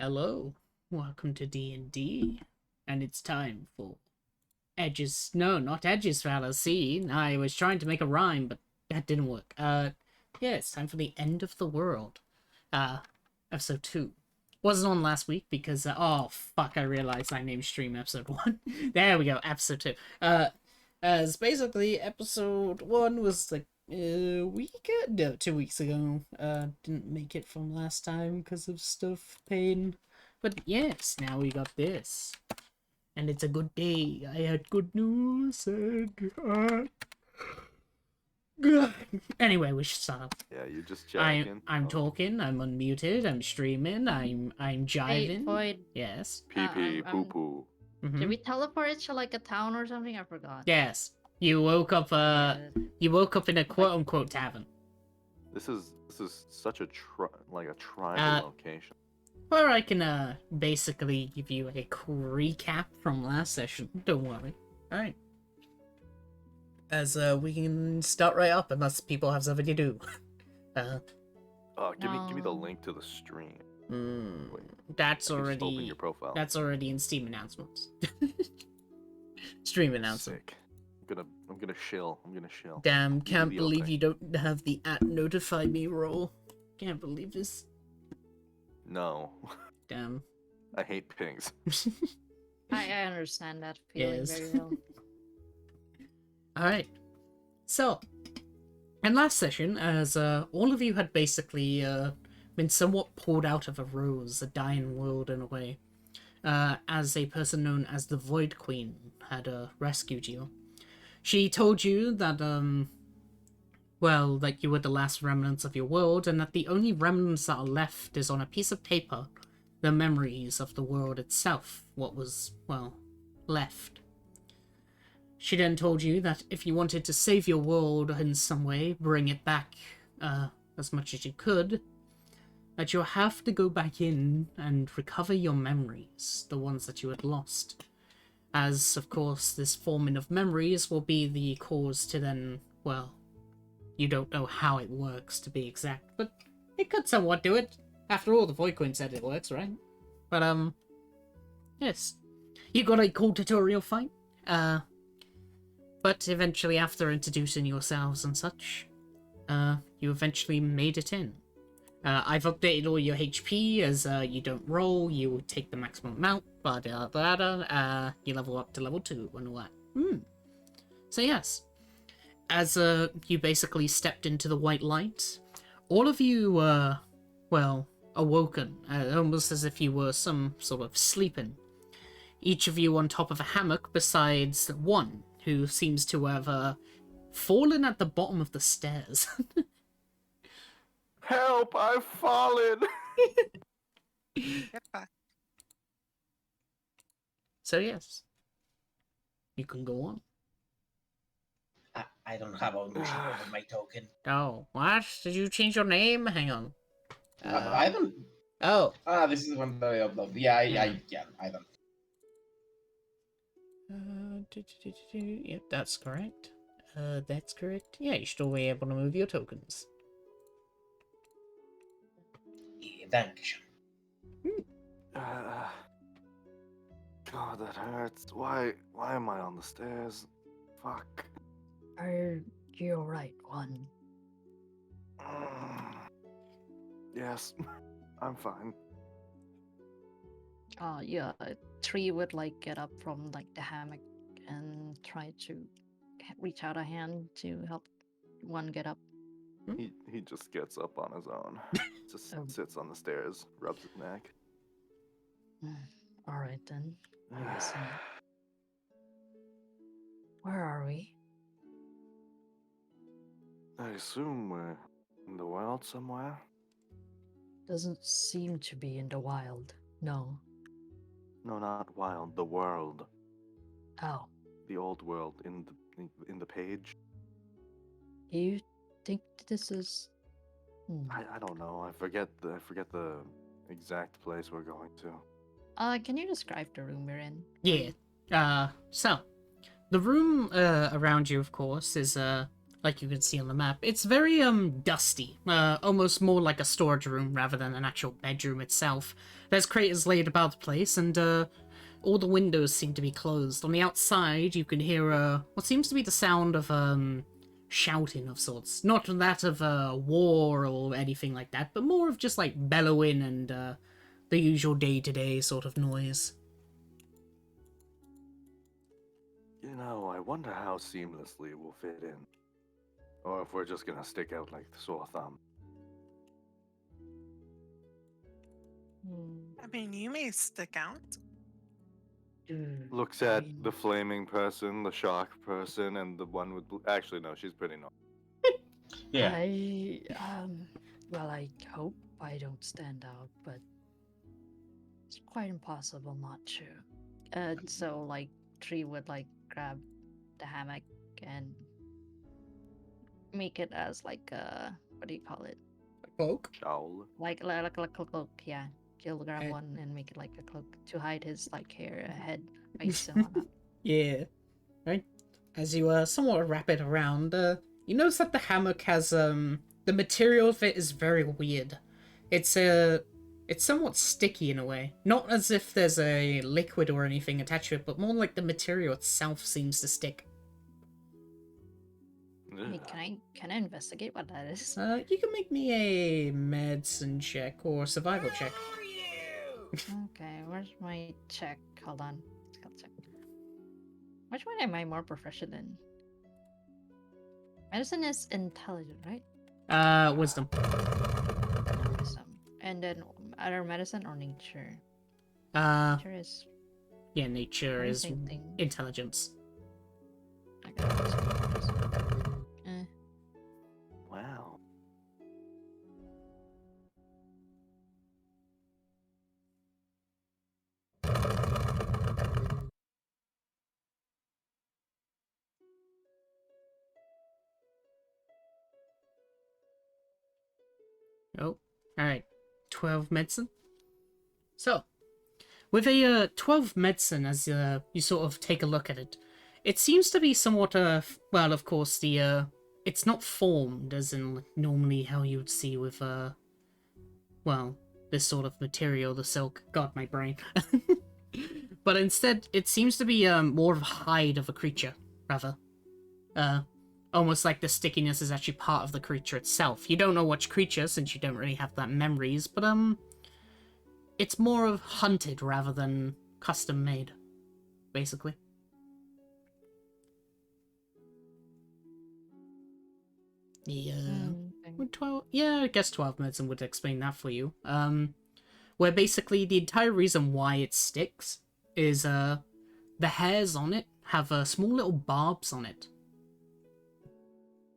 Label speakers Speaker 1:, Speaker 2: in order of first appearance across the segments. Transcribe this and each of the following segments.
Speaker 1: Hello, welcome to D&D, and it's time for Edges. No, not Edges Fallacy. I was trying to make a rhyme, but that didn't work. Yeah, it's time for the End of the World. Episode 2. Wasn't on last week because, oh fuck, I realized I named stream episode 1. There we go, episode 2. As basically, episode 1 was like, week? No, 2 weeks ago. Didn't make it from last time because of stuff, pain. But yes, now we got this. And it's a good day. I had good news and, anyway, we should start.
Speaker 2: Yeah, you're just jacking.
Speaker 1: I'm talking, I'm unmuted, I'm streaming, I'm jiving.
Speaker 3: Hey, Void.
Speaker 1: Yes.
Speaker 2: Pee pee poo poo.
Speaker 1: Mm-hmm.
Speaker 3: Did we teleport to like a town or something? I forgot.
Speaker 1: Yes. You woke up you woke up in a quote unquote tavern.
Speaker 2: This is such a tribal location.
Speaker 1: Or I can basically give you a recap from last session. Don't worry. Alright. As we can start right up unless people have something to do.
Speaker 2: Give me the link to the stream.
Speaker 1: That's
Speaker 2: Open
Speaker 1: already
Speaker 2: your profile.
Speaker 1: That's already in Steam announcements. Stream announcement.
Speaker 2: Sick. I'm gonna shill.
Speaker 1: Damn, can't believe you don't have the @notify me role. Can't believe this.
Speaker 2: No.
Speaker 1: Damn.
Speaker 2: I hate pings.
Speaker 3: I understand that feeling
Speaker 1: Yes.
Speaker 3: very well.
Speaker 1: Alright. So, in last session, as all of you had basically been somewhat pulled out of a rose, a dying world in a way, as a person known as the Void Queen had rescued you. She told you that, well, like you were the last remnants of your world, and that the only remnants that are left is on a piece of paper, the memories of the world itself, what was, well, left. She then told you that if you wanted to save your world in some way, bring it back as much as you could, that you'll have to go back in and recover your memories, the ones that you had lost. As, of course, this forming of memories will be the cause to then, well, you don't know how it works to be exact, but it could somewhat do it. After all, the Void Queen said it works, right? But, yes. You got a cool tutorial fight, but eventually after introducing yourselves and such, you eventually made it in. I've updated all your HP as you don't roll, you take the maximum amount, you level up to level 2 and all that. So yes, as you basically stepped into the white light, all of you were, well, awoken, almost as if you were some sort of sleeping. Each of you on top of a hammock besides one, who seems to have fallen at the bottom of the stairs.
Speaker 2: Help! I've fallen.
Speaker 1: So yes, you can go on.
Speaker 4: I don't have ownership over my token.
Speaker 1: Oh, what? Did you change your name? Hang on.
Speaker 4: I don't.
Speaker 1: Oh.
Speaker 4: This is one that I upload. Yeah, I don't.
Speaker 1: Yep, that's correct. That's correct. Yeah, you should still be able to move your tokens.
Speaker 4: Thank you.
Speaker 2: God, that hurts. Why am I on the stairs? Fuck.
Speaker 3: Are you alright, one?
Speaker 2: Yes, I'm fine.
Speaker 3: Yeah, Tree would like get up from like the hammock and try to reach out a hand to help one get up.
Speaker 2: He just gets up on his own. Just sits on the stairs, rubs his neck.
Speaker 3: Alright then. I guess, where are we?
Speaker 2: I assume we're in the wild somewhere.
Speaker 3: Doesn't seem to be in the wild. No.
Speaker 2: No, not wild. The world.
Speaker 3: Oh.
Speaker 2: The old world in the page.
Speaker 3: You think this is?
Speaker 2: I don't know. I forget the exact place we're going to.
Speaker 3: Can you describe the room we're in?
Speaker 1: Yeah. So the room around you, of course, is like you can see on the map. It's very dusty, almost more like a storage room rather than an actual bedroom itself. There's craters laid about the place, and all the windows seem to be closed. On the outside, you can hear what seems to be the sound of shouting of sorts. Not that of war or anything like that, but more of just like bellowing and the usual day-to-day sort of noise.
Speaker 2: You know, I wonder how seamlessly we'll fit in. Or if we're just gonna stick out like the sore thumb.
Speaker 3: Hmm.
Speaker 5: I mean, you may stick out.
Speaker 2: Looks at the flaming person, the shock person, and the one with... Actually, no, she's pretty normal.
Speaker 4: Yeah.
Speaker 3: Well, I hope I don't stand out, but it's quite impossible not to. So like Tree would like grab the hammock and make it as like a, what do you call it?
Speaker 1: Cloak?
Speaker 2: Shawl.
Speaker 3: Like a cloak, yeah. He'll grab
Speaker 1: Okay.
Speaker 3: one and make it like a cloak to hide his like hair, head, face, and whatnot.
Speaker 1: Yeah. Right. As you somewhat wrap it around, you notice that the hammock has the material of it is very weird. It's somewhat sticky in a way. Not as if there's a liquid or anything attached to it, but more like the material itself seems to stick.
Speaker 3: Hey, can I investigate what that is?
Speaker 1: You can make me a medicine check or survival check.
Speaker 3: Okay, where's my check? Hold on. Skill check. Which one am I more proficient in? Medicine is intelligent, right?
Speaker 1: Wisdom.
Speaker 3: Wisdom. And then other medicine or nature?
Speaker 1: Uh,
Speaker 3: Nature is
Speaker 1: yeah, nature is
Speaker 3: same thing.
Speaker 1: intelligence.
Speaker 3: I got wisdom.
Speaker 2: Wow.
Speaker 1: Oh, alright. 12 medicine. So, with a 12 medicine, as you sort of take a look at it, it seems to be somewhat, well, of course, it's not formed as in normally how you would see with, well, this sort of material, the silk. God, my brain. But instead, it seems to be more of a hide of a creature, rather. Almost like the stickiness is actually part of the creature itself. You don't know which creature, since you don't really have that memories, but it's more of hunted rather than custom made, basically. Yeah. Would 12? Yeah, I guess 12 medicine would explain that for you. Where basically the entire reason why it sticks is the hairs on it have small little barbs on it.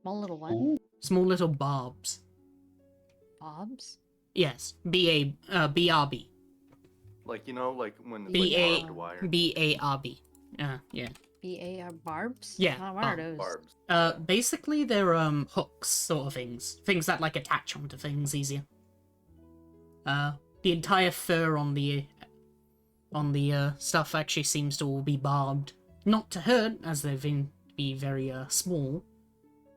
Speaker 3: Small little one.
Speaker 4: Ooh.
Speaker 1: Small little barbs.
Speaker 3: Bobs?
Speaker 1: Yes, BRB.
Speaker 2: Like, you know, like when it's
Speaker 1: B-A-
Speaker 2: like barbed wire.
Speaker 1: BARB. Yeah.
Speaker 3: BAR barbs?
Speaker 1: Yeah,
Speaker 3: Oh, what are those?
Speaker 2: Barbs.
Speaker 1: Basically they're hooks sort of things. Things that like attach onto things easier. The entire fur on the stuff actually seems to all be barbed. Not to hurt, as they've been be very small,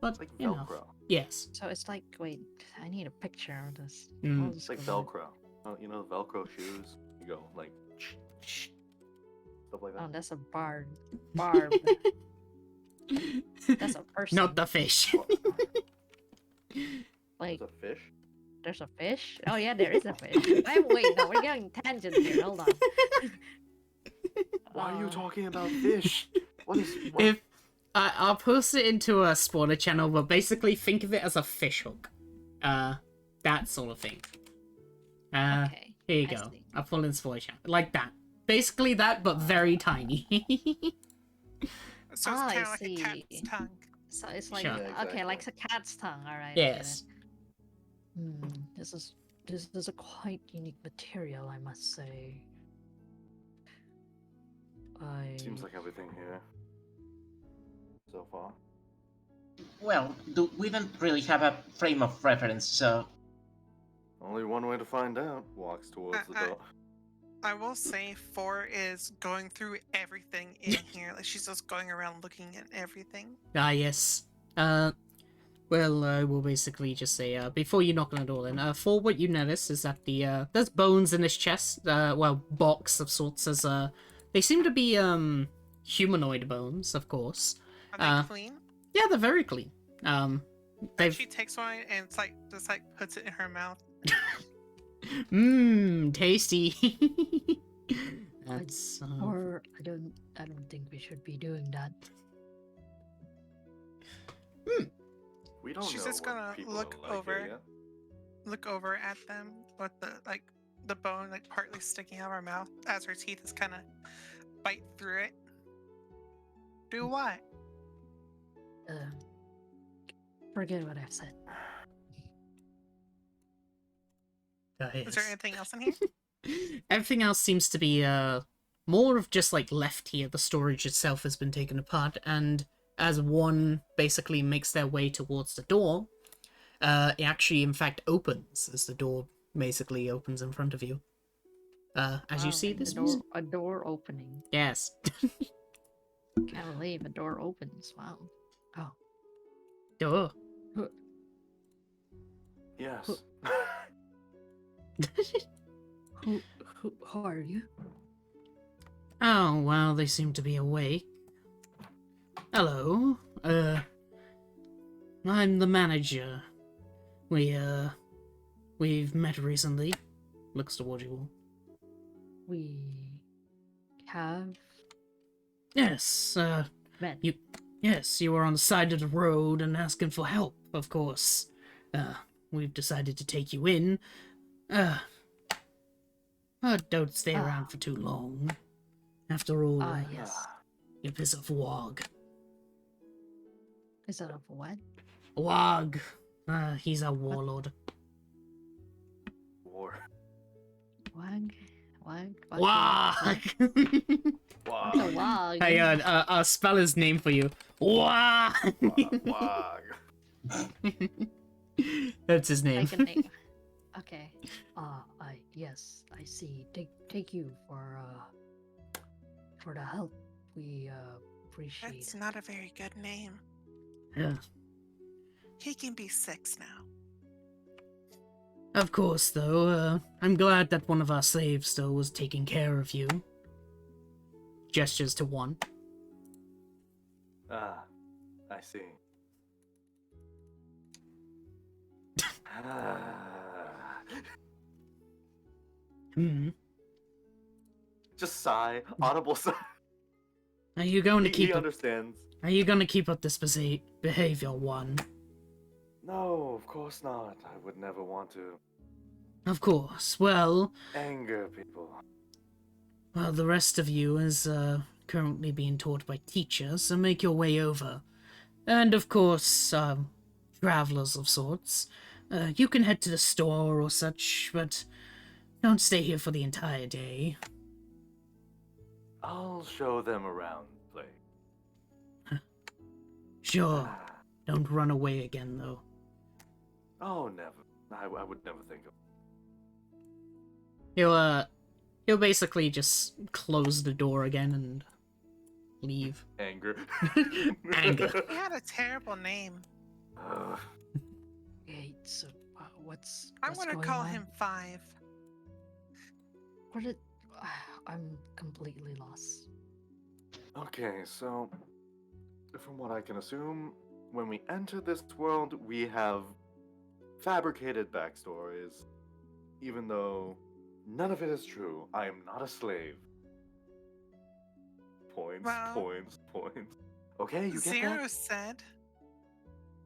Speaker 1: but
Speaker 2: It's like
Speaker 1: enough.
Speaker 2: Velcro.
Speaker 1: Yes.
Speaker 3: So it's like, wait, I need a picture of this.
Speaker 1: Mm.
Speaker 3: I'll
Speaker 2: It's
Speaker 3: just
Speaker 2: like
Speaker 3: Google it.
Speaker 2: Velcro. Oh, you know the Velcro shoes? You go like stuff like
Speaker 3: Oh,
Speaker 2: that.
Speaker 3: that's a barb. Barb. That's a person.
Speaker 1: Not the fish.
Speaker 3: Like,
Speaker 2: It's a fish.
Speaker 3: there's a fish? Oh, yeah, there is a fish. Wait, no, we're getting tangents here. Hold on.
Speaker 2: Why are you
Speaker 3: Uh,
Speaker 2: talking about fish? What is? What?
Speaker 1: If I'll post it into a spawner channel, but basically think of it as a fish hook. That sort of thing.
Speaker 3: Okay.
Speaker 1: Here you
Speaker 3: I
Speaker 1: go.
Speaker 3: see.
Speaker 1: I'll pull in spoiler channel. Like that. Basically that, but very tiny.
Speaker 5: So
Speaker 3: Ah, I
Speaker 5: it's kind of like a
Speaker 3: see.
Speaker 5: cat's tongue.
Speaker 3: So it's like,
Speaker 1: Sure.
Speaker 2: Yeah,
Speaker 3: okay, like
Speaker 2: exactly.
Speaker 3: a cat's tongue. All right.
Speaker 1: Yes.
Speaker 3: This is a quite unique material, I must say.
Speaker 2: Seems like everything here so far.
Speaker 4: Well, we don't really have a frame of reference, so
Speaker 2: Only one way to find out. Walks towards the door.
Speaker 5: I will say 4 is going through everything in here. Like she's just going around looking at everything.
Speaker 1: Ah, yes. Well, I will basically just say, before you knock on the door then, for what you notice is that there's bones in his chest, well, box of sorts, as, they seem to be, humanoid bones, of course.
Speaker 5: Are they clean?
Speaker 1: Yeah, they're very clean.
Speaker 5: And
Speaker 1: They've...
Speaker 5: she takes one and it's like just like puts it in her mouth.
Speaker 1: Mmm, tasty. That's,
Speaker 3: Or I don't think we should be doing that.
Speaker 2: We don't
Speaker 5: She's
Speaker 2: know
Speaker 5: just
Speaker 2: what
Speaker 5: gonna
Speaker 2: people
Speaker 5: look
Speaker 2: are like here
Speaker 5: over.
Speaker 2: yet.
Speaker 5: Look over at them with the bone like partly sticking out of her mouth as her teeth is kind of bite through it. Do what?
Speaker 3: Forget what I've said.
Speaker 5: Is there anything else in here?
Speaker 1: Everything else seems to be, more of just, like, left here. The storage itself has been taken apart, and as one basically makes their way towards the door, it actually, in fact, opens as the door basically opens in front of you. As you
Speaker 3: Wow,
Speaker 1: see
Speaker 3: the
Speaker 1: this...
Speaker 3: a door opening.
Speaker 1: Yes.
Speaker 3: Can't believe a door opens. Wow. Oh.
Speaker 1: Door.
Speaker 2: Yes.
Speaker 3: Who are you?
Speaker 1: Oh, well, they seem to be awake. Hello. I'm the manager. We've met recently. Looks towards you all.
Speaker 3: We have
Speaker 1: Yes,
Speaker 3: met.
Speaker 1: yes, you were on the side of the road and asking for help, of course. We've decided to take you in. Don't stay around for too long. After all,
Speaker 3: Yes.
Speaker 1: you're a piece of wog.
Speaker 3: Is that a what?
Speaker 1: Wog. He's a warlord.
Speaker 2: War.
Speaker 3: Wag? Wag?
Speaker 1: Wog!
Speaker 3: What's a wag?
Speaker 1: Hey, I'll spell his name for you. Wog!
Speaker 2: Wog.
Speaker 1: That's his
Speaker 3: I
Speaker 1: name.
Speaker 3: can name. Okay. Yes, I see. Take you for the help. We appreciate
Speaker 5: That's
Speaker 3: it.
Speaker 5: not a very good name.
Speaker 1: Yeah.
Speaker 5: He can be 6 now.
Speaker 1: Of course, though, I'm glad that one of our slaves still was taking care of you. Gestures to one.
Speaker 2: Ah, I see.
Speaker 1: Hmm.
Speaker 2: Just sigh, audible sigh.
Speaker 1: Are you going to
Speaker 2: He
Speaker 1: keep up?
Speaker 2: understands.
Speaker 1: Are you going to keep up this behavior, one?
Speaker 2: No, of course not. I would never want to
Speaker 1: Of course. Well,
Speaker 2: anger people.
Speaker 1: the rest of you is currently being taught by teachers, so make your way over. And of course, travelers of sorts. You can head to the store or such, but don't stay here for the entire day.
Speaker 2: I'll show them around, play.
Speaker 1: Sure. Don't run away again, though.
Speaker 2: Oh, never. I would never think of.
Speaker 1: He'll basically just close the door again and leave.
Speaker 2: Anger.
Speaker 1: Anger.
Speaker 5: He had a terrible name.
Speaker 3: Okay, so what's
Speaker 5: I'm gonna
Speaker 3: going
Speaker 5: call
Speaker 3: on?
Speaker 5: him 5.
Speaker 3: What did? I'm completely lost.
Speaker 2: Okay, so from what I can assume, when we enter this world, we have fabricated backstories. Even though none of it is true, I am not a slave. Points,
Speaker 5: Well,
Speaker 2: points, points. Okay, you get
Speaker 5: Zero
Speaker 2: that?
Speaker 5: said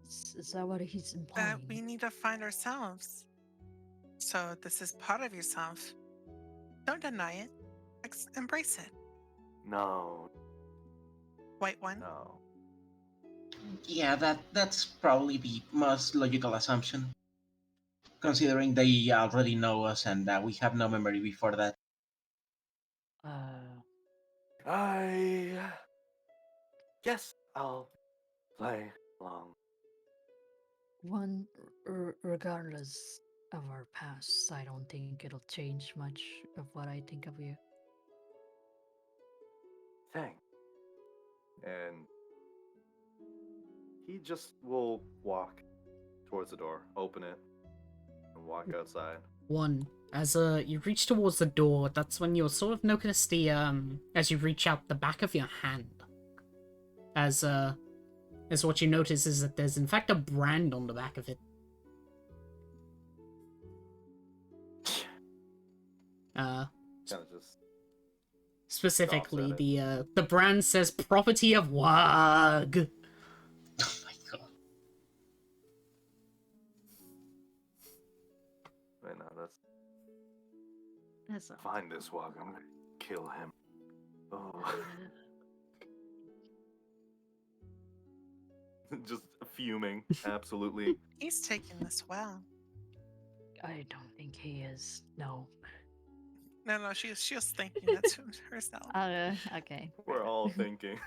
Speaker 3: Is that what he's implying?
Speaker 5: that we need to find ourselves. So this is part of yourself. Don't deny it. Embrace it.
Speaker 2: No,
Speaker 5: White one.
Speaker 2: no.
Speaker 4: Yeah, that's probably the most logical assumption, considering they already know us and we have no memory before that.
Speaker 2: I guess I'll play along.
Speaker 3: One, regardless of our past, I don't think it'll change much of what I think of you.
Speaker 2: Thanks. And he just will walk towards the door, open it, and walk outside.
Speaker 1: 1. As you reach towards the door, that's when you'll sort of notice the as you reach out the back of your hand. As what you notice is that there's in fact a brand on the back of it.
Speaker 2: Kind of just
Speaker 1: Specifically,
Speaker 2: Toss
Speaker 1: the brand says "Property of Wag."
Speaker 4: Oh my god.
Speaker 2: right now. That's
Speaker 3: That's not.
Speaker 2: find this Wog. I'm gonna kill him. Oh, just fuming. Absolutely.
Speaker 5: He's taking this well.
Speaker 3: I don't think he is. No.
Speaker 5: No, she was thinking that to herself.
Speaker 3: Okay.
Speaker 2: We're all thinking.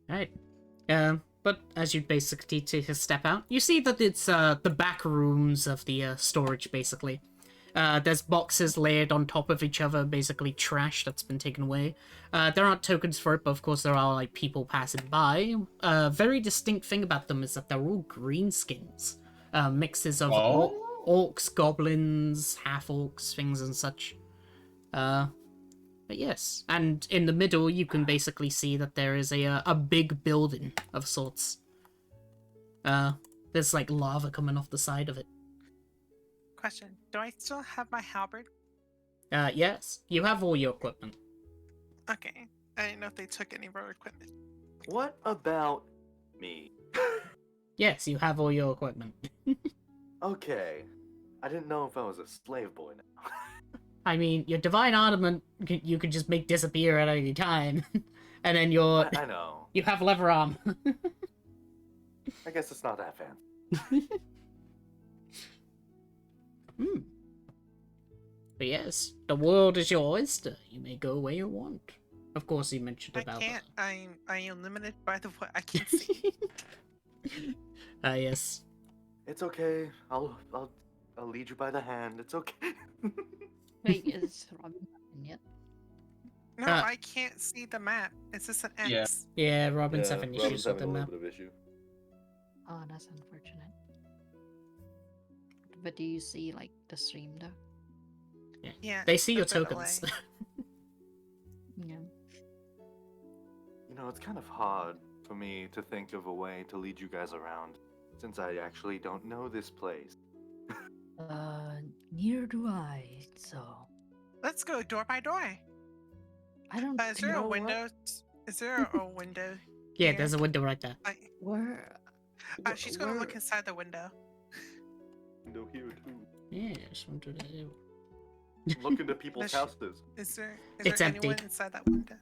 Speaker 1: Right. But as you basically take a step out, you see that it's the back rooms of the storage, basically. There's boxes layered on top of each other, basically trash that's been taken away. There aren't tokens for it, but of course there are like people passing by. Very distinct thing about them is that they're all greenskins. Mixes of orcs, goblins, half-orcs, things and such. But yes, and in the middle you can basically see that there is a big building of sorts. There's like lava coming off the side of it.
Speaker 5: Question: do I still have my halberd?
Speaker 1: Yes, you have all your equipment.
Speaker 5: Okay. I didn't know if they took any of our equipment.
Speaker 2: What about me?
Speaker 1: Yes, you have all your equipment.
Speaker 2: Okay. I didn't know if I was a slave boy now.
Speaker 1: I mean, your divine ornament you could just make disappear at any time, and then
Speaker 2: I know.
Speaker 1: you have leather arm.
Speaker 2: I guess it's not that fancy.
Speaker 1: But yes, the world is your oyster. You may go where you want. Of course, you mentioned
Speaker 5: I
Speaker 1: about
Speaker 5: can't. I am limited by the what I can see.
Speaker 1: Yes.
Speaker 2: It's okay. I'll lead you by the hand. It's okay.
Speaker 3: Wait, is Robin not in yet?
Speaker 5: No,
Speaker 1: Uh,
Speaker 5: I can't see the map. It's just an X.
Speaker 4: Yeah.
Speaker 1: Yeah, Robin's having issues with the map.
Speaker 2: bit of issue.
Speaker 3: Oh, that's unfortunate. But do you see like the stream though?
Speaker 5: Yeah.
Speaker 1: They see your
Speaker 5: a bit
Speaker 1: tokens.
Speaker 5: away.
Speaker 3: Yeah.
Speaker 2: You know, it's kind of hard for me to think of a way to lead you guys around, since I actually don't know this place.
Speaker 3: Neither do I. So
Speaker 5: Let's go door by door.
Speaker 3: I don't.
Speaker 5: Is there
Speaker 2: know
Speaker 5: a
Speaker 2: what?
Speaker 5: window? Is there a window?
Speaker 1: Yeah,
Speaker 5: here?
Speaker 1: there's a window right there.
Speaker 3: Where?
Speaker 5: She's gonna look inside the window.
Speaker 2: Window here too.
Speaker 1: Yes, what do they do?
Speaker 2: Look into people's
Speaker 5: Sh-
Speaker 2: houses.
Speaker 5: Is there
Speaker 1: It's empty.
Speaker 5: anyone inside that window?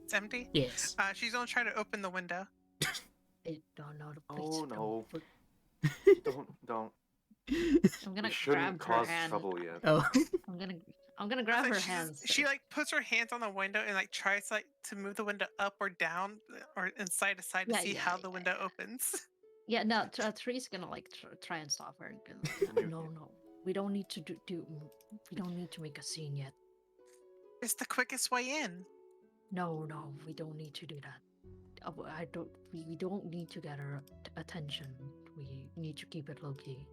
Speaker 5: It's empty.
Speaker 1: Yes.
Speaker 5: She's gonna try to open the window.
Speaker 3: I don't know the place.
Speaker 2: Oh
Speaker 3: to
Speaker 2: no!
Speaker 3: go.
Speaker 2: Don't.
Speaker 3: I'm gonna
Speaker 2: You shouldn't
Speaker 3: grab her
Speaker 2: cause
Speaker 3: hand.
Speaker 2: trouble yet.
Speaker 1: Oh.
Speaker 3: I'm gonna grab
Speaker 5: It's
Speaker 3: her
Speaker 5: like
Speaker 3: hands.
Speaker 5: She like puts her hands on the window and like tries like to move the window up or down or side to side to
Speaker 3: Yeah,
Speaker 5: see
Speaker 3: yeah,
Speaker 5: how the
Speaker 3: yeah,
Speaker 5: window
Speaker 3: yeah.
Speaker 5: opens.
Speaker 3: Yeah, no, Tree's gonna like try and stop her. No, we don't need to we don't need to make a scene yet.
Speaker 5: It's the quickest way in.
Speaker 3: No, we don't need to do that. We don't need to get her attention. We need to keep it low key.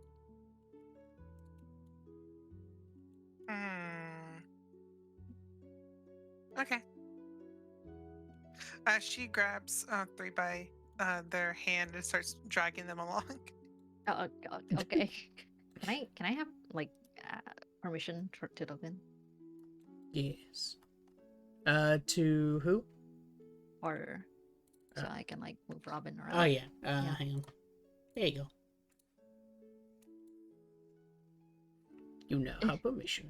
Speaker 5: Okay. She grabs three by their hand and starts dragging them along.
Speaker 3: Oh, okay. Can I have like permission to look in,
Speaker 1: Yes. To who?
Speaker 3: or so I can like move Robin around?
Speaker 1: Oh yeah.
Speaker 3: Yeah.
Speaker 1: Hang on. There you go. You now have permission.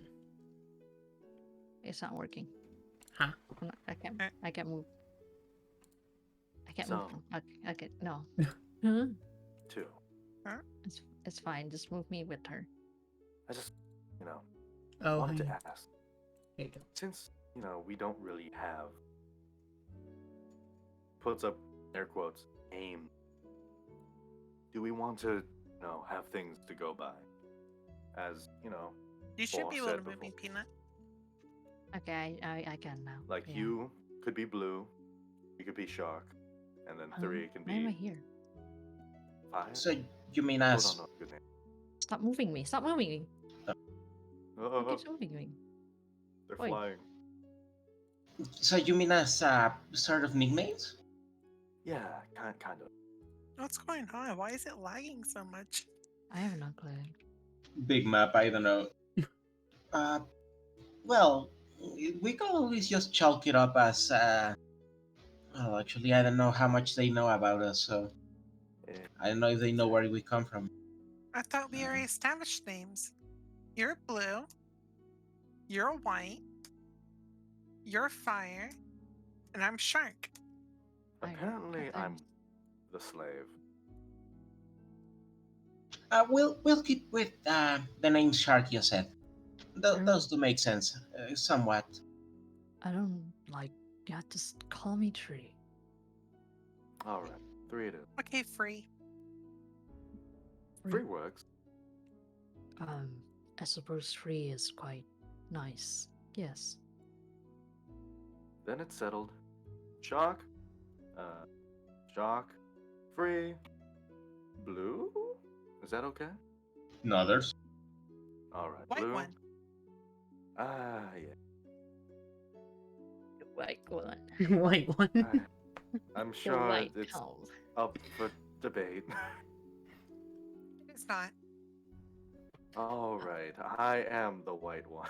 Speaker 3: It's not working.
Speaker 1: Huh?
Speaker 3: I can't move. I can't move.
Speaker 2: So-
Speaker 3: Okay, no. Huh?
Speaker 2: 2.
Speaker 3: It's fine. Just move me with her.
Speaker 2: I just,
Speaker 1: Oh,
Speaker 2: wanted
Speaker 1: hang
Speaker 2: to
Speaker 1: on.
Speaker 2: ask,
Speaker 1: There you go.
Speaker 2: since we don't really have, puts up air quotes, aim. Do we want to, have things to go by? As
Speaker 5: You should
Speaker 2: Boss
Speaker 5: be able to
Speaker 2: said
Speaker 5: move me,
Speaker 2: before.
Speaker 5: Peanut.
Speaker 3: Okay, I can now.
Speaker 2: like
Speaker 3: Yeah.
Speaker 2: you could be blue, you could be shark, and then 3 can
Speaker 3: Why am I
Speaker 2: be
Speaker 3: here?
Speaker 2: Fire?
Speaker 4: So you mean
Speaker 2: Hold
Speaker 4: as
Speaker 2: on, no, good name.
Speaker 3: Stop moving me. Stop moving me. Who
Speaker 2: Oh,
Speaker 3: keeps moving me?
Speaker 2: they're
Speaker 3: Oi.
Speaker 2: flying.
Speaker 4: sort of nicknames?
Speaker 2: Yeah, kind of.
Speaker 5: What's going on? Why is it lagging so much?
Speaker 3: I have no clue.
Speaker 4: Big map, I don't know. uh, well, we can always just chalk it up as. Well, actually, I don't know how much they know about us, so
Speaker 2: Eh,
Speaker 4: I don't know if they know where we come from.
Speaker 5: I thought we already established names. You're blue. You're white. You're fire. And I'm shark.
Speaker 2: Apparently,
Speaker 3: Okay.
Speaker 2: I'm the slave.
Speaker 4: We'll keep with the name Shark you said.
Speaker 3: Sure.
Speaker 4: Those do make sense, somewhat.
Speaker 3: I don't like. Yeah, just call me Tree.
Speaker 2: All right, 3 it is.
Speaker 5: Okay, free.
Speaker 2: Free works.
Speaker 3: I suppose Tree is quite nice. Yes.
Speaker 2: Then it's settled. Shock. Shock. Free. Blue. Is that okay?
Speaker 4: No others.
Speaker 2: All right,
Speaker 5: White
Speaker 2: blue.
Speaker 5: one.
Speaker 2: Yeah.
Speaker 3: The white one.
Speaker 1: White one.
Speaker 2: I'm
Speaker 3: The
Speaker 2: sure
Speaker 3: white
Speaker 2: it's
Speaker 3: house.
Speaker 2: up for debate.
Speaker 5: It's not.
Speaker 2: All right, I am the white one.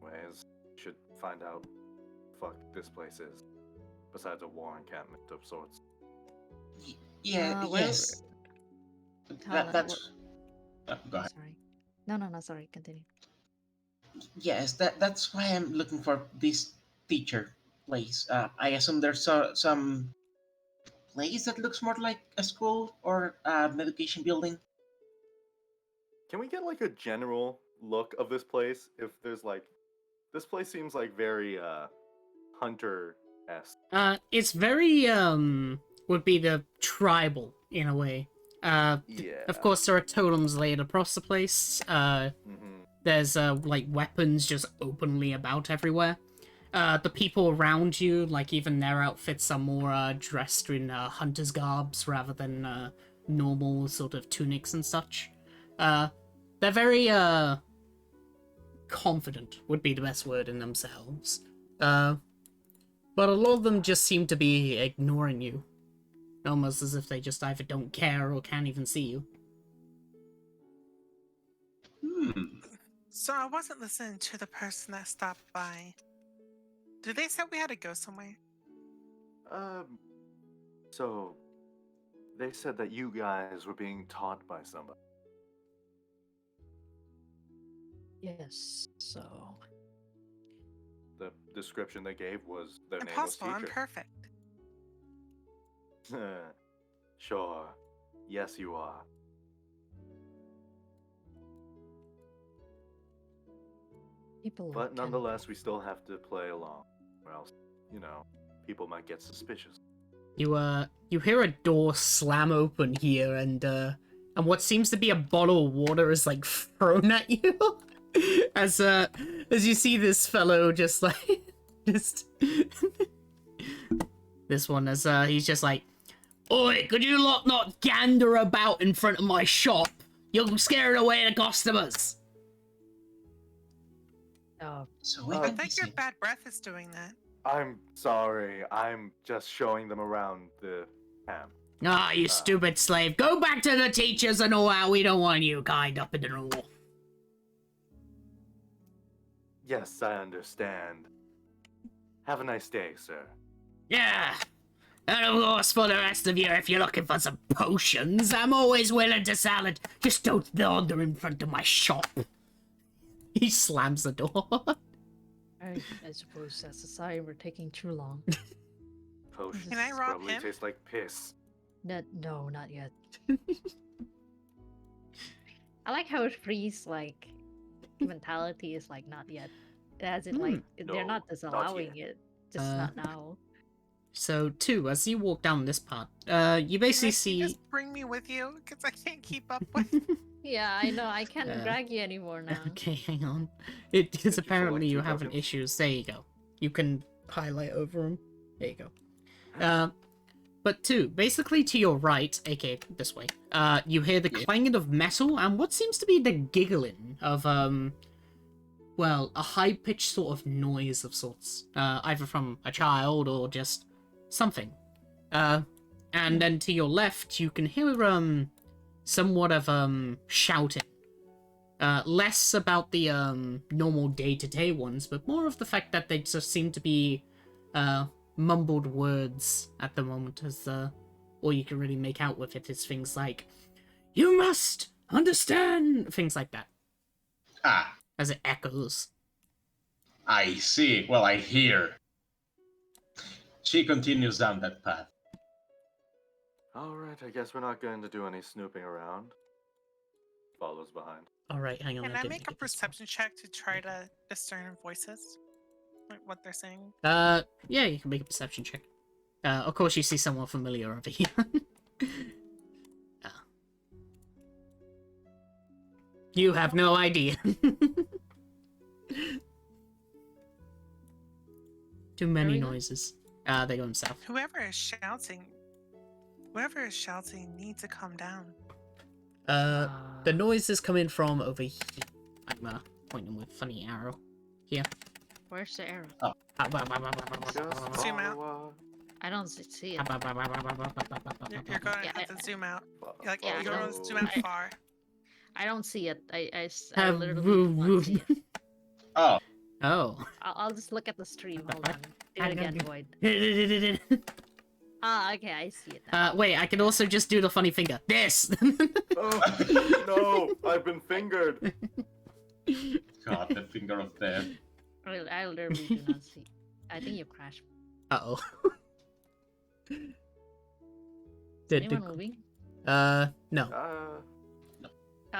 Speaker 2: Ways should find out. Fuck this place is. Besides a war encampment of sorts.
Speaker 4: Yeah,
Speaker 3: well,
Speaker 4: yes.
Speaker 3: Tyler,
Speaker 4: That's. Go ahead.
Speaker 3: Sorry. No, sorry. Continue.
Speaker 4: Yes, that's why I'm looking for this teacher place. I assume there's some place that looks more like a school or a medication building.
Speaker 2: Can we get like a general look of this place? If there's like, this place seems like very hunter-esque.
Speaker 1: It's very, would be the tribal, in a way.
Speaker 2: Yeah.
Speaker 1: Of course, there are totems laid across the place. There's, like, weapons just openly about everywhere. The people around you, like, even their outfits are more, dressed in, hunter's garbs rather than, normal sort of tunics and such. They're very, confident, would be the best word in themselves. But a lot of them just seem to be ignoring you. Almost as if they just either don't care or can't even see you.
Speaker 5: So I wasn't listening to the person that stopped by. Did they say we had to go somewhere?
Speaker 2: So they said that you guys were being taught by somebody.
Speaker 3: Yes. So.
Speaker 2: The description they gave was their name was
Speaker 5: Impossible. I'm
Speaker 2: teacher.
Speaker 5: perfect.
Speaker 2: Sure. Yes, you are.
Speaker 3: People.
Speaker 2: But
Speaker 3: can-
Speaker 2: nonetheless, we still have to play along, or else, people might get suspicious.
Speaker 1: You hear a door slam open here, and what seems to be a bottle of water is, like, thrown at you. as you see this fellow just, like, this one, as, he's just like, "Oi, could you lot not gander about in front of my shop? You're scaring away the customers."
Speaker 4: So we
Speaker 2: I
Speaker 5: I
Speaker 4: can
Speaker 5: think your
Speaker 4: see.
Speaker 5: bad breath is doing that.
Speaker 2: I'm sorry. I'm just showing them around the camp.
Speaker 1: Ah, you stupid slave. Go back to the teachers and all that. We don't want you kind up in the door.
Speaker 2: Yes, I understand. Have a nice day, sir.
Speaker 1: Yeah. And of course, for the rest of you, if you're looking for some potions, I'm always willing to sell it. Just don't wander in front of my shop. He slams the door.
Speaker 3: I suppose that's a sign we're taking too long.
Speaker 2: Potions
Speaker 5: Can I rob
Speaker 2: probably
Speaker 5: him?
Speaker 2: taste like piss.
Speaker 3: No, not yet. I like how Free's like mentality is like not yet. As in like they're
Speaker 2: No,
Speaker 3: not
Speaker 2: not
Speaker 3: disallowing
Speaker 2: yet.
Speaker 3: it, just not now.
Speaker 1: So, too, as you walk down this part, you basically
Speaker 5: Can you
Speaker 1: see...
Speaker 5: just bring me with you? Because I can't keep up with.
Speaker 3: Yeah, I know. I can't
Speaker 1: Yeah.
Speaker 3: drag you anymore now.
Speaker 1: Okay, hang on. Because
Speaker 2: Did you
Speaker 1: apparently
Speaker 2: collect
Speaker 1: you
Speaker 2: 2
Speaker 1: have an
Speaker 2: tokens?
Speaker 1: issues. There you go. You can highlight over them. There you go. But two, basically to your right, aka this way, you hear the clanging of metal and what seems to be the giggling of, well, a high-pitched sort of noise of sorts. Either from a child or just something. And then to your left, you can hear, somewhat of, shouting. Less about the, normal day-to-day ones, but more of the fact that they just seem to be, mumbled words at the moment, as, all you can really make out with it is things like, "You must understand!" Things like that.
Speaker 4: Ah,
Speaker 1: As it echoes.
Speaker 4: I see. Well, I hear. She continues down that path.
Speaker 2: Alright, I guess we're not going to do any snooping around. Follows behind.
Speaker 1: Alright, hang on.
Speaker 5: Can I
Speaker 1: didn't
Speaker 5: make a
Speaker 1: get this
Speaker 5: perception check to try to discern voices? Like what they're saying?
Speaker 1: one. Yeah, you can make a perception check. Of course you see someone familiar over here. You have no idea. Too many
Speaker 3: Arena?
Speaker 1: noises. They go south.
Speaker 5: Whoever is shouting needs to come down.
Speaker 1: The noise is coming from over here. I'm pointing with funny arrow. Here.
Speaker 3: Where's the arrow?
Speaker 2: Just
Speaker 5: Zoom out.
Speaker 2: follow
Speaker 3: I don't see it.
Speaker 5: You're going to have to zoom out. Like,
Speaker 3: Yeah,
Speaker 5: you're going to zoom out far.
Speaker 3: I don't see it. I
Speaker 1: Have
Speaker 3: literally
Speaker 1: woo
Speaker 3: do
Speaker 1: woo.
Speaker 3: not see it.
Speaker 4: Oh,
Speaker 1: Oh.
Speaker 3: I'll just look at the stream. Hold on. Do it again, Void. Okay, I see it now.
Speaker 1: Wait, I can also just do the funny finger. This!
Speaker 2: Oh, no! I've been fingered!
Speaker 4: God, the finger of death.
Speaker 3: I literally do not see. I think you crashed.
Speaker 1: Uh-oh.
Speaker 3: Anyone moving?
Speaker 1: No.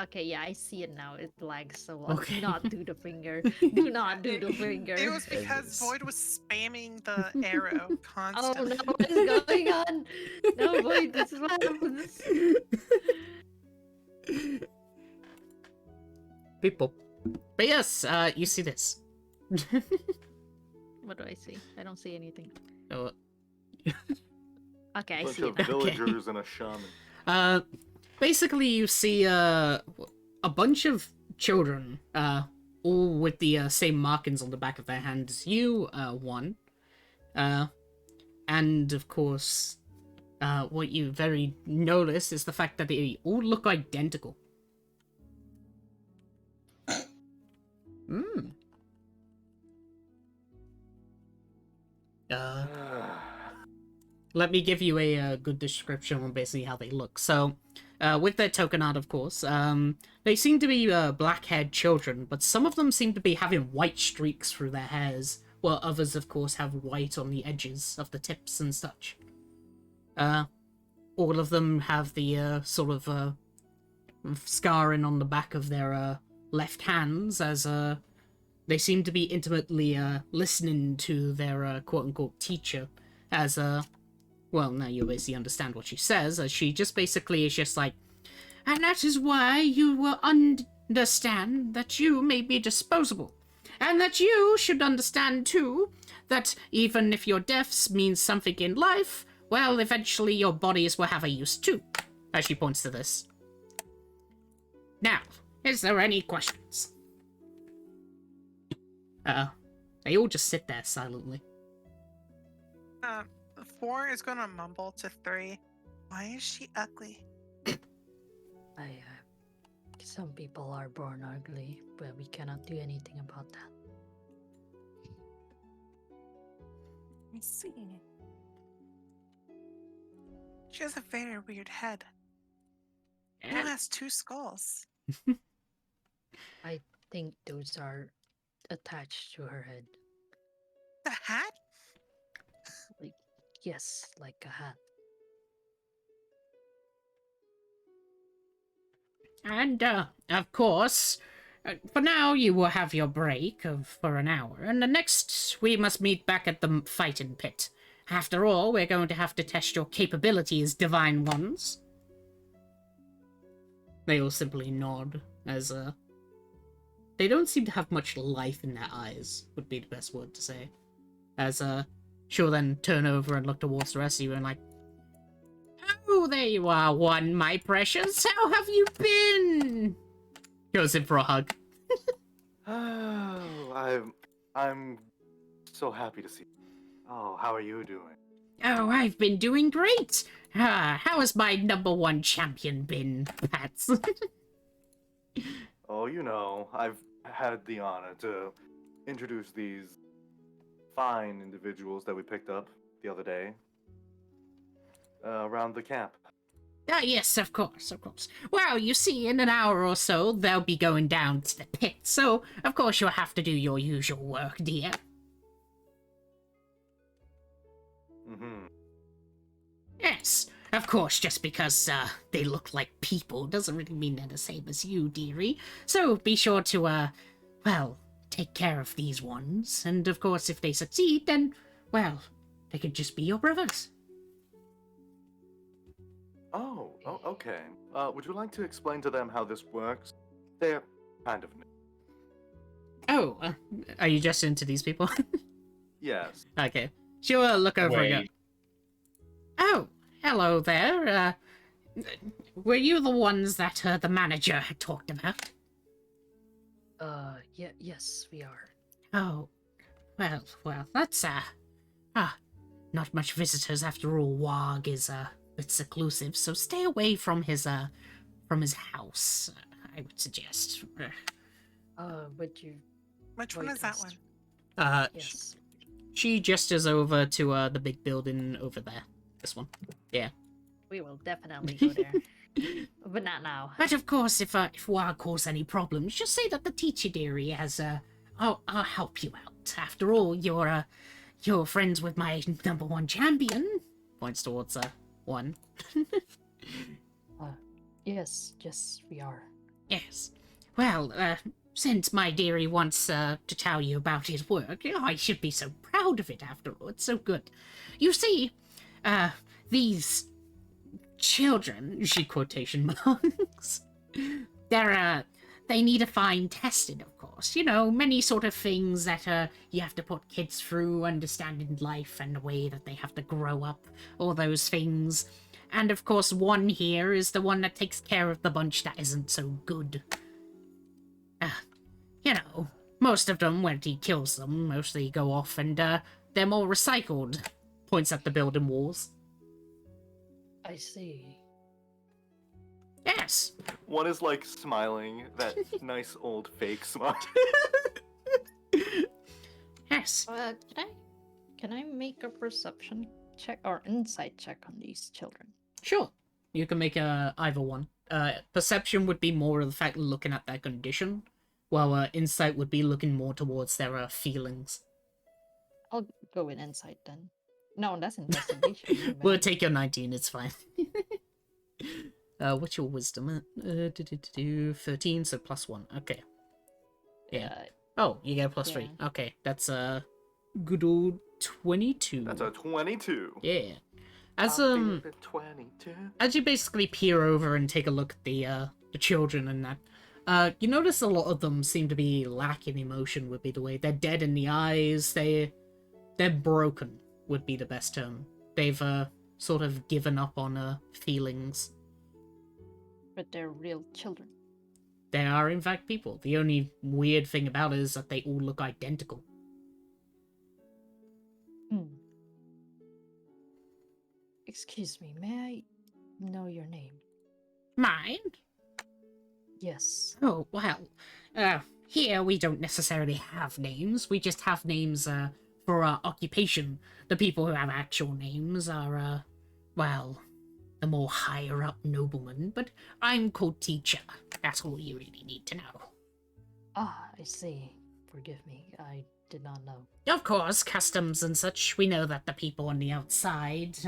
Speaker 3: Okay, yeah, I see it now. It lags so I'll
Speaker 1: Okay.
Speaker 3: do not do the finger. Do not do the finger.
Speaker 5: It was because Void was spamming the arrow
Speaker 3: Oh
Speaker 5: constantly.
Speaker 3: no, what is going on? No, Void, this is what happens.
Speaker 1: People. But yes, you see this.
Speaker 3: What do I see? I don't see anything.
Speaker 1: Oh,
Speaker 3: Okay, I
Speaker 2: Bunch
Speaker 3: see it
Speaker 2: of
Speaker 3: now.
Speaker 2: villagers and a shaman.
Speaker 1: basically you see, a bunch of children, all with the, same markings on the back of their hand as you, one. And, of course, what you very notice is the fact that they all look identical. Hmm. Let me give you a good description on basically how they look. So, with their token art, of course, they seem to be black-haired children, but some of them seem to be having white streaks through their hairs, while others, of course, have white on the edges of the tips and such. All of them have the sort of scarring on the back of their left hands, as they seem to be intimately listening to their quote-unquote teacher, as well, now you basically understand what she says, as she just basically is just like, "And that is why you will understand that you may be disposable. And that you should understand, too, that even if your deaths means something in life, well, eventually your bodies will have a use, too." As she points to this. Now, is there any questions? They all just sit there silently.
Speaker 5: 4 is gonna mumble to 3. Why is she ugly?
Speaker 3: Some people are born ugly, but we cannot do anything about that.
Speaker 5: I see. She has a very weird head. Who has 2 skulls?
Speaker 3: I think those are attached to her head.
Speaker 5: The hat?
Speaker 3: Yes, like a hat.
Speaker 1: And, of course, for now you will have your break for an hour, and the next we must meet back at the fighting pit. After all, we're going to have to test your capabilities, Divine Ones. They all simply nod, as, they don't seem to have much life in their eyes, would be the best word to say. As she'll then turn over and look towards the rest of you and like, "Oh, there you are, one, my precious. How have you been?" Goes in for a hug.
Speaker 2: Oh, I'm so happy to see you. Oh, how are you doing?
Speaker 1: Oh, I've been doing great. How has my #1 champion been, Pats?
Speaker 2: Oh, you know, I've had the honor to introduce these fine individuals that we picked up the other day around the camp.
Speaker 1: Ah, yes, of course, of course. Well, you see, in an hour or so, they'll be going down to the pit, so of course you'll have to do your usual work, dear.
Speaker 2: Mm-hmm.
Speaker 1: Yes, of course, just because they look like people doesn't really mean they're the same as you, dearie. So be sure to, well, take care of these ones, and of course if they succeed, then, well, they could just be your brothers.
Speaker 2: Oh, okay. Would you like to explain to them how this works? They're kind of new.
Speaker 1: Oh, are you just into these people?
Speaker 2: Yes.
Speaker 1: Okay. She'll look over and
Speaker 4: Wait.
Speaker 1: go, "Oh, hello there. Were you the ones that the manager had talked about?"
Speaker 3: Yeah, yes, we are.
Speaker 1: Oh, well, that's, not much visitors after all. Wog is, a bit seclusive, so stay away from his house, I would suggest.
Speaker 3: Would you?
Speaker 5: Which one
Speaker 3: Wait,
Speaker 5: is that
Speaker 3: Mr.
Speaker 5: one?
Speaker 3: Yes.
Speaker 1: She gestures over to, the big building over there. This one. Yeah.
Speaker 3: We will definitely go there. But not now.
Speaker 1: But of course, if Wog causes any problems, just say that the teacher dearie has, I'll help you out. After all, you're friends with my #1 champion. Points towards, one.
Speaker 3: Yes, we are.
Speaker 1: Yes. Well, since my dearie wants, to tell you about his work, I should be so proud of it after all. It's so good. You see, these children, she quotation marks, they need a fine testing, of course. You know, many sort of things that, you have to put kids through, understanding life and the way that they have to grow up, all those things. And of course, one here is the one that takes care of the bunch that isn't so good. You know, most of them, when he kills them, mostly go off and, they're more recycled. Points at the building walls.
Speaker 3: I see.
Speaker 1: Yes.
Speaker 2: One is like smiling, that nice old fake smile.
Speaker 1: Yes.
Speaker 3: Can I make a perception check or insight check on these children?
Speaker 1: Sure. You can make either one. Perception would be more of the fact of looking at their condition, while insight would be looking more towards their feelings.
Speaker 3: I'll go with insight then. No, that's investigation. my
Speaker 1: We'll
Speaker 3: bad.
Speaker 1: take your 19, it's fine. What's your wisdom? 13, so +1. Okay. Yeah. Oh, you get a +3. Okay, that's a good old 22.
Speaker 2: That's a 22.
Speaker 1: Yeah. As
Speaker 2: I'm feeling 22.
Speaker 1: as you basically peer over and take a look at the children and that, you notice a lot of them seem to be lacking emotion. Would be the way they're dead in the eyes. They're broken. Would be the best term. They've sort of given up on feelings.
Speaker 3: But they're real children.
Speaker 1: They are in fact people. The only weird thing about it is that they all look identical.
Speaker 3: Excuse me, may I know your name?
Speaker 1: Mine?
Speaker 3: Yes.
Speaker 1: Oh, well, here we don't necessarily have names. We just have names, for our occupation. The people who have actual names are, well, the more higher up noblemen, but I'm called Teacher. That's all you really need to know.
Speaker 3: Ah, I see. Forgive me, I did not know.
Speaker 1: Of course, customs and such, we know that the people on the outside,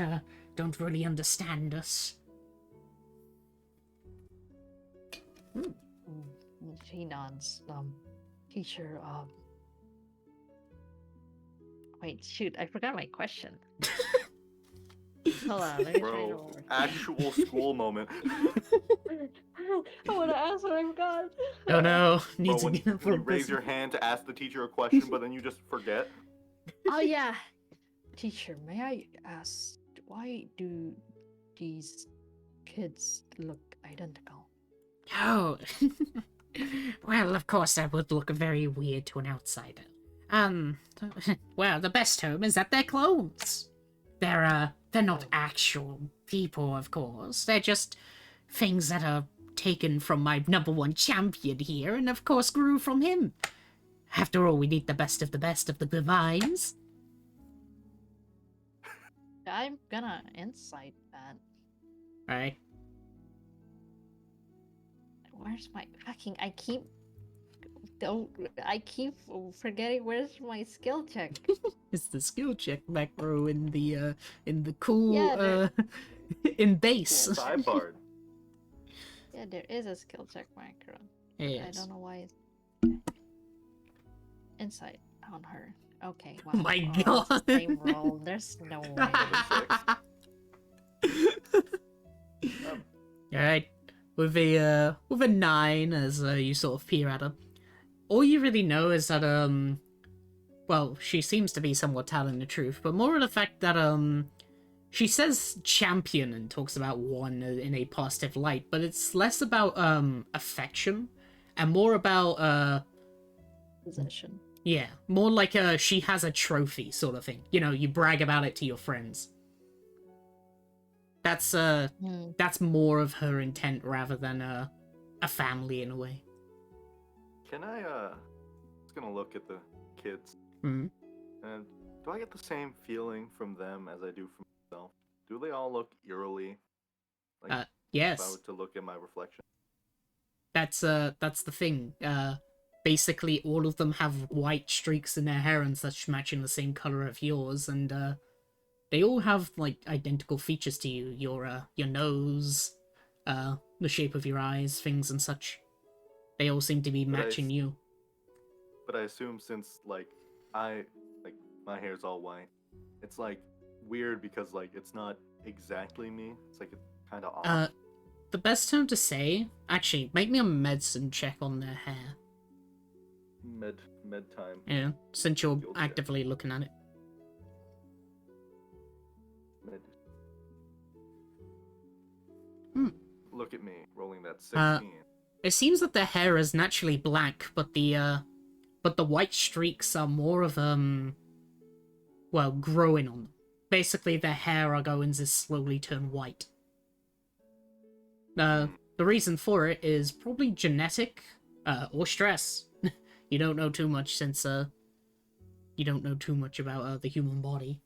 Speaker 1: don't really understand us.
Speaker 3: She nods. Teacher, wait, shoot, I forgot my question. Hold on, let me try to
Speaker 2: Bro,
Speaker 3: remember.
Speaker 2: actual school moment.
Speaker 3: I want to ask what I forgot.
Speaker 1: Oh no,
Speaker 2: Bro,
Speaker 1: needs to
Speaker 2: when,
Speaker 1: be
Speaker 2: when you raise your hand to ask the teacher a question, but then you just forget.
Speaker 3: Oh yeah, teacher, may I ask, why do these kids look identical?
Speaker 1: Oh, well, of course that would look very weird to an outsider. Um, well, the best term is that they're clones. They're not
Speaker 3: Oh.
Speaker 1: actual people, of course. They're just things that are taken from my number one champion here, and of course grew from him. After all, we need the best of the divines.
Speaker 3: I'm gonna insight that.
Speaker 1: Right?
Speaker 3: Where's my fucking? I keep forgetting. Where's my skill check?
Speaker 1: It's the skill check macro in the cool
Speaker 3: Yeah, there-
Speaker 1: in
Speaker 2: Cool
Speaker 1: base.
Speaker 2: sidebar.
Speaker 3: Yeah, there is a skill check macro. I
Speaker 1: Yes.
Speaker 3: don't know why it's insight on her. Okay, wow.
Speaker 1: Oh my
Speaker 3: it's the
Speaker 1: God.
Speaker 3: same roll. There's no way.
Speaker 1: Alright. With a 9 as you sort of peer at her. All you really know is that well, she seems to be somewhat telling the truth, but more of the fact that she says champion and talks about one in a positive light, but it's less about affection and more about
Speaker 3: Possession.
Speaker 1: yeah, more like she has a trophy sort of thing. You know, you brag about it to your friends. That's that's more of her intent rather than a family in a way.
Speaker 2: Can I just gonna look at the kids
Speaker 1: Hmm.
Speaker 2: and do I get the same feeling from them as I do from myself? Do they all look eerily like if I
Speaker 1: Yes.
Speaker 2: were to look at my reflection?
Speaker 1: That's the thing. Basically all of them have white streaks in their hair and such matching the same color of yours, and they all have like identical features to you. Your nose, the shape of your eyes, things and such. They all seem to be
Speaker 2: But I
Speaker 1: matching
Speaker 2: s-
Speaker 1: you.
Speaker 2: But I assume since like my hair's all white, it's like weird because like it's not exactly me. It's like it's kind of off.
Speaker 1: The best term to say, actually, make me a medicine check on their hair.
Speaker 2: Med time.
Speaker 1: Yeah, since you're
Speaker 2: Skill check.
Speaker 1: actively looking at it.
Speaker 2: Med.
Speaker 1: Hmm.
Speaker 2: Look at me rolling that 16.
Speaker 1: It seems that their hair is naturally black, but the white streaks are more of well, growing on them. Basically, their hair are going to slowly turn white. The reason for it is probably genetic, or stress. You don't know too much since you don't know too much about the human body.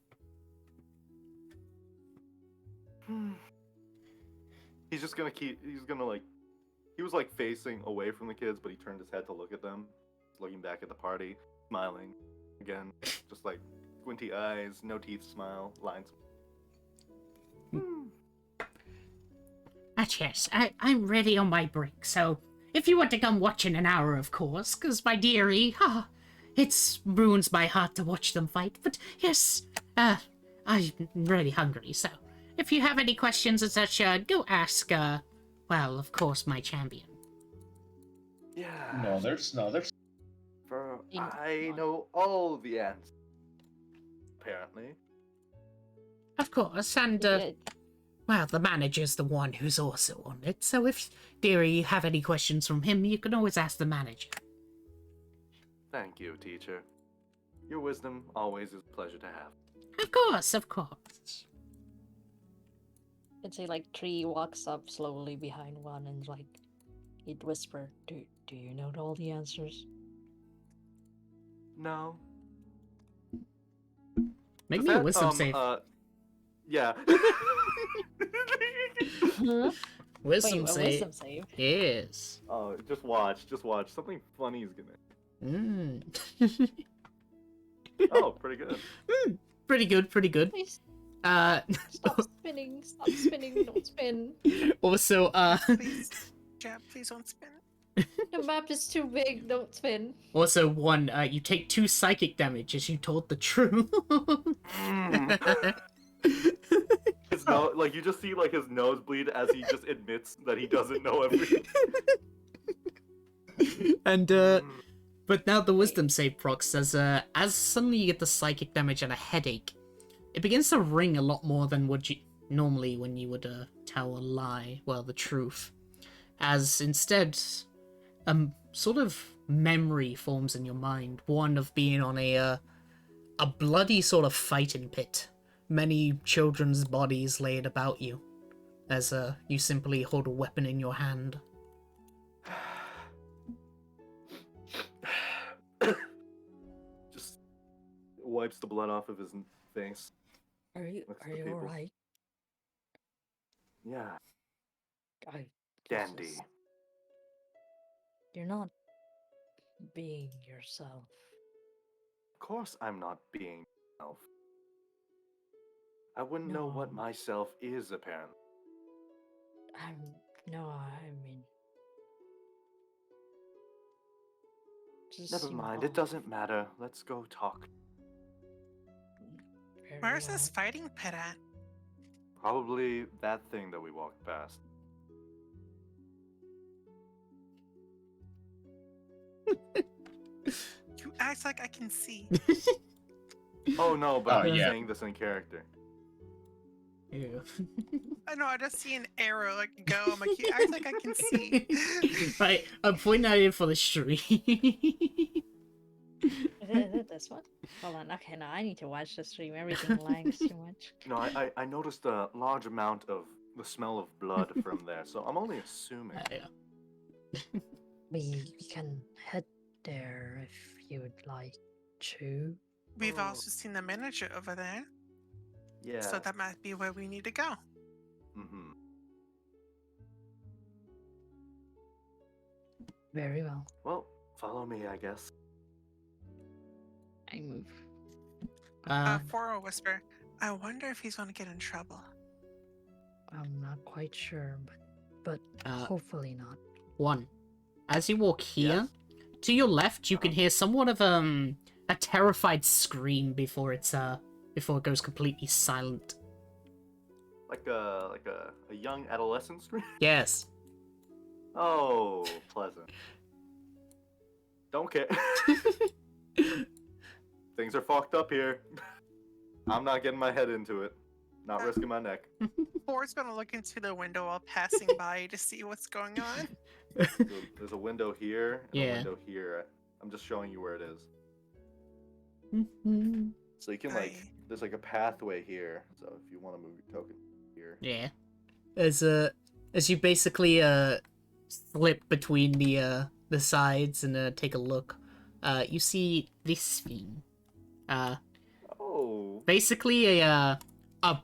Speaker 2: He's just gonna keep. He's gonna like. He was like facing away from the kids, but he turned his head to look at them, looking back at the party, smiling again, just like squinty eyes, no teeth, smile, lines.
Speaker 1: Yes, I'm ready on my break, so if you want to come watch in an hour, of course, because my dearie, it ruins my heart to watch them fight, but yes, I'm really hungry, so if you have any questions and such, go ask, well, of course, my champion.
Speaker 2: Yeah.
Speaker 4: No, there's.
Speaker 2: For
Speaker 3: Ink
Speaker 2: I
Speaker 3: one.
Speaker 2: know all the answers. Apparently.
Speaker 1: Of course, and, well, the manager's the one who's also on it, so if, dearie, you have any questions from him, you can always ask the manager.
Speaker 2: Thank you, teacher. Your wisdom always is a pleasure to have.
Speaker 1: Of course, of course.
Speaker 3: I'd say like Tree walks up slowly behind one and like he'd whisper, Do you know all the answers?
Speaker 2: No.
Speaker 1: Make
Speaker 2: Does
Speaker 1: me a
Speaker 2: that,
Speaker 1: wisdom save.
Speaker 2: Yeah.
Speaker 3: Huh?
Speaker 1: Wisdom
Speaker 3: Wait, a
Speaker 1: save.
Speaker 3: wisdom save.
Speaker 1: Yes.
Speaker 2: Oh, just watch. Something funny is gonna. Oh, pretty good.
Speaker 1: Pretty good, pretty good.
Speaker 3: Please
Speaker 1: Uh,
Speaker 3: stop spinning, don't spin.
Speaker 1: also,
Speaker 5: Please, Jab, please don't spin.
Speaker 3: The map is too big, don't spin.
Speaker 1: also one, you take 2 psychic damage as you told the truth.
Speaker 2: His nose, like you just see like his nose bleed as he just admits that he doesn't know everything.
Speaker 1: And, But now the wisdom save proc says, as suddenly you get the psychic damage and a headache, it begins to ring a lot more than would you normally when you would tell a lie, well, the truth. As instead, sort of memory forms in your mind, one of being on a bloody sort of fighting pit. Many children's bodies laid about you, as you simply hold a weapon in your hand.
Speaker 2: Just wipes the blood off of his face.
Speaker 3: Are you
Speaker 2: Looks at
Speaker 3: are
Speaker 2: the
Speaker 3: you
Speaker 2: people.
Speaker 3: alright?
Speaker 2: Yeah,
Speaker 3: I
Speaker 2: dandy.
Speaker 3: Jesus. You're not being yourself.
Speaker 2: Of course I'm not being myself. I wouldn't know what
Speaker 3: No.
Speaker 2: myself is, apparently.
Speaker 3: I mean, just
Speaker 2: Never
Speaker 3: seem
Speaker 2: mind, it
Speaker 3: off.
Speaker 2: doesn't matter. Let's go talk.
Speaker 3: Very
Speaker 5: Where's
Speaker 3: well.
Speaker 5: this fighting pit at?
Speaker 2: Probably that thing that we walked past.
Speaker 5: You act like I can see.
Speaker 2: Oh no, but
Speaker 4: Oh,
Speaker 2: I'm
Speaker 4: yeah.
Speaker 2: saying this in character.
Speaker 1: Ew.
Speaker 5: I know, I just see an arrow like go. I'm like, you act like I can see.
Speaker 1: Right, I'm pointing at it for the stream.
Speaker 3: Is it this one? Hold on. Okay, no, I need to watch the stream. Everything lags too much.
Speaker 2: No, I noticed a large amount of the smell of blood from there, so I'm only assuming.
Speaker 1: Yeah.
Speaker 3: We can head there if you would like to.
Speaker 5: We've
Speaker 2: Oh.
Speaker 5: also seen the miniature over there,
Speaker 2: Yeah.
Speaker 5: so that might be where we need to go.
Speaker 2: Mm-hmm.
Speaker 3: Very well.
Speaker 2: Well, follow me, I guess.
Speaker 3: I move.
Speaker 5: For a whisper, I wonder if he's going to get in trouble.
Speaker 3: I'm not quite sure, but
Speaker 1: Uh,
Speaker 3: hopefully not.
Speaker 1: One. As you walk here,
Speaker 2: Yes.
Speaker 1: to your left, you can hear somewhat of a terrified scream before it goes completely silent.
Speaker 2: Like a young adolescent scream?
Speaker 1: Yes.
Speaker 2: Oh, pleasant. Don't care. Things are fucked up here. I'm not getting my head into it. Not risking my neck.
Speaker 5: Ford's going to look into the window while passing by to see what's going on.
Speaker 2: There's a window here and
Speaker 1: Yeah.
Speaker 2: a window here. I'm just showing you where it is.
Speaker 1: Mhm.
Speaker 2: So you can there's like a pathway here. So if you want to move your token here.
Speaker 1: Yeah. As you basically slip between the sides and take a look, you see this thing.
Speaker 2: Oh.
Speaker 1: Basically a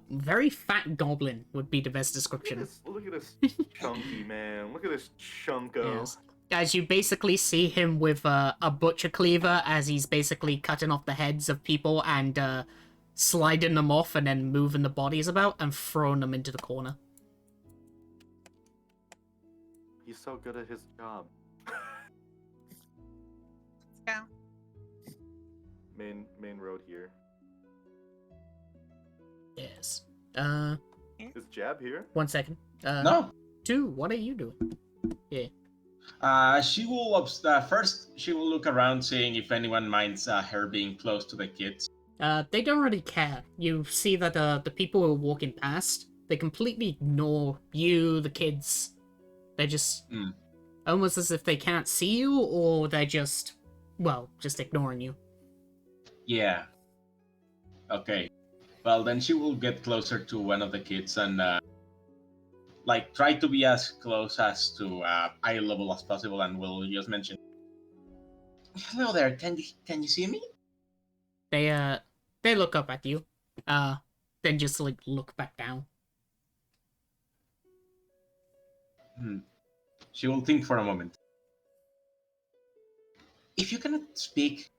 Speaker 1: very fat goblin would be the best description.
Speaker 2: Look at this chunky man. Look at this chunko.
Speaker 1: Yes. As you basically see him with a butcher cleaver as he's basically cutting off the heads of people and sliding them off and then moving the bodies about and throwing them into the corner.
Speaker 2: He's so good at his job.
Speaker 5: Yeah.
Speaker 2: Main road here.
Speaker 1: Yes.
Speaker 2: Is Jab here?
Speaker 1: 1 second.
Speaker 4: No.
Speaker 1: 2, what are you doing?
Speaker 4: She will first. She will look around, seeing if anyone minds her being close to the kids.
Speaker 1: They don't really care. You see that the people who are walking past, they completely ignore you, the kids. They're just almost as if they can't see you, or they're just ignoring you.
Speaker 4: Yeah. Okay. Well, then she will get closer to one of the kids and try to be as close as to eye level as possible, and will just mention, "Hello there. Can you see me?"
Speaker 1: They look up at you, then just look back down.
Speaker 4: She will think for a moment. If you cannot speak,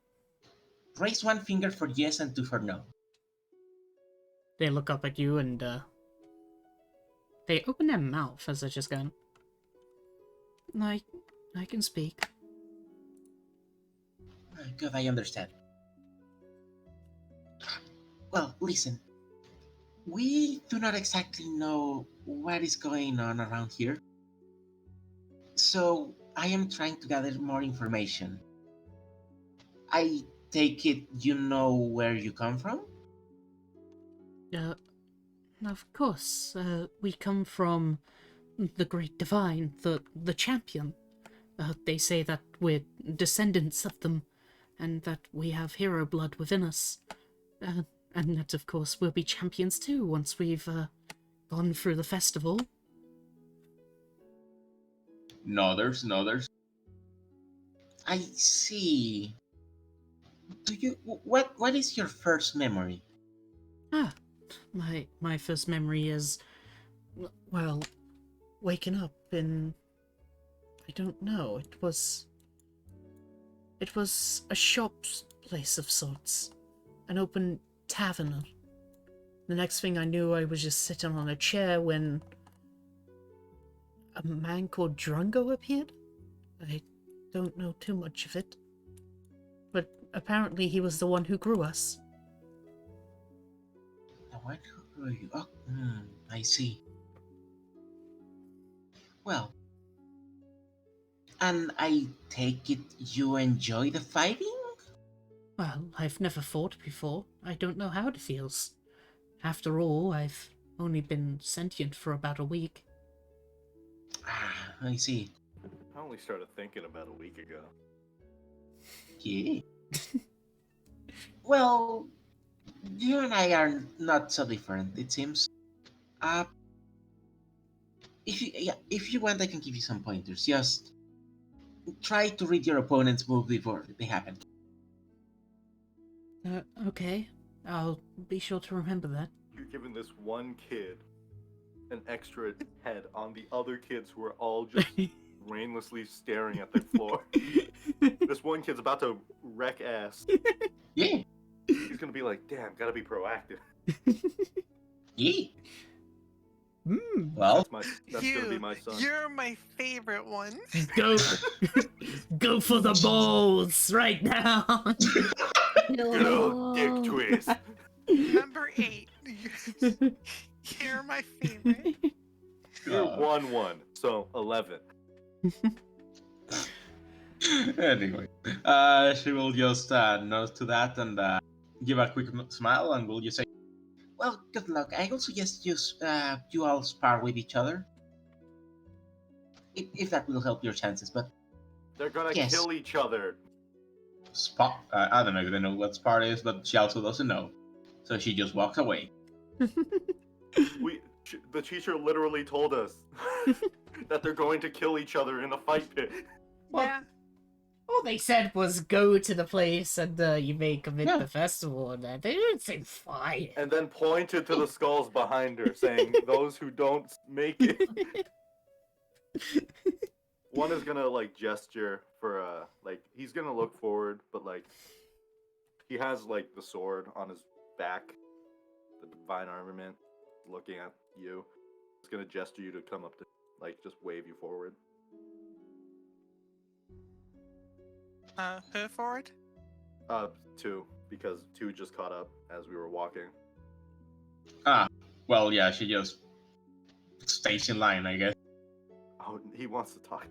Speaker 4: raise one finger for yes and two for no.
Speaker 1: They look up at you and they open their mouth as they're just going, I can speak.
Speaker 4: Good, I understand. Well, listen. We do not exactly know what is going on around here. So I am trying to gather more information. I take it you know where you come from?
Speaker 1: Uh, of course, we come from the Great Divine, the champion. They say that we're descendants of them, and that we have hero blood within us. And that, of course, we'll be champions too once we've gone through the festival.
Speaker 4: Nothers. I see. What is your first memory?
Speaker 1: Ah, my first memory is, well, waking up in, I don't know, it was a shop place of sorts, an open tavern. The next thing I knew, I was just sitting on a chair when a man called Drungo appeared. I don't know too much of it, but apparently he was the one who grew us.
Speaker 4: The one who grew you up? I see. Well, and I take it you enjoy the fighting?
Speaker 1: Well, I've never fought before. I don't know how it feels. After all, I've only been sentient for about a week.
Speaker 4: I see.
Speaker 2: I only started thinking about a week ago.
Speaker 4: Yeah. Well, you and I are not so different, it seems. Uh, if you want, I can give you some pointers. Just try to read your opponent's move before they happen.
Speaker 1: Okay. I'll be sure to remember that.
Speaker 2: You're giving this one kid an extra head on the other kids who are all just brainlessly staring at the floor. This one kid's about to wreck ass.
Speaker 4: Yeah.
Speaker 2: He's gonna be like, damn, gotta be proactive.
Speaker 4: Yeah.
Speaker 1: Hmm.
Speaker 4: Well,
Speaker 2: That's gonna be my son.
Speaker 5: You're my favorite one.
Speaker 1: Go, go for the balls right now.
Speaker 2: Good old dick twist.
Speaker 5: Number 8. You're my favorite.
Speaker 2: You're 1-1, so 11.
Speaker 4: Anyway, she will just nod to that and give a quick smile, and will just say, "Well, good luck. I will suggest you all spar with each other, if that will help your chances." But
Speaker 2: They're gonna
Speaker 4: Yes.
Speaker 2: kill each other.
Speaker 4: spar, I don't know if they know what spar is, but she also doesn't know, so she just walks away.
Speaker 2: The teacher literally told us that they're going to kill each other in a fight pit.
Speaker 1: Well,
Speaker 5: Yeah.
Speaker 1: all they said was go to the place and you may commit
Speaker 4: Yeah.
Speaker 1: the festival and that. They didn't say fight.
Speaker 2: And then pointed to the skulls behind her, saying, those who don't make it. One is gonna, like, gesture for, like, he's gonna look forward, but, like, he has, like, the sword on his back, the divine armament, looking at you. He's gonna gesture you to come up to, like, just wave you forward.
Speaker 5: Who forward?
Speaker 2: 2, because 2 just caught up as we were walking.
Speaker 4: Well, yeah, she just stays in line, I guess.
Speaker 2: Oh, he wants to talk.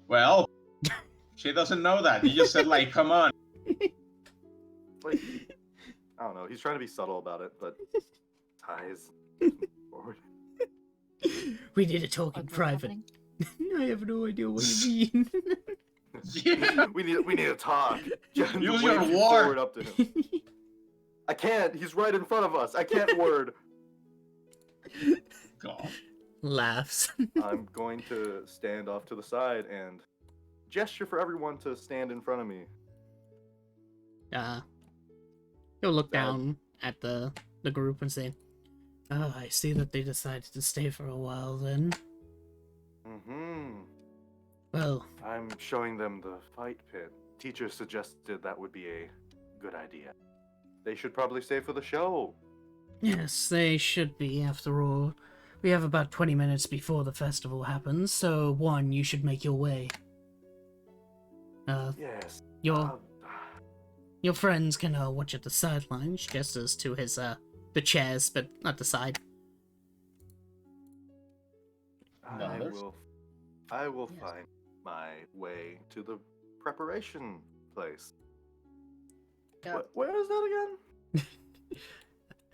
Speaker 4: Well, she doesn't know that. You just said, like, come on.
Speaker 2: Like, I don't know. He's trying to be subtle about it, but eyes forward.
Speaker 1: We need to talk in
Speaker 3: What's
Speaker 1: private.
Speaker 3: happening?
Speaker 1: I have no idea what you mean.
Speaker 4: Yeah.
Speaker 2: we need to talk. Just
Speaker 4: Use
Speaker 2: wave
Speaker 4: your
Speaker 2: you
Speaker 4: word.
Speaker 2: forward up to him. I can't. He's right in front of us. I can't word.
Speaker 4: God.
Speaker 1: Laughs.
Speaker 2: I'm going to stand off to the side and gesture for everyone to stand in front of me.
Speaker 1: He'll look down at the group and say, "Oh, I see that they decided to stay for a while then.
Speaker 2: Mm-hmm.
Speaker 1: Well,
Speaker 2: I'm showing them the fight pit. Teacher suggested that would be a good idea. They should probably stay for the show.
Speaker 1: yes, they should be, after all. We have about 20 minutes before the festival happens, so one, you should make your way.
Speaker 2: Yes.
Speaker 1: Your friends can watch at the sidelines," gestures to his the chairs, but at the side.
Speaker 2: I will
Speaker 3: Yes.
Speaker 2: find my way to the preparation place.
Speaker 3: Yeah.
Speaker 2: Where is that again?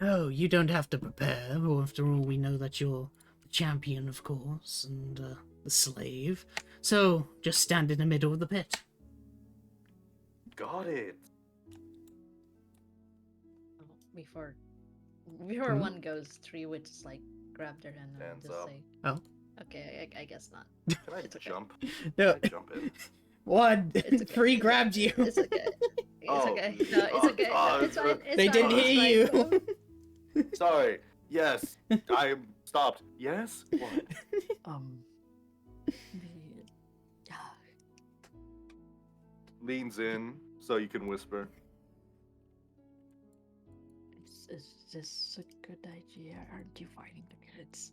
Speaker 1: Oh, you don't have to prepare. Well, after all, we know that you're the champion, of course, and the slave. So, just stand in the middle of the pit.
Speaker 2: Got it.
Speaker 3: Before
Speaker 1: Hmm?
Speaker 3: one goes, Tree would just like grab their hand and
Speaker 2: Hands
Speaker 3: just
Speaker 2: up.
Speaker 3: say,
Speaker 1: Oh.
Speaker 3: "Okay, I guess not."
Speaker 2: Can I
Speaker 3: It's okay.
Speaker 2: jump?
Speaker 1: No,
Speaker 2: Can I jump in?
Speaker 1: one,
Speaker 3: It's okay.
Speaker 1: three grabbed you.
Speaker 3: It's okay. It's
Speaker 2: Oh,
Speaker 3: okay. No, it's okay. No, it's fine. It's
Speaker 1: They
Speaker 3: fine.
Speaker 1: didn't
Speaker 3: It's
Speaker 1: hear
Speaker 3: fine.
Speaker 1: you.
Speaker 2: Sorry. Yes. I stopped. Yes? What?
Speaker 3: Yeah.
Speaker 2: Leans in so you can whisper.
Speaker 3: Is this a good idea? Aren't you fighting the kids?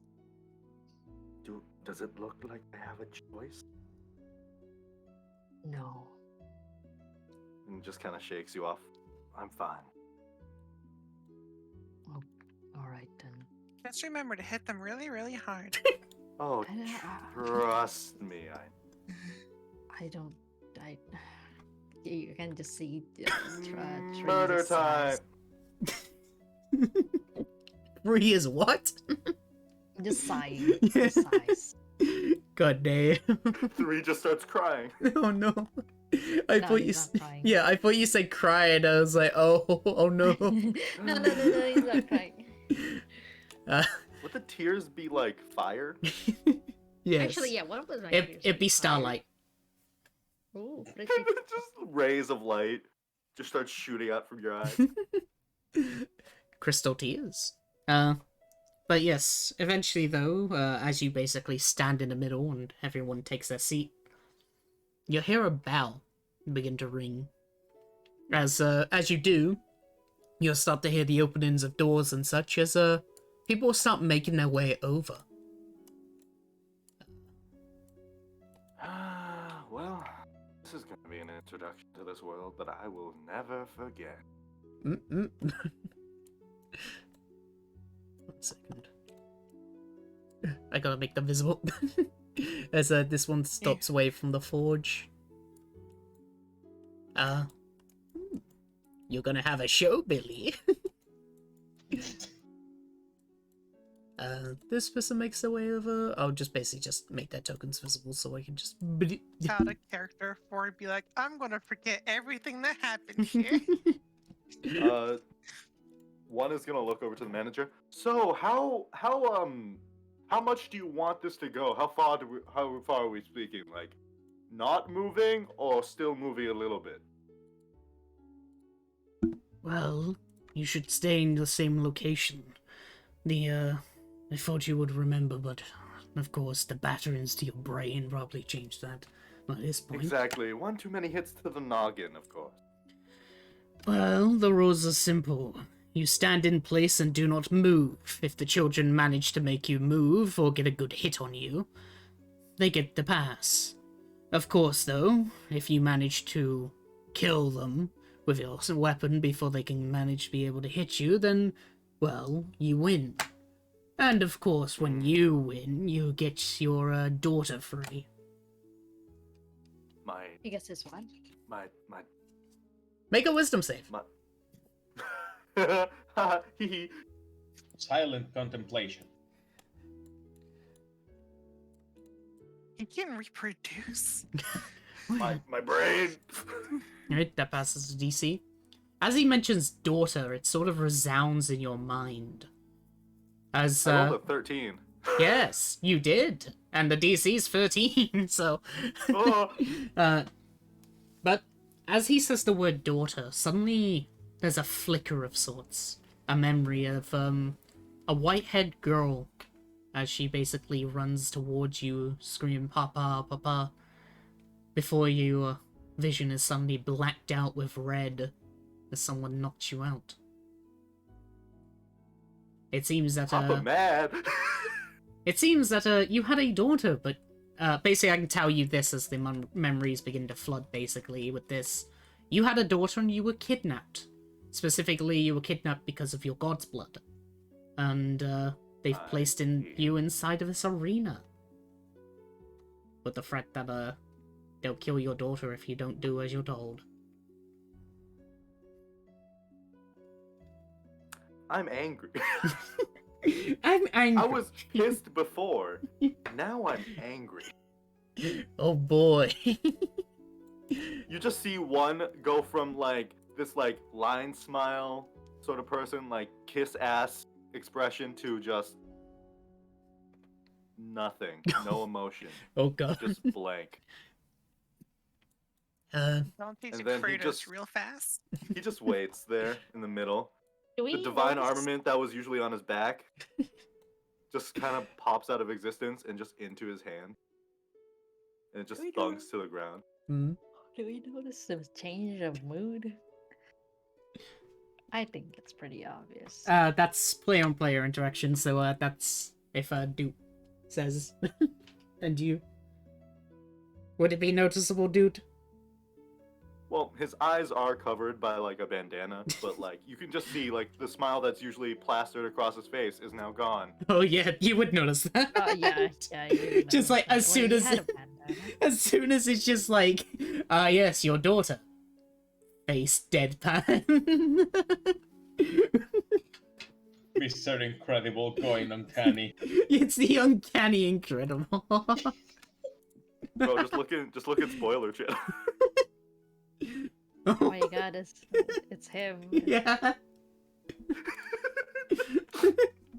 Speaker 2: Does it look like they have a choice?
Speaker 3: No.
Speaker 2: And just kind of shakes you off. I'm fine.
Speaker 3: All right then.
Speaker 5: Just remember to hit them really, really hard.
Speaker 2: Oh, trust me.
Speaker 3: I don't. You can just see Tree
Speaker 2: Murder
Speaker 3: just
Speaker 2: time.
Speaker 3: sighs.
Speaker 1: 3 is what?
Speaker 3: Just sighing. Just sighs.
Speaker 1: God damn.
Speaker 2: 3 just starts crying.
Speaker 1: Oh no. I
Speaker 3: No,
Speaker 1: thought you
Speaker 3: he's not crying.
Speaker 1: Yeah, I thought you said cry and I was like, oh no.
Speaker 3: no, he's not crying.
Speaker 2: Would the tears be like fire?
Speaker 1: Yes.
Speaker 3: Actually, yeah, what was my
Speaker 1: It'd be starlight.
Speaker 3: Ooh, pretty.
Speaker 2: Just rays of light just start shooting out from your eyes.
Speaker 1: Crystal tears. But yes, eventually though, as you basically stand in the middle and everyone takes their seat, you'll hear a bell begin to ring. As you do, you'll start to hear the openings of doors and such as people start making their way over.
Speaker 2: Well, this is going to be an introduction to this world that I will never forget.
Speaker 1: Mm-mm. 1 second. I gotta make them visible. As this one stops away from the forge. You're gonna have a show, Billy. This person makes their way over. I'll just basically just make their tokens visible so I can just.
Speaker 5: Out of character for it, be like, I'm gonna forget everything that happened here.
Speaker 2: One is gonna look over to the manager. So how much do you want this to go? How far are we speaking? Like, not moving or still moving a little bit?
Speaker 1: Well, you should stay in the same location. I thought you would remember, but of course the batterings to your brain probably changed that at this point.
Speaker 2: Exactly. One too many hits to the noggin, of course.
Speaker 1: Well, the rules are simple. You stand in place and do not move. If the children manage to make you move or get a good hit on you, they get the pass. Of course, though, if you manage to kill them with your weapon before they can manage to be able to hit you, then, well, you win. And of course, when you win, you get your daughter free.
Speaker 3: He gets his one.
Speaker 2: My
Speaker 1: Make a wisdom save.
Speaker 4: Silent contemplation.
Speaker 5: He can reproduce.
Speaker 2: my brain.
Speaker 1: Alright, that passes the DC. As he mentions daughter, it sort of resounds in your mind. As
Speaker 2: I rolled a 13.
Speaker 1: yes, you did, and the DC is 13. So,
Speaker 2: Oh.
Speaker 1: but as he says the word daughter, suddenly there's a flicker of sorts, a memory of a white-haired girl, as she basically runs towards you, screaming "Papa, Papa," before your vision is suddenly blacked out with red as someone knocks you out. It seems that
Speaker 2: Papa mad.
Speaker 1: it seems that you had a daughter, but basically I can tell you this as the memories begin to flood. Basically, with this, you had a daughter and you were kidnapped. Specifically, you were kidnapped because of your god's blood, and they've placed you inside of this arena. With the threat that they'll kill your daughter if you don't do as you're told.
Speaker 2: I'm angry.
Speaker 1: I'm angry.
Speaker 2: I was pissed before. Now I'm angry.
Speaker 1: Oh boy.
Speaker 2: You just see one go from like this like line smile sort of person, like kiss ass expression, to just nothing, no emotion,
Speaker 1: Oh god.
Speaker 2: just blank.
Speaker 5: Don't teach
Speaker 2: And then he
Speaker 5: Kratos
Speaker 2: just-
Speaker 5: real fast.
Speaker 2: He just waits there in the middle.
Speaker 3: Do
Speaker 2: The
Speaker 3: we
Speaker 2: divine
Speaker 3: notice-
Speaker 2: armament that was usually on his back just kind of pops out of existence and just into his hand. And it just
Speaker 3: We
Speaker 2: thunks to the ground.
Speaker 1: Hmm?
Speaker 3: Do we notice the change of mood? I think it's pretty obvious.
Speaker 1: That's player-on-player interaction, so that's if Doot says. And you? Would it be noticeable, Doot?
Speaker 2: Well, his eyes are covered by like a bandana, but like you can just see like the smile that's usually plastered across his face is now gone.
Speaker 1: Oh yeah, you would notice that.
Speaker 3: Yeah. You would
Speaker 1: Just
Speaker 3: know,
Speaker 1: like as
Speaker 3: well,
Speaker 1: soon
Speaker 3: he
Speaker 1: as
Speaker 3: had a bandana.
Speaker 1: as soon as it's just like, yes, your daughter. Face deadpan.
Speaker 4: Mr. Incredible going uncanny.
Speaker 1: It's the uncanny incredible.
Speaker 2: Bro, just look at spoiler channel.
Speaker 3: Oh my god, it's him.
Speaker 1: Yeah.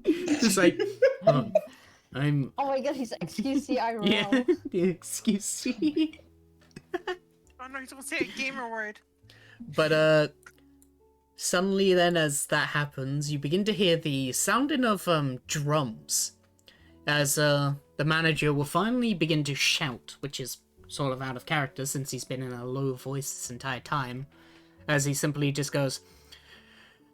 Speaker 1: Just like, I'm.
Speaker 3: Oh my god, he's XQC IRL.
Speaker 1: Yeah. Excuse me.
Speaker 5: Oh no, he's gonna say a gamer word.
Speaker 1: But suddenly then as that happens, you begin to hear the sounding of drums. As the manager will finally begin to shout, which is sort of out of character since he's been in a low voice this entire time. As he simply just goes,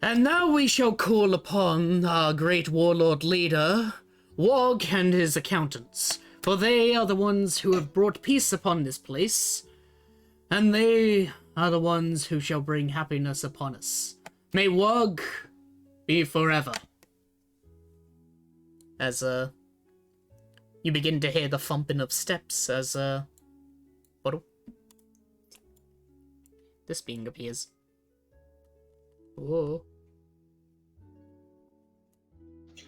Speaker 1: "And now we shall call upon our great warlord leader, Wog and his accountants, for they are the ones who have brought peace upon this place, and they are the ones who shall bring happiness upon us. May Wog be forever." As you begin to hear the thumping of steps as what? This being appears. Whoa.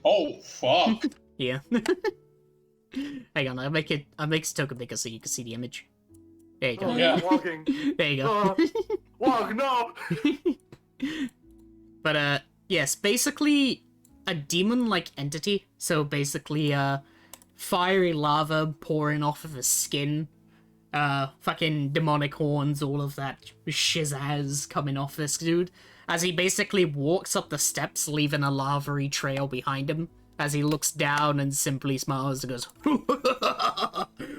Speaker 4: Oh, fuck!
Speaker 1: Yeah. Hang on, I'll make token bigger so you can see the image. There you go.
Speaker 2: Oh,
Speaker 4: Yeah.
Speaker 2: he's walking.
Speaker 1: There you go.
Speaker 2: Walk, no!
Speaker 1: But yes, basically a demon-like entity. So basically fiery lava pouring off of his skin. Fucking demonic horns, all of that shizazz coming off this dude. As he basically walks up the steps, leaving a lavery trail behind him. As he looks down and simply smiles and goes,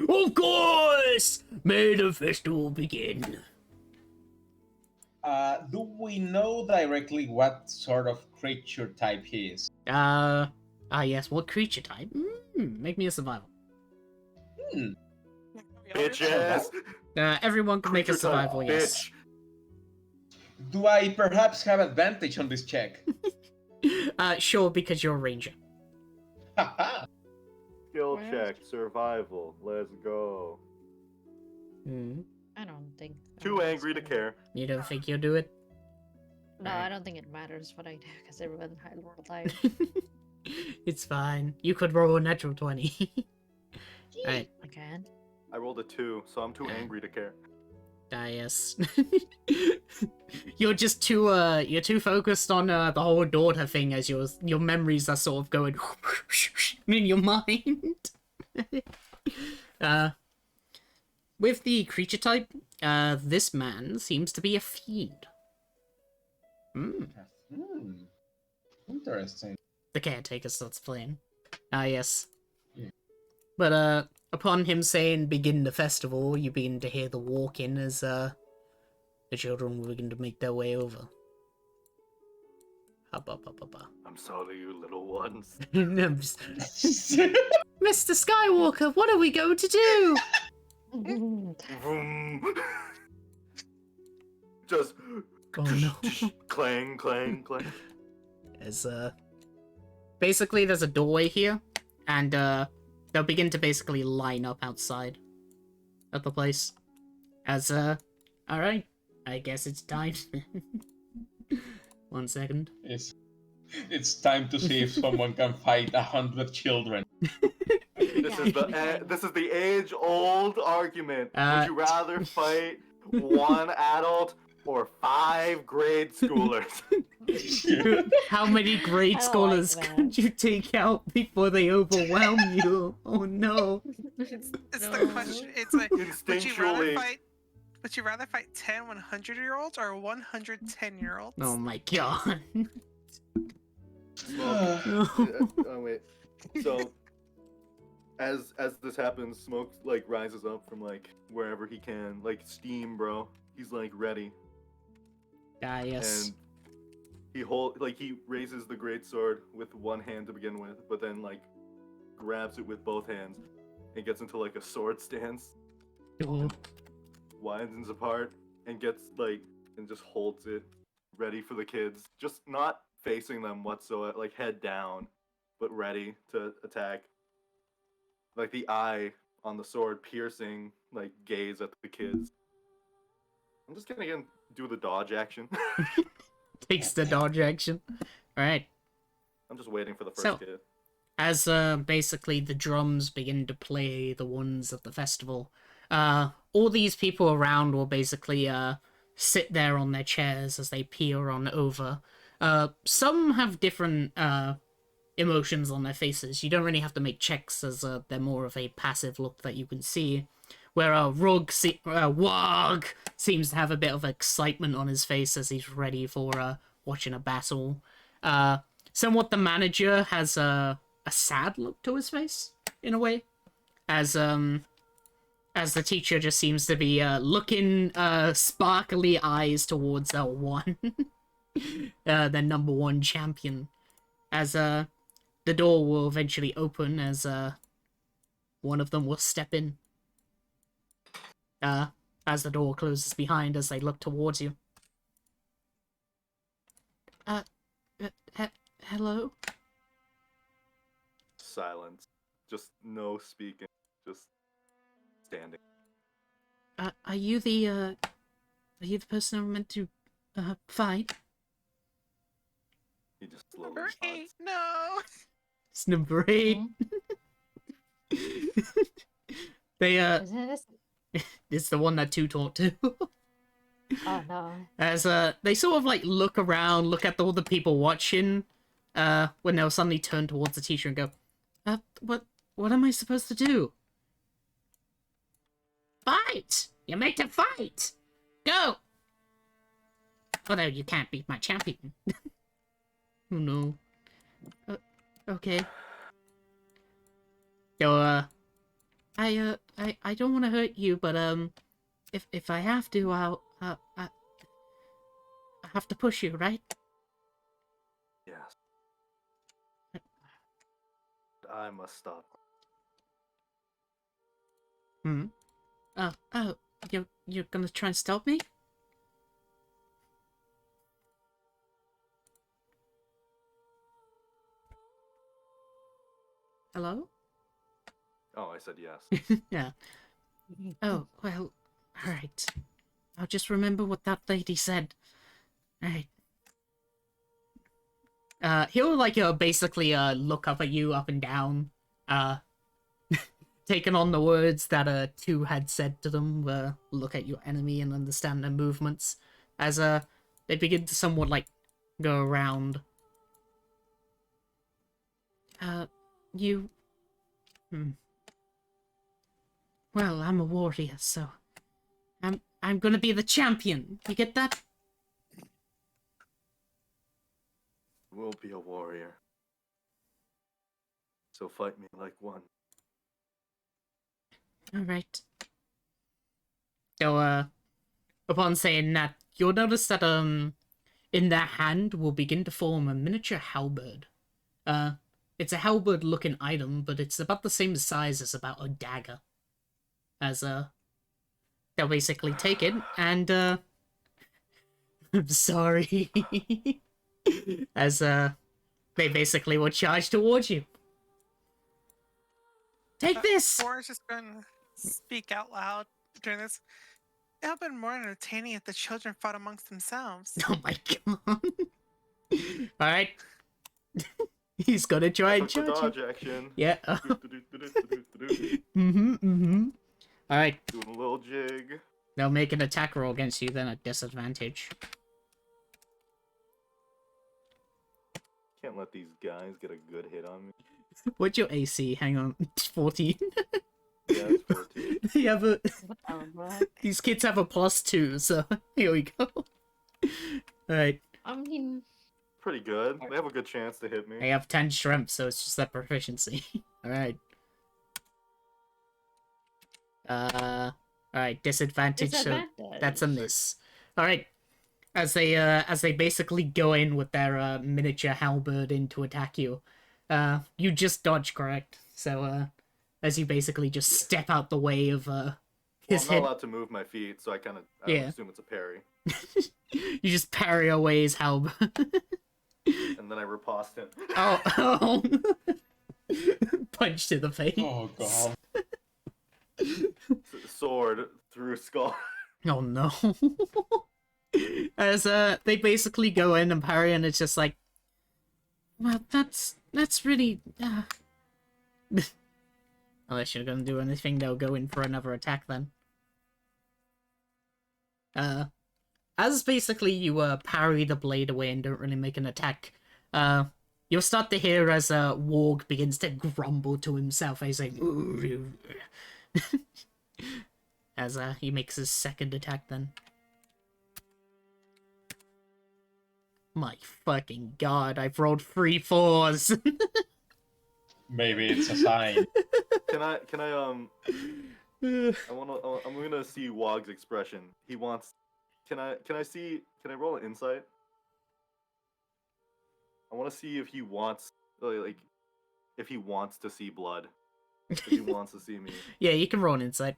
Speaker 1: "Of course! May the festival begin."
Speaker 4: Do we know directly what sort of creature type he is?
Speaker 1: Yes, what creature type? Make me a survival.
Speaker 2: Bitches!
Speaker 1: Everyone can make a
Speaker 2: Creature type,
Speaker 1: survival, yes.
Speaker 2: bitch.
Speaker 4: Do I perhaps have advantage on this check?
Speaker 1: Sure, because you're a ranger.
Speaker 4: Haha.
Speaker 2: Skill
Speaker 3: Where
Speaker 2: check, survival, let's go.
Speaker 3: I don't think.
Speaker 2: Too angry to care.
Speaker 1: You don't think you'll do it?
Speaker 3: No, I don't think it matters what I do because everyone's high roll life.
Speaker 1: It's fine. You could roll a natural 20. Alright.
Speaker 3: I can.
Speaker 2: I rolled a 2, so I'm too angry to care.
Speaker 1: Yes. You're just too focused on the whole daughter thing as your memories are sort of going in your mind. With the creature type, this man seems to be a fiend.
Speaker 4: Interesting.
Speaker 1: The caretaker starts playing. Yes.
Speaker 4: Yeah.
Speaker 1: But upon him saying begin the festival, you begin to hear the walking as the children will begin to make their way over.
Speaker 2: I'm sorry, you little ones.
Speaker 1: Mr. Skywalker, what are we going to do?
Speaker 2: Vroom. Just
Speaker 1: Oh no.
Speaker 2: clang, clang, clang.
Speaker 1: As basically there's a doorway here, and they'll begin to basically line up outside of the place. As alright, I guess it's time. 1 second.
Speaker 4: Is It's time to see if someone can fight 100 children.
Speaker 2: This is the age-old argument. Would you rather fight one adult or 5 grade schoolers?
Speaker 1: How many grade
Speaker 3: I like
Speaker 1: scholars
Speaker 3: that.
Speaker 1: could you take out before they overwhelm you? Oh no.
Speaker 5: It's the question. It's like,
Speaker 2: Instinctually,
Speaker 5: would you rather fight 10 100-year-olds or 110-year-olds?
Speaker 1: Oh my god.
Speaker 2: Smoke. Oh wait. So, as this happens, Smoke like rises up from like wherever he can, like steam, bro. He's like ready,
Speaker 1: Ah, yes.
Speaker 2: and he raises the great sword with one hand to begin with, but then like grabs it with both hands and gets into like a sword stance,
Speaker 1: Oh.
Speaker 2: widens apart, and gets like and just holds it ready for the kids, just not facing them whatsoever, like head down, but ready to attack. Like the eye on the sword piercing, like gaze at the kids. I'm just gonna do the dodge action.
Speaker 1: Takes the dodge action. Alright.
Speaker 2: I'm just waiting for the first
Speaker 1: So-
Speaker 2: kid.
Speaker 1: As basically the drums begin to play the ones of the festival, all these people around will basically sit there on their chairs as they peer on over. Some have different emotions on their faces. You don't really have to make checks, as they're more of a passive look that you can see. Where Wog seems to have a bit of excitement on his face as he's ready for watching a battle. Somewhat the manager has a sad look to his face, in a way, as the teacher just seems to be looking sparkly eyes towards one, their number one champion, as the door will eventually open as one of them will step in. As the door closes behind as they look towards you. Hello?
Speaker 2: Silence. Just no speaking. Just standing.
Speaker 1: Are you the person I'm meant to, fight?
Speaker 2: He just slowly
Speaker 5: Number 8,
Speaker 2: nods.
Speaker 5: no!
Speaker 1: It's number 8. They,
Speaker 3: Isn't this?
Speaker 1: it's the one that 2 talked to.
Speaker 3: Oh no.
Speaker 1: As, they sort of, like, look around, look at all the people watching, when they'll suddenly turn towards the teacher and go, what am I supposed to do? Fight! You're meant to fight! Go! Although you can't beat my champion. Oh no. Okay. So, I don't want to hurt you, but, if I have to, I have to push you, right?
Speaker 2: Yes. I must stop.
Speaker 1: Hmm? You're gonna try and stop me? Hello?
Speaker 2: Oh, I said yes.
Speaker 1: Yeah. Oh, well, alright. I'll just remember what that lady said. Alright. He'll, like, basically, look up at you, up and down, taking on the words that, 2 had said to them, look at your enemy and understand their movements, as, they begin to somewhat, like, go around. You... Well, I'm a warrior, so... I'm gonna be the champion. You get that?
Speaker 2: Will be a warrior. So fight me like one.
Speaker 1: Alright. So, upon saying that, you'll notice that, in their hand will begin to form a miniature halberd. It's a halberd-looking item, but it's about the same size as about a dagger. As, they'll basically take it, and, I'm sorry. As, they basically will charge towards you. Take this!
Speaker 5: Or just gonna speak out loud during this. It would have been more entertaining if the children fought amongst themselves.
Speaker 1: Oh my god. Alright. He's gonna try and
Speaker 2: Took the
Speaker 1: charge
Speaker 2: dodge
Speaker 1: you.
Speaker 2: action.
Speaker 1: Yeah.
Speaker 2: Doing
Speaker 1: Alright,
Speaker 2: a little jig.
Speaker 1: they'll make an attack roll against you then at disadvantage.
Speaker 2: Can't let these guys get a good hit on me.
Speaker 1: What's your AC? Hang on. 14.
Speaker 2: Yeah, it's 14.
Speaker 1: You have a...
Speaker 3: What the fuck?
Speaker 1: These kids have a +2, so here we go. Alright,
Speaker 3: I mean,
Speaker 2: Pretty good. They have a good chance to hit
Speaker 1: they
Speaker 2: me.
Speaker 1: have 10 strength, so it's just that proficiency. Alright. Alright, disadvantage, so that's a miss. Alright. As they basically go in with their miniature halberd in to attack you. You just dodge, correct? So as you basically just step out the way of
Speaker 2: Well,
Speaker 1: his
Speaker 2: I'm not
Speaker 1: head.
Speaker 2: allowed to move my feet, so I
Speaker 1: Yeah.
Speaker 2: assume it's a parry.
Speaker 1: You just parry away his halberd.
Speaker 2: And then I riposte him.
Speaker 1: Oh. Punch to the face.
Speaker 4: Oh god.
Speaker 2: Sword through skull.
Speaker 1: Oh no. As they basically go in and parry, and it's just like, well, that's really unless you're gonna do anything, they'll go in for another attack then. As basically you parry the blade away and don't really make an attack, you'll start to hear as Warg begins to grumble to himself as like as he makes his second attack then. My fucking god, I've rolled 3 4s.
Speaker 4: Maybe it's a sign.
Speaker 2: I'm gonna see Wog's expression. He wants. Can I roll an insight? I want to see if he wants, if he wants to see blood. If he wants to see me.
Speaker 1: Yeah, you can roll an insight.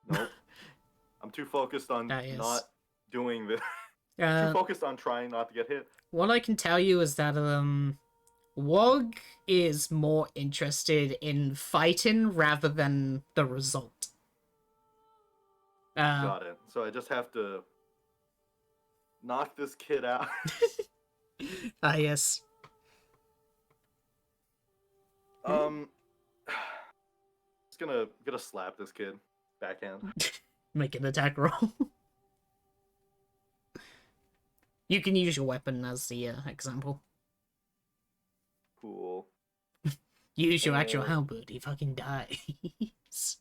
Speaker 2: Nope. I'm too focused on
Speaker 1: That is.
Speaker 2: not doing this. Too
Speaker 1: Uh,
Speaker 2: focused on trying not to get hit.
Speaker 1: what I can tell you is that Wog is more interested in fighting rather than the result.
Speaker 2: Got it. So I just have to knock this kid out.
Speaker 1: Yes.
Speaker 2: Just gonna slap this kid. Backhand.
Speaker 1: Make an attack roll. You can use your weapon as the example.
Speaker 2: Cool.
Speaker 1: Use your actual halberd, he fucking dies.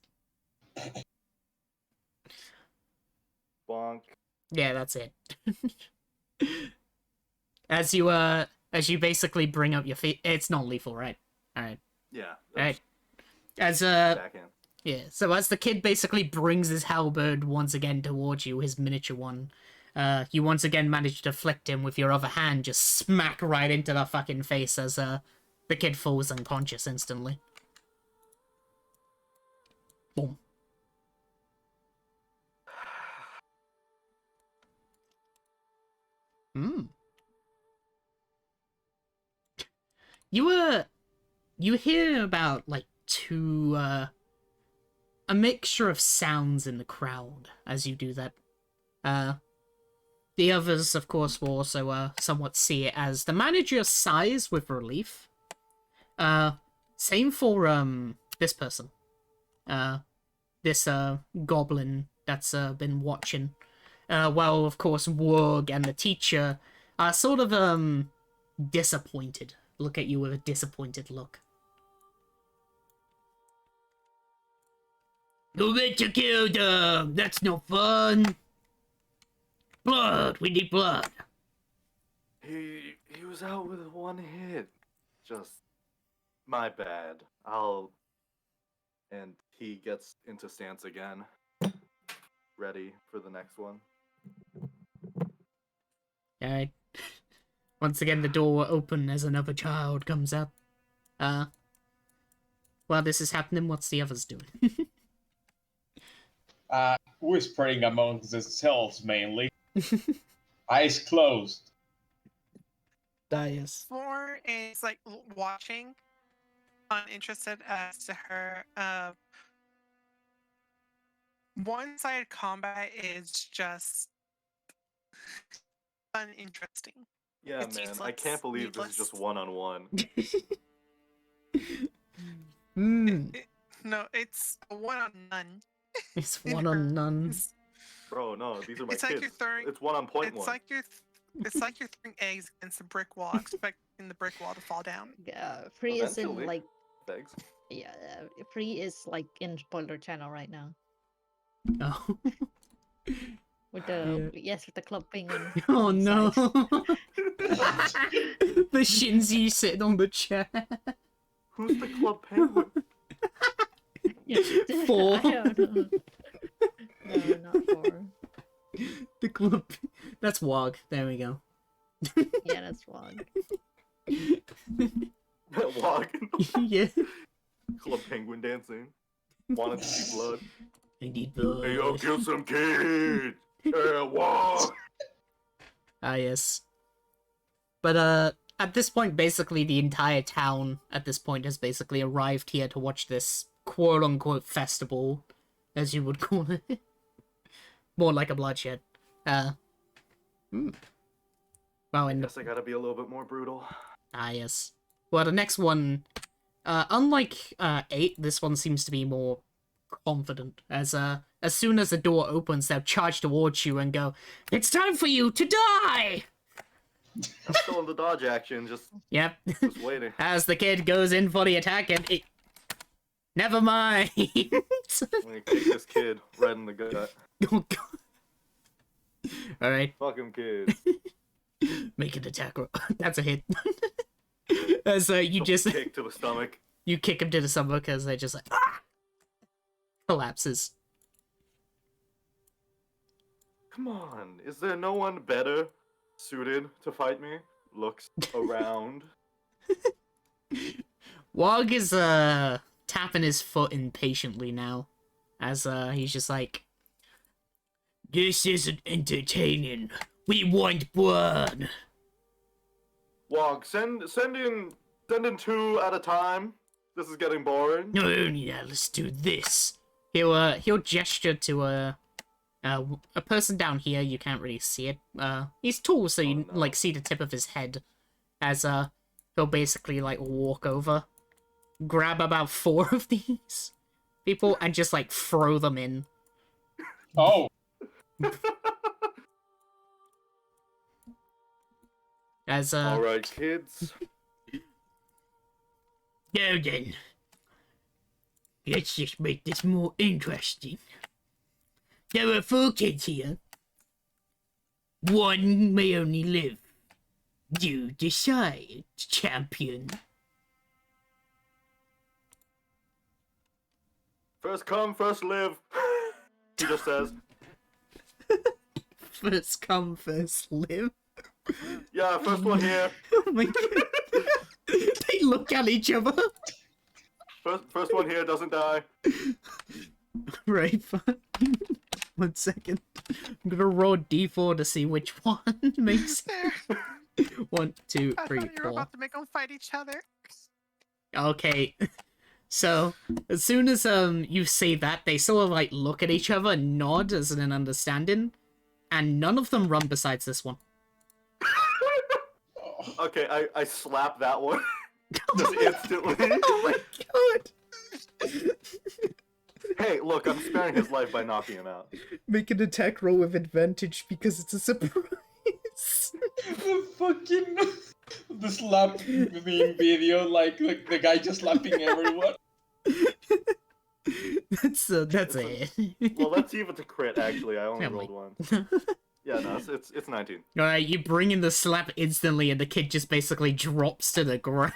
Speaker 2: Bonk.
Speaker 1: Yeah, that's it. As you basically bring up your feet, it's not lethal, right? Alright.
Speaker 2: Yeah.
Speaker 1: Alright. As
Speaker 2: Backhand.
Speaker 1: yeah, so as the kid basically brings his halberd once again towards you, his miniature one, you once again manage to deflect him with your other hand, just smack right into the fucking face as the kid falls unconscious instantly. Boom. You hear about like two a mixture of sounds in the crowd as you do that. The others, of course, will also somewhat see it as the manager sighs with relief. Same for this person. This goblin that's been watching. While of course Warg and the teacher are sort of disappointed. Look at you with a disappointed look. You meant to kill them! That's no fun! Blood! We need blood!
Speaker 2: He was out with one hit. Just my bad. And he gets into stance again. Ready for the next one.
Speaker 1: Alright. Once again, the door will open as another child comes up. While this is happening, what's the others doing?
Speaker 4: Whispering amongst themselves mainly. Eyes closed.
Speaker 1: Yes.
Speaker 5: Floor is like watching, uninterested as to her one-sided combat is just uninteresting.
Speaker 2: Yeah,
Speaker 5: It's
Speaker 2: man, I
Speaker 5: useless,
Speaker 2: can't believe this is just
Speaker 5: needless.
Speaker 2: one-on-one.
Speaker 5: No, it's a one on none.
Speaker 1: It's
Speaker 5: in
Speaker 1: one on none.
Speaker 5: hers.
Speaker 2: Bro, no, these are my
Speaker 5: It's like
Speaker 2: kids.
Speaker 5: you're throwing.
Speaker 2: It's one on point
Speaker 5: It's
Speaker 2: one.
Speaker 5: like it's like you're throwing eggs against a brick wall, expecting the brick wall to fall down.
Speaker 3: Free is in
Speaker 2: Eventually.
Speaker 3: like
Speaker 2: Thanks.
Speaker 3: yeah, Free is like in spoiler channel right now
Speaker 1: Oh.
Speaker 3: with the with the club penguin.
Speaker 1: Oh
Speaker 3: on
Speaker 1: no.
Speaker 3: side.
Speaker 1: The Shinzi sitting on the chair.
Speaker 2: Who's the club penguin?
Speaker 1: Four.
Speaker 3: I don't know. No, not 4.
Speaker 1: The club. That's Wog. There we go.
Speaker 3: Yeah, that's wrong.
Speaker 2: Walk.
Speaker 1: Yeah.
Speaker 2: Club penguin dancing. Wanted to see blood.
Speaker 1: I need blood.
Speaker 2: Hey, yo, kill some kids. Yeah, walk.
Speaker 1: Ah, yes. But, at this point, basically, the entire town, at this point, has basically arrived here to watch this quote-unquote festival, as you would call it. More like a bloodshed. Well,
Speaker 2: I
Speaker 1: in
Speaker 2: guess I gotta be a little bit more brutal.
Speaker 1: Ah, yes. Well, the next one, unlike 8, this one seems to be more confident. As soon as the door opens, they'll charge towards you and go, "It's time for you to die!"
Speaker 2: I'm still in the dodge action, just
Speaker 1: Yep.
Speaker 2: just waiting.
Speaker 1: As the kid goes in for the attack, and it... Never mind!
Speaker 2: I'm gonna kick this kid right in the gut.
Speaker 1: Oh, God. Alright,
Speaker 2: Fuck him, kid.
Speaker 1: make an attack roll. That's a hit. As you just...
Speaker 2: Kick to the stomach.
Speaker 1: You kick him to the stomach as they just like... Ah! Collapses.
Speaker 2: Come on, is there no one better suited to fight me? Looks around.
Speaker 1: Wog is, tapping his foot impatiently now. As, he's just like... This isn't entertaining. We want blood.
Speaker 2: Wog, send in 2 at a time. This is getting boring.
Speaker 1: No, yeah, let's do this. He'll gesture to a person down here. You can't really see it. He's tall, so you
Speaker 2: Oh, no.
Speaker 1: like see the tip of his head. As he'll basically like walk over, grab about 4 of these people, and just like throw them in.
Speaker 4: Oh,
Speaker 1: As
Speaker 2: Alright, kids.
Speaker 1: now then, let's just make this more interesting. There are 4 kids here. One may only live. You decide, champion.
Speaker 2: First come, first live. He just says.
Speaker 1: First come, first live.
Speaker 2: Yeah, first one here.
Speaker 1: Oh my god. They look at each other.
Speaker 2: First one here doesn't die.
Speaker 1: Right, fine. 1 second. I'm gonna roll D4 to see which one makes
Speaker 5: There.
Speaker 1: 1, 2,
Speaker 5: I
Speaker 1: 3,
Speaker 5: thought you were
Speaker 1: 4.
Speaker 5: about to make them fight each other.
Speaker 1: Okay. So, as soon as you say that, they sort of like look at each other and nod as an understanding, and none of them run besides this one.
Speaker 2: Okay, I slap that one. Just instantly.
Speaker 1: Oh my god!
Speaker 2: Hey, look, I'm sparing his life by knocking him out.
Speaker 1: Make an attack roll with advantage because it's a surprise.
Speaker 4: the fucking the slap meme video, like the guy just slapping everyone.
Speaker 1: That's it.
Speaker 2: Well, let's see if it's a crit. Actually, I only
Speaker 1: Yeah,
Speaker 2: rolled
Speaker 1: like-
Speaker 2: 1. Yeah, no, it's 19.
Speaker 1: Alright, you bring in the slap instantly, and the kid just basically drops to the ground.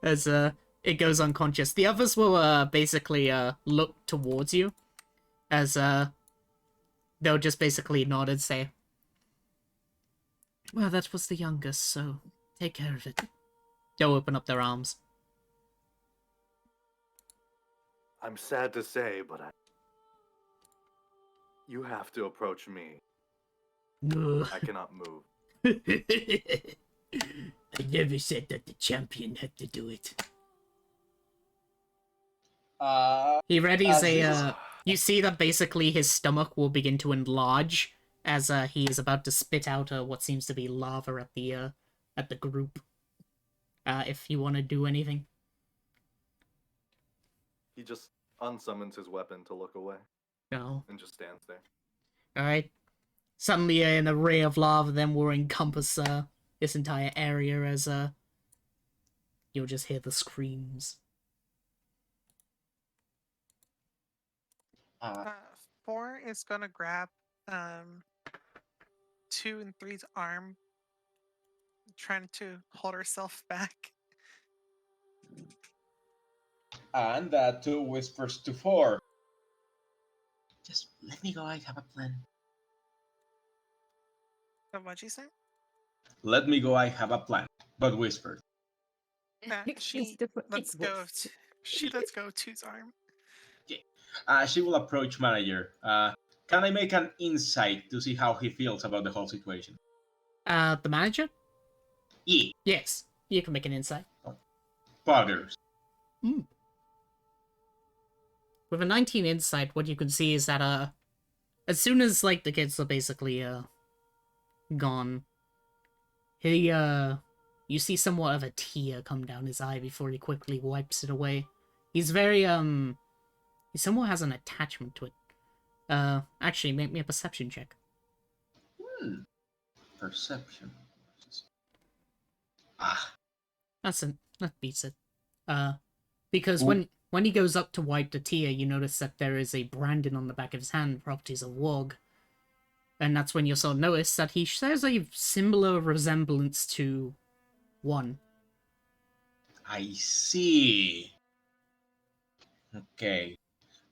Speaker 1: As it goes unconscious. The others will basically look towards you, as they'll just basically nod and say, "Well, that was the youngest, so take care of it." They'll open up their arms.
Speaker 2: I'm sad to say, but you have to approach me.
Speaker 1: Ugh.
Speaker 2: I cannot move.
Speaker 1: I never said that the champion had to do it. He readies
Speaker 4: As
Speaker 1: a
Speaker 4: is.
Speaker 1: You see that basically his stomach will begin to enlarge as he is about to spit out what seems to be lava at the group. If you want to do anything.
Speaker 2: He just unsummons his weapon to look away
Speaker 1: No.
Speaker 2: and just stands there.
Speaker 1: Alright. Suddenly an array of lava then will encompass this entire area as you'll just hear the screams.
Speaker 5: 4 is gonna grab 2 and 3's arm, trying to hold herself back.
Speaker 4: And 2 whispers to 4. Just let me go, I have a plan.
Speaker 5: So what'd you say?
Speaker 4: Let me go, I have a plan. But whispered.
Speaker 5: She lets go of 2's arm.
Speaker 4: She will approach manager. Can I make an insight to see how he feels about the whole situation?
Speaker 1: The manager?
Speaker 4: Yeah.
Speaker 1: Yes. You can make an insight.
Speaker 4: Buggers.
Speaker 1: With a 19 insight, what you can see is that as soon as like the kids are basically gone, he you see somewhat of a tear come down his eye before he quickly wipes it away. He's very he somewhat has an attachment to it. Actually, make me a perception check.
Speaker 4: Perception.
Speaker 1: That beats it. Because
Speaker 4: Ooh.
Speaker 1: when he goes up to wipe the tear, you notice that there is a branding on the back of his hand, properties of Wog. And that's when you'll sort of notice that he shares a similar resemblance to one.
Speaker 4: I see. Okay.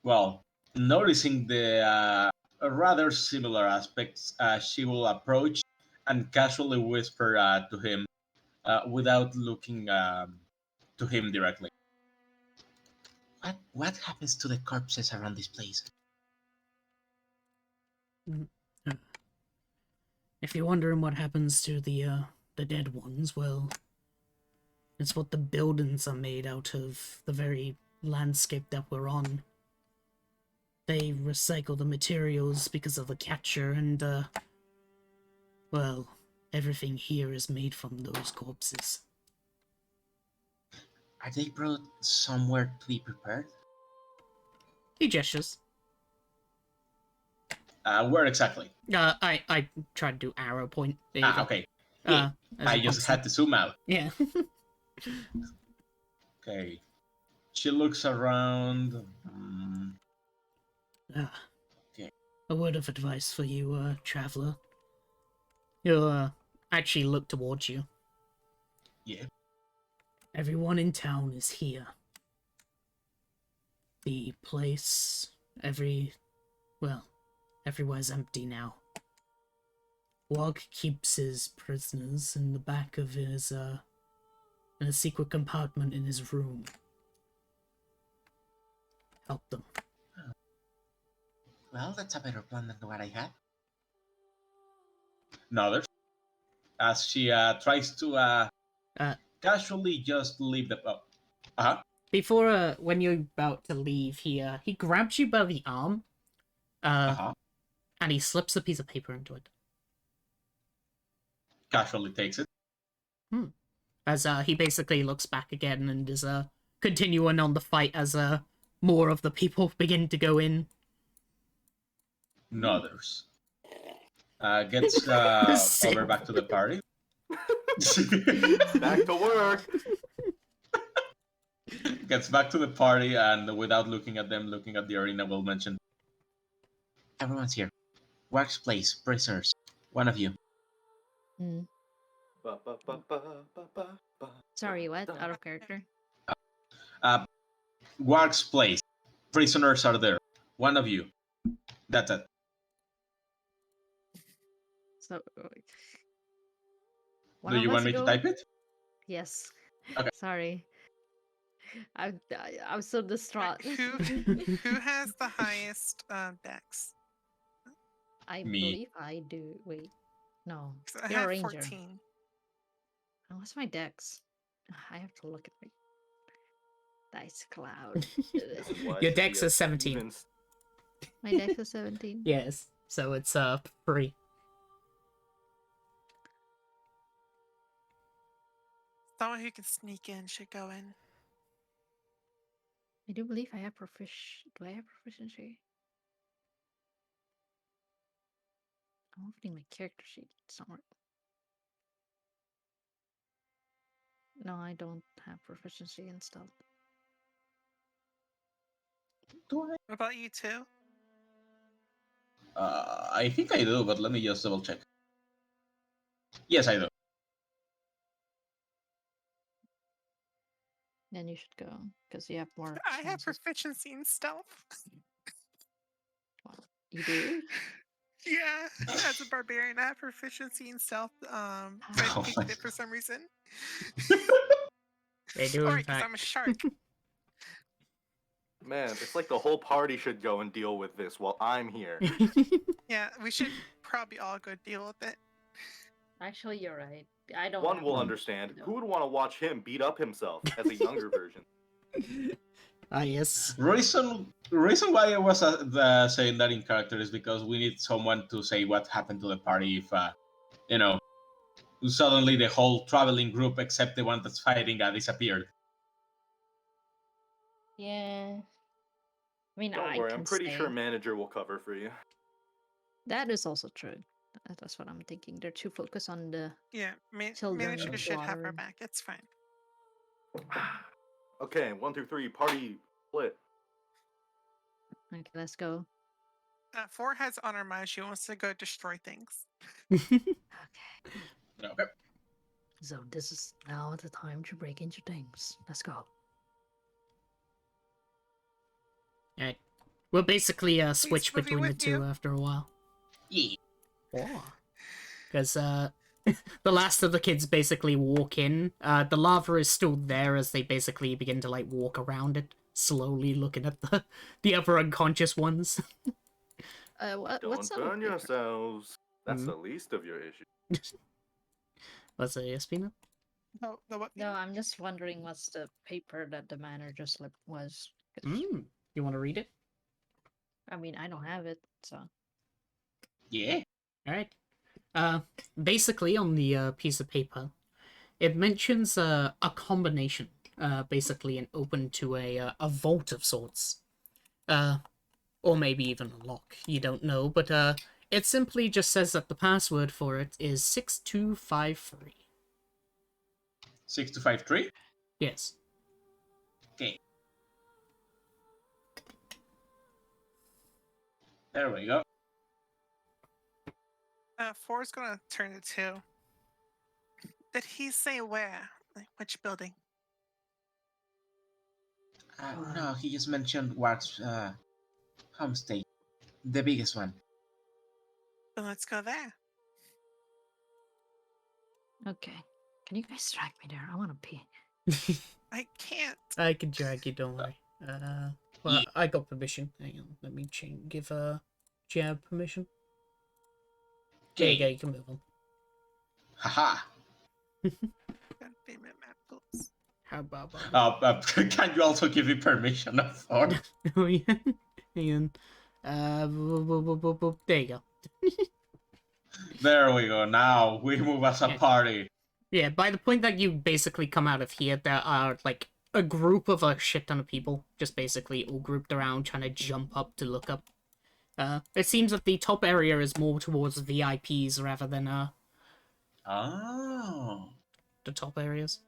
Speaker 4: Well, noticing the rather similar aspects, she will approach and casually whisper to him without looking to him directly. What happens to the corpses around this place?
Speaker 1: If you're wondering what happens to the dead ones, well, it's what the buildings are made out of, the very landscape that we're on. They recycle the materials because of the catcher, and, well, everything here is made from those corpses.
Speaker 4: Are they brought somewhere to be prepared?
Speaker 1: He gestures.
Speaker 4: Where exactly?
Speaker 1: I tried to do arrow point. There you go.
Speaker 4: Okay.
Speaker 1: As
Speaker 4: I
Speaker 1: a
Speaker 4: just
Speaker 1: points.
Speaker 4: had to zoom out.
Speaker 1: Yeah.
Speaker 4: Okay. She looks around. Okay.
Speaker 1: A word of advice for you, traveler. You'll actually look towards you.
Speaker 4: Yeah.
Speaker 1: Everyone in town is here. The place, everywhere's empty now. Wog keeps his prisoners in the back of his, in a secret compartment in his room. Help them.
Speaker 4: Well, that's a better plan than what I had. Another. As she tries to casually just leave the...
Speaker 1: Before, when you're about to leave, he grabs you by the arm, and he slips a piece of paper into it.
Speaker 4: Casually takes it.
Speaker 1: As he basically looks back again and is continuing on the fight as more of the people begin to go in.
Speaker 4: Nothers. Gets over back to the party.
Speaker 2: Back to work.
Speaker 4: Gets back to the party and without looking at them, looking at the arena, will mention, everyone's here. Work's place, prisoners. One of you.
Speaker 3: Sorry, what? Out of character?
Speaker 4: Work's place. Prisoners are there. One of you. That's it.
Speaker 3: So,
Speaker 4: Do you want me to type it?
Speaker 3: Yes.
Speaker 4: Okay.
Speaker 3: Sorry. I'm so distraught.
Speaker 5: Who has the highest dex?
Speaker 3: I
Speaker 4: Me.
Speaker 3: believe I do. Wait. No.
Speaker 5: 'Cause I
Speaker 3: You're a
Speaker 5: have
Speaker 3: ranger.
Speaker 5: 14.
Speaker 3: Oh, what's my dex? I have to look at my dice cloud.
Speaker 2: This is why
Speaker 1: Your
Speaker 2: she
Speaker 1: dex
Speaker 2: has
Speaker 1: is 17.
Speaker 2: even
Speaker 3: My dex is 17.
Speaker 1: Yes. So it's free.
Speaker 5: Someone who can sneak in should go in.
Speaker 3: I do believe I have Do I have proficiency? I'm opening my character sheet somewhere. No, I don't have proficiency in stealth.
Speaker 4: Do I?
Speaker 5: What about you two?
Speaker 4: I think I do, but let me just double check. Yes, I do.
Speaker 3: Then you should go, because you have more
Speaker 5: I have
Speaker 3: chances.
Speaker 5: proficiency in stealth.
Speaker 3: You do?
Speaker 5: Yeah, as a barbarian, I have proficiency in stealth. So I
Speaker 4: Oh
Speaker 5: picked
Speaker 4: my
Speaker 5: it for some reason.
Speaker 1: They do,
Speaker 5: Or
Speaker 1: in
Speaker 5: because
Speaker 1: fact.
Speaker 5: I'm a shark.
Speaker 2: Man, it's like the whole party should go and deal with this while I'm here.
Speaker 5: Yeah, we should probably all go deal with it.
Speaker 3: Actually, you're right. I don't.
Speaker 2: One
Speaker 3: have
Speaker 2: will
Speaker 3: one.
Speaker 2: understand.
Speaker 3: No.
Speaker 2: Who would want to watch him beat up himself as a younger version?
Speaker 1: Ah, yes.
Speaker 4: Reason why I was saying that in character is because we need someone to say what happened to the party if suddenly the whole traveling group except the one that's fighting disappeared.
Speaker 3: Yeah. I mean,
Speaker 2: Don't
Speaker 3: I
Speaker 2: worry,
Speaker 3: can
Speaker 2: I'm pretty
Speaker 3: stay.
Speaker 2: sure manager will cover for you.
Speaker 3: That is also true. That's what I'm thinking. They're too focused on the
Speaker 5: Yeah,
Speaker 3: children
Speaker 5: manager
Speaker 3: being
Speaker 5: should have our
Speaker 3: slaughtered.
Speaker 5: back. It's fine.
Speaker 2: Okay, 1, 2, 3, party split.
Speaker 3: Okay, let's go.
Speaker 5: 4 has honor mind. She wants to go destroy things.
Speaker 3: Okay.
Speaker 4: Okay.
Speaker 3: So this is now the time to break into things. Let's go.
Speaker 1: Alright. We'll basically switch
Speaker 5: we'll be
Speaker 1: between the
Speaker 5: with
Speaker 1: two
Speaker 5: you.
Speaker 1: after a while.
Speaker 4: Yeah.
Speaker 1: Because the last of the kids basically walk in. The lava is still there as they basically begin to like walk around it, slowly looking at the other unconscious ones.
Speaker 2: Don't
Speaker 3: What's up with
Speaker 2: burn
Speaker 3: paper?
Speaker 2: yourselves. That's
Speaker 1: Mhm.
Speaker 2: the least of your issues.
Speaker 1: Let's say Espina.
Speaker 5: No, what?
Speaker 3: No, I'm just wondering what's the paper that the manager slip was. 'Cause,
Speaker 1: You want to read it?
Speaker 3: I mean, I don't have it, so.
Speaker 4: Yeah.
Speaker 1: Alright. Basically on the piece of paper, it mentions a combination, basically an open to a vault of sorts. Or maybe even a lock, you don't know, but it simply just says that the password for it is 6253.
Speaker 4: 6253.
Speaker 1: Yes.
Speaker 4: Okay. There we go.
Speaker 5: 4 is gonna turn to 2. Did he say where? Like which building?
Speaker 4: No, he just mentioned Wark's homestay, the biggest one.
Speaker 5: Then let's go there.
Speaker 3: Okay. Can you guys drag me there? I want to pee.
Speaker 5: I can't.
Speaker 1: I can drag you, don't worry. Well,
Speaker 4: Yeah.
Speaker 1: I got permission. Hang on, let me give Jab permission. There you go, you can move on.
Speaker 4: Haha.
Speaker 5: God damn it, map pools.
Speaker 1: How about that?
Speaker 4: Can you also give me permission for?
Speaker 1: Oh yeah. Hang on. There you go.
Speaker 4: There we go. Now we move as a
Speaker 1: Yeah.
Speaker 4: party.
Speaker 1: Yeah, by the point that you basically come out of here, there are like a group of a shit ton of people just basically all grouped around trying to jump up to look up. It seems that the top area is more towards VIPs rather than
Speaker 4: Oh,
Speaker 1: the top areas.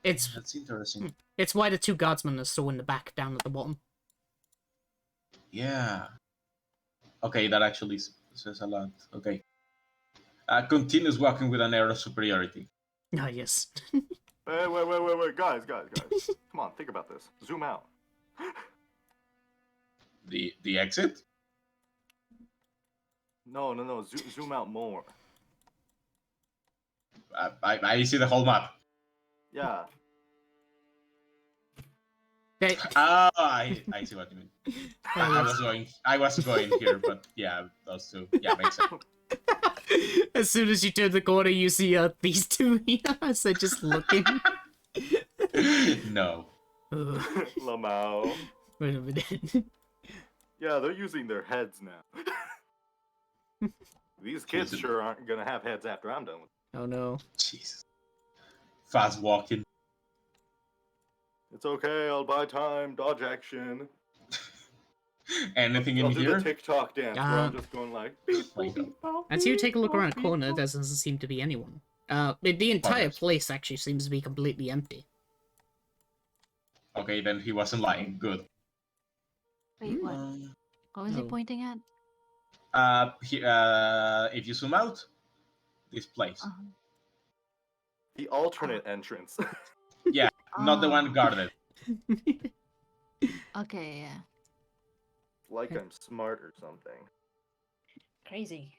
Speaker 1: It's
Speaker 4: that's interesting.
Speaker 1: it's why the two guardsmen are still in the back down at the bottom.
Speaker 4: Yeah. Okay, that actually says a lot. Okay. Continues walking with an air of superiority.
Speaker 1: Ah, yes.
Speaker 2: Wait, guys. Come on, think about this. Zoom out.
Speaker 4: The exit?
Speaker 2: No. Zoom out more.
Speaker 4: I see the whole map.
Speaker 2: Yeah.
Speaker 1: They-
Speaker 4: I see what you mean. I was going here, but yeah, those two. Yeah, makes sense.
Speaker 1: As soon as you turn the corner, you see these two here, as they're just looking.
Speaker 4: No.
Speaker 1: Ugh.
Speaker 2: Lamau.
Speaker 1: Wait a minute.
Speaker 2: Yeah, they're using their heads now. These kids
Speaker 4: Jesus.
Speaker 2: sure aren't gonna have heads after I'm done with
Speaker 1: Oh no.
Speaker 4: Jesus. Fast walking.
Speaker 2: It's okay, I'll buy time, dodge action.
Speaker 4: Anything
Speaker 2: I'll
Speaker 4: in
Speaker 2: do
Speaker 4: here?
Speaker 2: the TikTok dance where I'm just going like beep,
Speaker 4: My
Speaker 2: boop,
Speaker 4: God.
Speaker 2: beep, boop,
Speaker 1: As you take a look
Speaker 2: beep,
Speaker 1: around the
Speaker 2: boop,
Speaker 1: corner,
Speaker 2: beep,
Speaker 1: there
Speaker 2: boop.
Speaker 1: doesn't seem to be anyone. The entire
Speaker 4: Others.
Speaker 1: place actually seems to be completely empty.
Speaker 4: Okay, then he wasn't lying. Good.
Speaker 3: Wait, what?
Speaker 4: Um,
Speaker 3: What was he
Speaker 1: Oh.
Speaker 3: pointing at?
Speaker 4: if you zoom out, this place.
Speaker 3: Uh-huh.
Speaker 2: The alternate entrance.
Speaker 4: Yeah, not the one
Speaker 3: Ah.
Speaker 4: guarded.
Speaker 3: Okay, yeah.
Speaker 2: Like I'm smart or something.
Speaker 3: Crazy.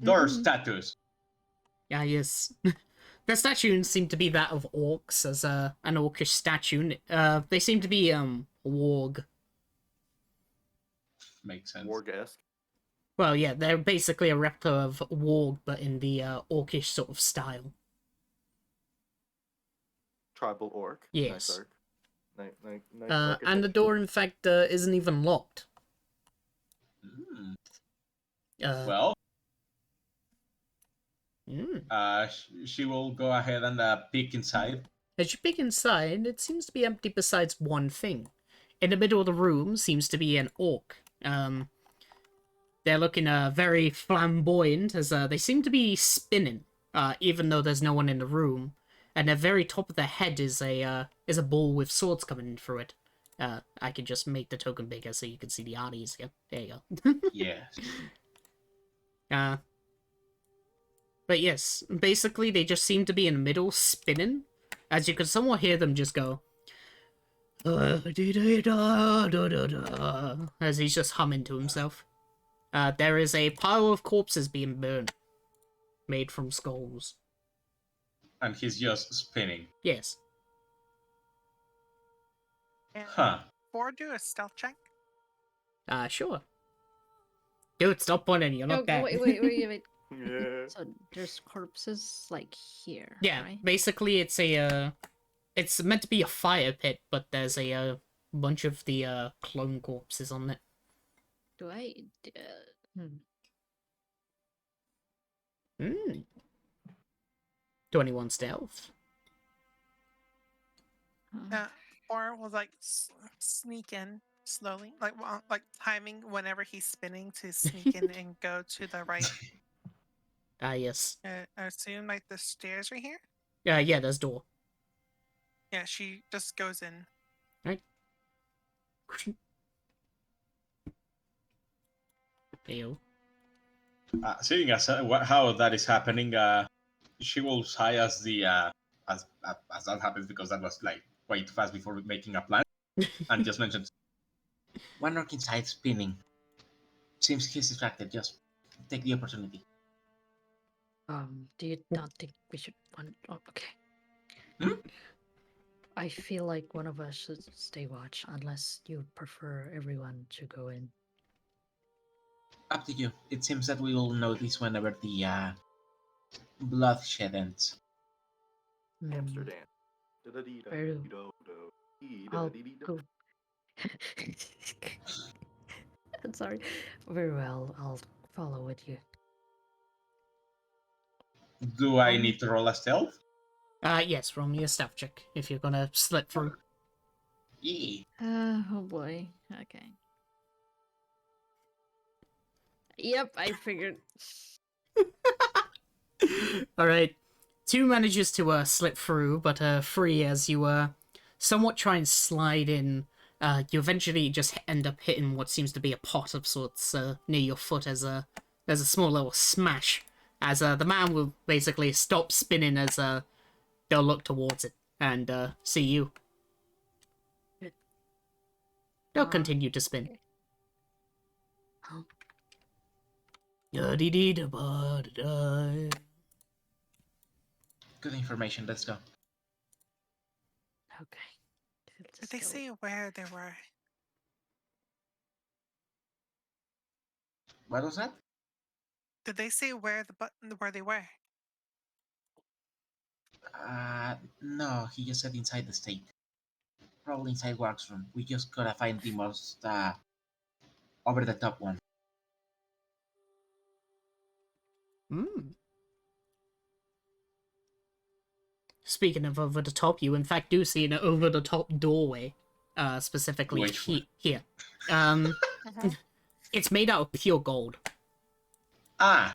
Speaker 4: Door statues.
Speaker 1: Ah, yes. The statues seem to be that of orcs, as an orcish statue. They seem to be warg.
Speaker 4: Makes sense.
Speaker 2: Warg-esque.
Speaker 1: Well, yeah, they're basically a replica of warg, but in the orcish sort of style.
Speaker 2: Tribal orc.
Speaker 1: Yes.
Speaker 2: Nice arc. Nice
Speaker 1: And the
Speaker 2: architecture.
Speaker 1: door, in fact, isn't even locked.
Speaker 4: Mm.
Speaker 1: Uh,
Speaker 4: Well, she will go ahead and peek inside.
Speaker 1: As you peek inside, it seems to be empty besides one thing. In the middle of the room seems to be an orc. They're looking very flamboyant, as they seem to be spinning, even though there's no one in the room. And at the very top of their head is a ball with swords coming in through it. I can just make the token bigger so you can see the oddies again. There you go.
Speaker 4: Yes.
Speaker 1: But yes, basically they just seem to be in the middle, spinning, as you can somewhat hear them just go, as he's just humming to himself. There is a pile of corpses being burned, made from skulls.
Speaker 4: And he's just spinning.
Speaker 1: Yes.
Speaker 5: And
Speaker 4: Huh.
Speaker 5: or do a stealth check.
Speaker 1: Sure. Dude, stop pointing, you're not dead.
Speaker 3: Wait.
Speaker 2: Yeah.
Speaker 3: So there's corpses like here,
Speaker 1: Yeah,
Speaker 3: right?
Speaker 1: basically it's it's meant to be a fire pit, but there's a bunch of the clone corpses on it.
Speaker 3: Do I?
Speaker 1: Hmm. 21 stealth.
Speaker 5: Or will like sneak in slowly, like timing whenever he's spinning to sneak in and go to the right.
Speaker 1: Ah, yes.
Speaker 5: I assume like the stairs right here.
Speaker 1: Yeah, there's door.
Speaker 5: Yeah, she just goes in.
Speaker 1: Right. Ew.
Speaker 4: Seeing as how that is happening, she will sigh as the as that happens, because that was like way too fast before making a plan, and just mentions one orc inside spinning. Seems he's distracted. Just take the opportunity.
Speaker 3: Do you not think we should? Oh, okay.
Speaker 4: Hmm?
Speaker 3: I feel like one of us should stay watch, unless you prefer everyone to go in.
Speaker 4: Up to you. It seems that we will notice whenever the bloodshed ends.
Speaker 2: Amsterdam.
Speaker 3: Very- I'll go. I'm sorry. Very well. I'll follow with you.
Speaker 4: Do I need to roll a stealth?
Speaker 1: Yes, roll me a stealth check if you're gonna slip through.
Speaker 4: Yeah.
Speaker 3: Oh boy. Okay. Yep, I figured.
Speaker 1: Alright. 2 manages to slip through, but 3, as you somewhat try and slide in, you eventually just end up hitting what seems to be a pot of sorts near your foot, as there's a small little smash, as the man will basically stop spinning as they'll look towards it and see you.
Speaker 3: Good.
Speaker 1: They'll continue to spin.
Speaker 3: Okay. Oh.
Speaker 1: Da-dee-dee-da-ba-da-da.
Speaker 4: Good information. Let's go.
Speaker 3: Okay.
Speaker 5: Did
Speaker 3: Let's
Speaker 5: they
Speaker 3: go.
Speaker 5: say where they were?
Speaker 4: What was that?
Speaker 5: Did they say where they were?
Speaker 4: No, he just said inside the state. probably inside Wark's room. We just gotta find the most over the top one.
Speaker 1: Hmm. Speaking of over the top, you in fact do see an over the top doorway, specifically
Speaker 4: Which one?
Speaker 1: here.
Speaker 5: Mhm.
Speaker 1: It's made out of pure gold.
Speaker 4: Ah,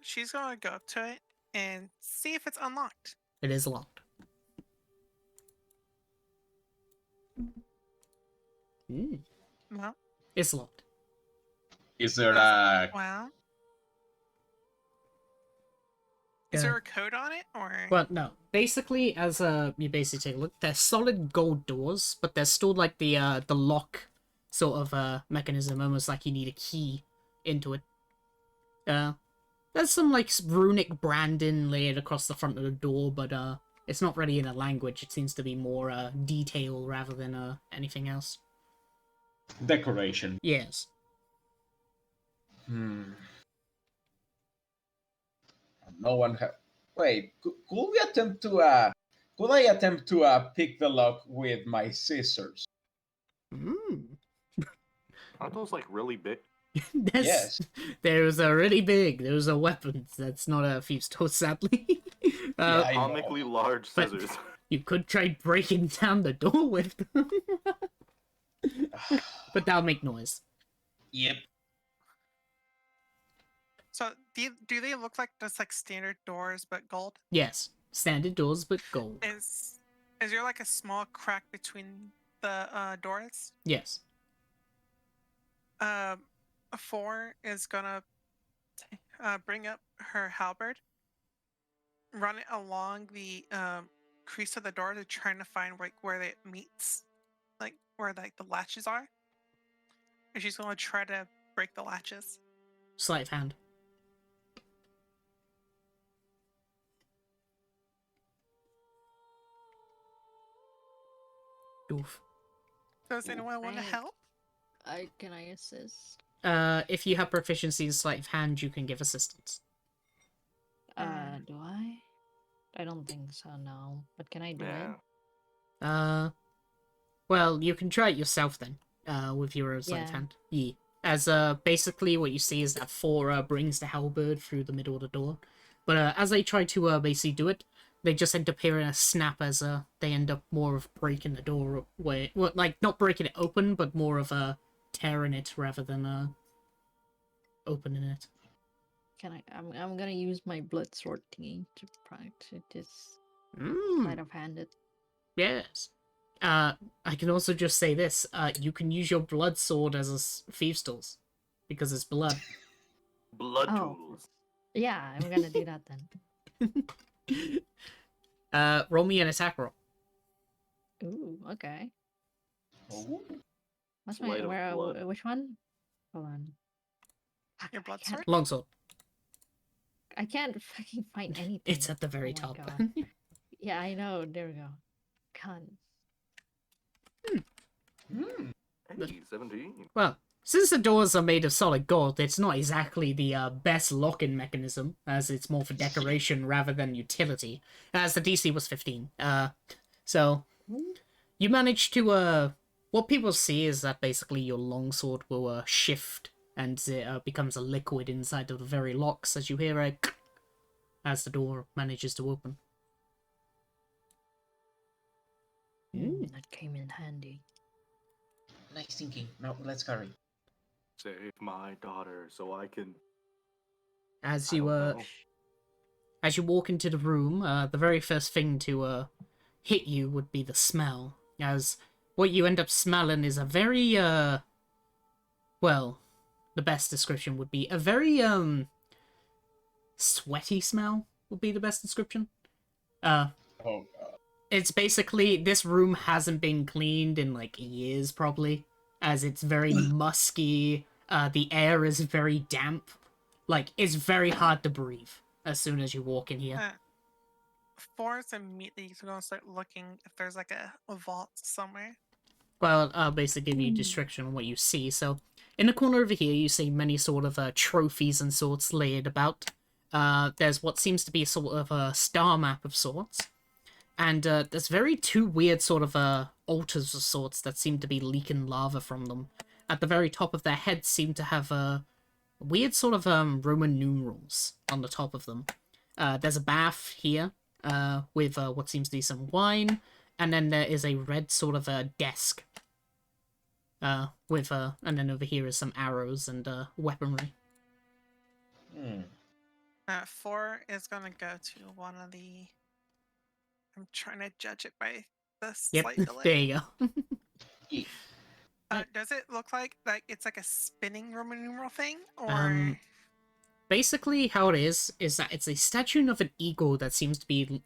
Speaker 5: She's gonna go up to it and see if it's unlocked.
Speaker 1: It is locked. Hmm.
Speaker 5: Well,
Speaker 1: It's locked.
Speaker 4: is there
Speaker 5: Does-
Speaker 4: a
Speaker 5: well, is there a code on it or?
Speaker 1: Well, no. Basically, as you basically take a look, they're solid gold doors, but there's still like the lock sort of mechanism, almost like you need a key into it. There's some like runic branding laid across the front of the door, but it's not really in a language. It seems to be more detail rather than anything else.
Speaker 4: decoration?
Speaker 1: Yes.
Speaker 4: No one has. Wait, could we attempt to could I attempt to pick the lock with my scissors?
Speaker 1: Mm.
Speaker 2: Aren't those like really big?
Speaker 4: Yes.
Speaker 1: There's a really big. There's a weapon. That's not a thieves' tool, sadly.
Speaker 4: Yeah, I know.
Speaker 2: Comically large
Speaker 1: But-
Speaker 2: scissors.
Speaker 1: You could try breaking down the door with them. But that'll make noise.
Speaker 4: Yep.
Speaker 5: So do they look like just like standard doors but gold?
Speaker 1: Yes. Standard doors, but gold.
Speaker 5: Is there like a small crack between the doors?
Speaker 1: Yes.
Speaker 5: 4 is gonna bring up her halberd, run it along the crease of the door to trying to find like where it meets, like where like the latches are. And she's gonna try to break the latches.
Speaker 1: Sleight of hand. Oof.
Speaker 5: Does anyone want to
Speaker 3: Right.
Speaker 5: help?
Speaker 3: Can I assist?
Speaker 1: If you have proficiency in sleight of hand, you can give assistance.
Speaker 3: Do I? I don't think so, no. But can I do
Speaker 2: Yeah.
Speaker 3: it?
Speaker 1: Well, you can try it yourself then, with your sleight of
Speaker 3: Yeah.
Speaker 1: hand. Yeah. As, basically what you see is that 4, brings the halberd through the middle of the door. But, as they try to, basically do it, they just end up hearing a snap as, they end up more of breaking the door away. Well, like, not breaking it open, but more of, tearing it rather than, opening it.
Speaker 3: Can I? I'm gonna use my blood sword thingy to practice this
Speaker 1: Mm.
Speaker 3: sleight of hand it.
Speaker 1: Yes. I can also just say this. You can use your blood sword as a thieves' tools. Because it's blood.
Speaker 2: Blood
Speaker 3: Oh.
Speaker 2: tools.
Speaker 3: Yeah, I'm gonna do that then.
Speaker 1: Roll me an attack roll.
Speaker 3: Ooh, okay.
Speaker 4: Oh.
Speaker 3: What's
Speaker 2: Sleight
Speaker 3: my
Speaker 2: of
Speaker 3: where?
Speaker 2: blood.
Speaker 3: Which one? Hold on. Fuck,
Speaker 5: Your
Speaker 3: I
Speaker 5: blood
Speaker 3: can't-
Speaker 5: sword?
Speaker 1: Longsword.
Speaker 3: I can't fucking find anything.
Speaker 1: It's at the very
Speaker 3: Oh my
Speaker 1: top.
Speaker 3: God. Yeah, I know. There we go. Cunt.
Speaker 2: Hey, 17.
Speaker 1: Well, since the doors are made of solid gold, it's not exactly the best lock-in mechanism, as it's more for decoration rather than utility, as the DC was 15. So, you manage to, what people see is that basically your longsword will shift, and it becomes a liquid inside of the very locks, as you hear a as the door manages to open.
Speaker 3: That came in handy.
Speaker 4: Nice thinking. Now let's hurry.
Speaker 2: Save my daughter so I can.
Speaker 1: As
Speaker 2: I
Speaker 1: you,
Speaker 2: don't know.
Speaker 1: as you walk into the room, the very first thing to hit you would be the smell, as what you end up smelling is a very well, the best description would be a very sweaty smell would be the best description.
Speaker 4: Oh God.
Speaker 1: It's basically, this room hasn't been cleaned in like years probably, as it's very musky. The air is very damp. Like, it's very hard to breathe as soon as you walk in here.
Speaker 5: 4 is immediately going to start looking if there's like a vault somewhere.
Speaker 1: Well, I'll basically give you a description on what you see. So, in the corner over here, you see many sort of trophies and sorts laid about. There's what seems to be sort of a star map of sorts. And there's two weird sort of altars of sorts that seem to be leaking lava from them. At the very top of their heads seem to have weird sort of Roman numerals on the top of them. There's a bath here with what seems to be some wine, and then there is a red sort of desk and then over here is some arrows and weaponry.
Speaker 5: 4 is gonna go to one of the. I'm trying to judge it by the
Speaker 1: Yep,
Speaker 5: slight delay.
Speaker 1: there you go.
Speaker 5: Does it look like it's like a spinning Roman numeral thing, or
Speaker 1: Basically, how it is that it's a statue of an eagle that seems to be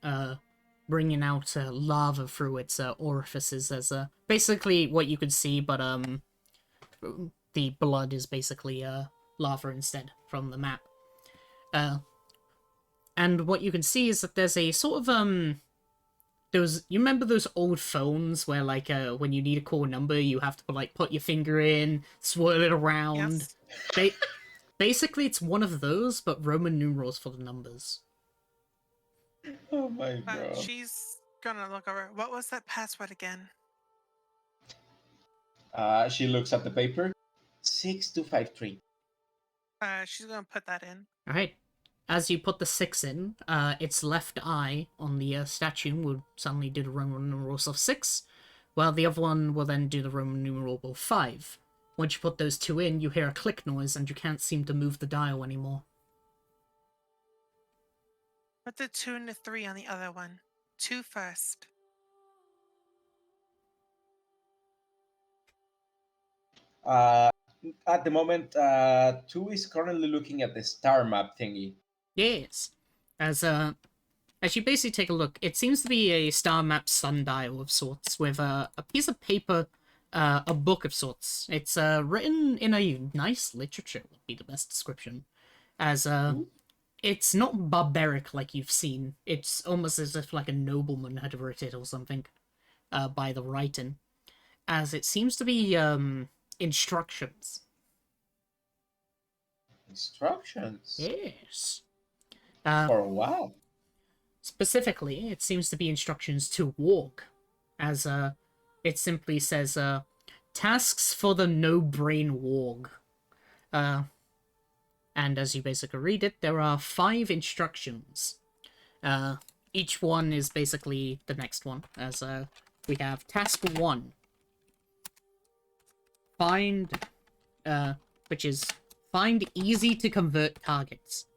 Speaker 1: bringing out lava through its orifices as basically what you could see, but the blood is basically lava instead from the map. And what you can see is that there's a sort of you remember those old phones where like when you need a call number you have to put your finger in, swirl it around.
Speaker 5: yes?
Speaker 1: Basically it's one of those, but Roman numerals for the numbers.
Speaker 4: Oh my god.
Speaker 5: She's gonna look over. What was that password again?
Speaker 4: She looks at the paper. 6253.
Speaker 5: She's gonna put that in.
Speaker 1: Alright. As you put the 6 in, its left eye on the statue will suddenly do the Roman numerals of 6, while the other one will then do the Roman numeral of 5. Once you put those 2 in, you hear a click noise and you can't seem to move the dial anymore.
Speaker 5: Put the 2 and the 3 on the other one. 2 first.
Speaker 4: At the moment, 2 is currently looking at the star map thingy.
Speaker 1: Yes. As you basically take a look, it seems to be a star map sundial of sorts with a piece of paper, a book of sorts. It's written in a nice literature would be the best description. As it's not barbaric like you've seen. It's almost as if like a nobleman had written it or something by the writing. As it seems to be instructions.
Speaker 4: Instructions?
Speaker 1: Yes.
Speaker 4: For what?
Speaker 1: Specifically, it seems to be instructions to walk, as it simply says tasks for the no-brain warg. And as you basically read it, there are 5 instructions. Each one is basically the next one, as we have task 1. Which is find easy to convert targets.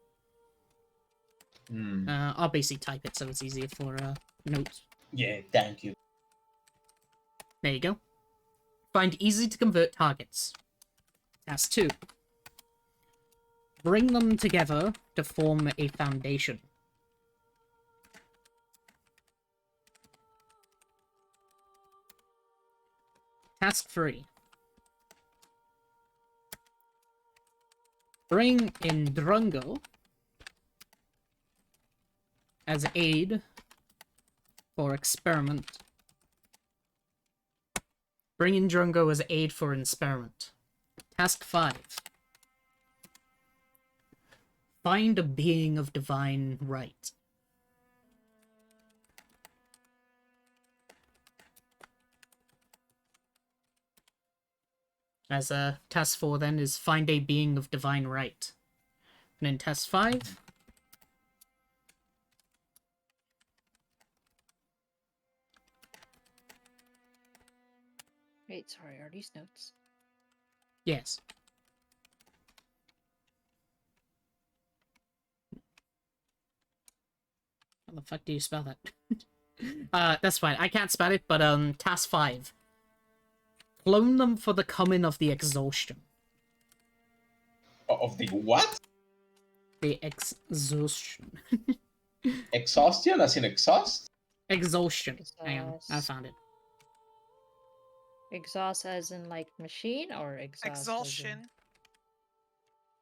Speaker 1: I'll basically type it so it's easier for notes.
Speaker 4: Yeah, thank you.
Speaker 1: There you go. Find easy to convert targets. Task 2. Bring them together to form a foundation. Task 3. Bring in Drungo as aid for experiment. Bring in Drungo as aid for experiment. Task 5. Find a being of divine right. As task 4 then is find a being of divine right. And then task 5.
Speaker 3: Wait, sorry, are these notes?
Speaker 1: Yes. How the fuck do you spell that? That's fine. I can't spell it, but task 5. Clone them for the coming of the exhaustion.
Speaker 4: Of the what?
Speaker 1: The exhaustion.
Speaker 4: Exhaustion, as in exhaust?
Speaker 1: Exhaustion. Hang on, I
Speaker 3: Exhaust.
Speaker 1: found it.
Speaker 3: Exhaust as in like machine or exhaust? as in-
Speaker 5: Exhaustion.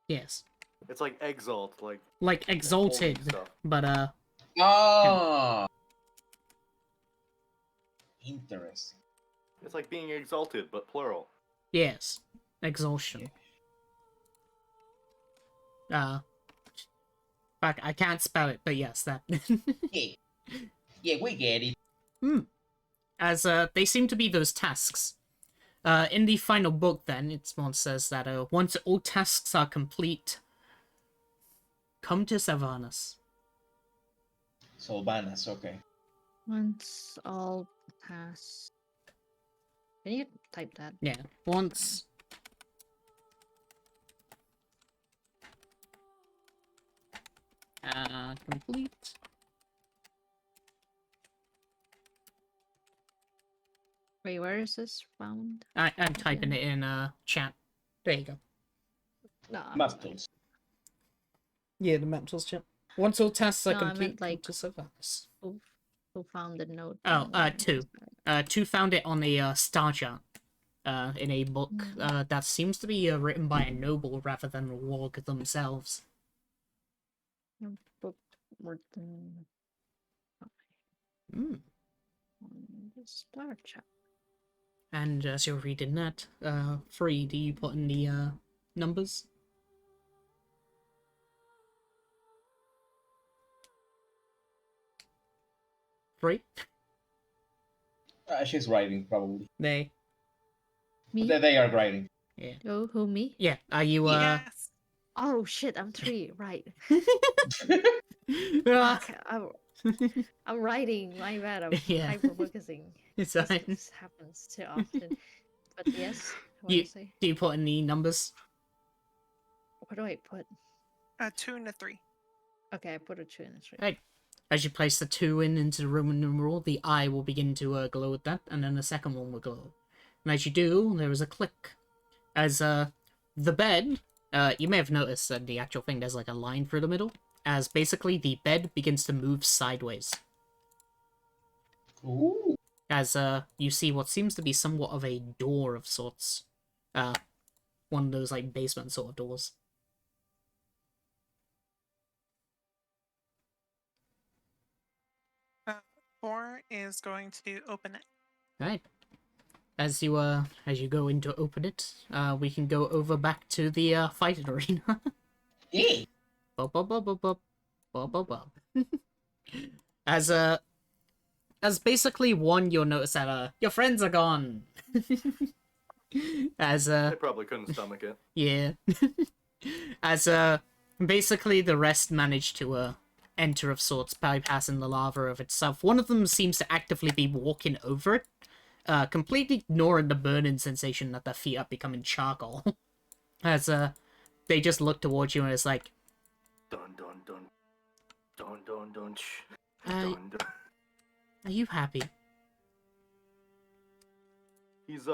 Speaker 1: Yes.
Speaker 2: It's like exalt, like
Speaker 1: Like exalted,
Speaker 2: holy stuff.
Speaker 1: but
Speaker 4: Oh. Interesting.
Speaker 2: It's like being exalted, but plural.
Speaker 1: yes. Exhaustion. Fuck, I can't spell it, but yes, that.
Speaker 4: Yeah. Yeah, we get it.
Speaker 1: As they seem to be those tasks. In the final book, then, it says that once all tasks are complete, come to Sylvanas.
Speaker 4: Sylvanas, okay.
Speaker 3: Once all pass. Can you type that?
Speaker 1: Yeah, once. Complete.
Speaker 3: Wait, where is this found?
Speaker 1: I'm typing it in chat. There you go.
Speaker 3: No,
Speaker 4: Map tools.
Speaker 1: Yeah, the map tools chat. Once all tasks are
Speaker 3: No, I meant,
Speaker 1: complete,
Speaker 3: like,
Speaker 1: come to Sylvanas.
Speaker 3: who found the note?
Speaker 1: Oh, two. Two found it on a star chart. In a book that seems to be written by a noble rather than the warg themselves.
Speaker 3: Book written
Speaker 1: Mm.
Speaker 3: on the star chart.
Speaker 1: And as you're reading that, Free, do you put in the numbers? Free?
Speaker 4: She's writing, probably.
Speaker 1: They.
Speaker 3: Me?
Speaker 4: They are writing.
Speaker 1: Yeah.
Speaker 3: Oh, who, me?
Speaker 1: Yeah. Are you
Speaker 5: Yes.
Speaker 3: Oh shit, I'm 3, right.
Speaker 1: Ah,
Speaker 3: Fuck, I'm writing, my bad, I'm
Speaker 1: Yeah.
Speaker 3: hyper-focusing.
Speaker 1: it's
Speaker 3: This,
Speaker 1: fine.
Speaker 3: this happens too often. But yes, what
Speaker 1: You-
Speaker 3: do you say?
Speaker 1: Do you put in the numbers?
Speaker 3: What do I put?
Speaker 5: A 2 and a 3.
Speaker 3: Okay, I put a 2 and a 3.
Speaker 1: Right. As you place the 2 into the Roman numeral, the eye will begin to glow with that, and then the second one will glow. And as you do, there is a click. As the bed, you may have noticed that the actual thing, there's like a line through the middle, as basically the bed begins to move sideways.
Speaker 4: Ooh.
Speaker 1: As you see what seems to be somewhat of a door of sorts. One of those like basement sort of doors.
Speaker 5: 4 is going to open it.
Speaker 1: Right. As you go in to open it, we can go over back to the fighting arena.
Speaker 4: Yeah.
Speaker 1: Bub, bub, bub, bub, bub. Bub, bub, bub. As basically one, you'll notice that your friends are gone. As
Speaker 2: I probably couldn't stomach it.
Speaker 1: yeah. As basically the rest managed to enter of sorts, bypassing the lava of itself. One of them seems to actively be walking over it, completely ignoring the burning sensation that their feet are becoming charcoal. As they just look towards you and it's like,
Speaker 2: Dun dun dun. Dun dun dun. Shh.
Speaker 1: Uh,
Speaker 2: Dun dun.
Speaker 1: are you happy?
Speaker 2: He's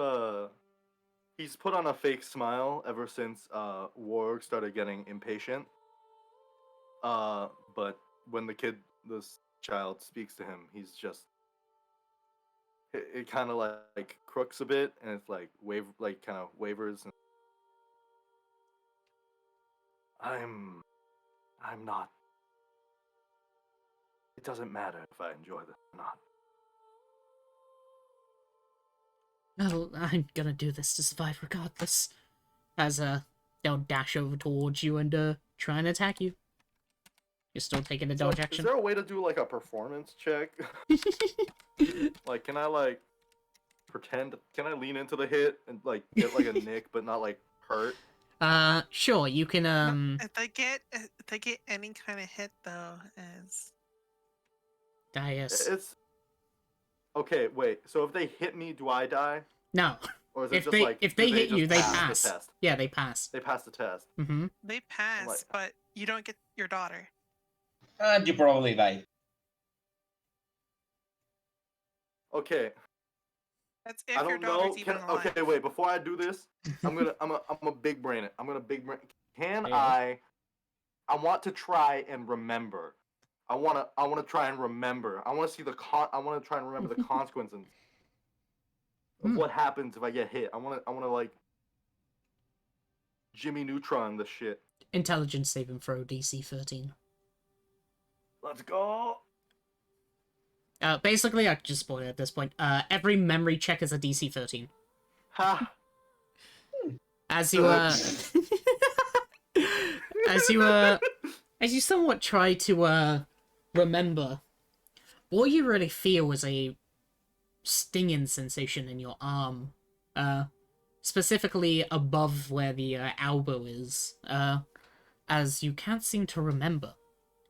Speaker 2: put on a fake smile ever since Warg started getting impatient. But when this child speaks to him, he's just it kind of like crooks a bit, and it's like kind of wavers. And I'm not. It doesn't matter if I enjoy this or not.
Speaker 1: Well, I'm gonna do this to survive regardless. As they'll dash over towards you and try and attack you. You're still taking a
Speaker 2: So,
Speaker 1: dodge
Speaker 2: is
Speaker 1: action.
Speaker 2: there a way to do like a performance check? Like, can I like pretend? Can I lean into the hit and like get like a nick, but not like hurt?
Speaker 1: Sure, you can
Speaker 5: If they get any kind of hit though, is
Speaker 1: Yes.
Speaker 2: It's okay. Wait. So if they hit me, do I die?
Speaker 1: No.
Speaker 2: Or is it
Speaker 1: If
Speaker 2: just
Speaker 1: they
Speaker 2: like
Speaker 1: if they
Speaker 2: do
Speaker 1: hit you,
Speaker 2: just
Speaker 1: they
Speaker 2: the
Speaker 1: pass.
Speaker 2: test?
Speaker 1: Yeah, they pass.
Speaker 2: They pass the test.
Speaker 1: Mm-hmm.
Speaker 5: they pass, but you don't get your daughter.
Speaker 4: And you probably die.
Speaker 2: Okay.
Speaker 5: That's if
Speaker 2: I
Speaker 5: your
Speaker 2: don't know.
Speaker 5: daughter's even alive.
Speaker 2: Okay, wait. Before I do this, I'm a big brain it. I'm gonna big brain. Can
Speaker 1: There you go.
Speaker 2: I want to try and remember. I wanna try and remember. I wanna see I wanna try and remember the consequences of what happens if I get hit. I wanna like Jimmy Neutron this shit.
Speaker 1: Intelligence saving throw DC 13.
Speaker 2: Let's go.
Speaker 1: Basically, I just spoiled it at this point. Every memory check is a DC 13.
Speaker 2: Ha.
Speaker 1: As you as you somewhat try to remember, all you really feel is a stinging sensation in your arm, specifically above where the elbow is, as you can't seem to remember.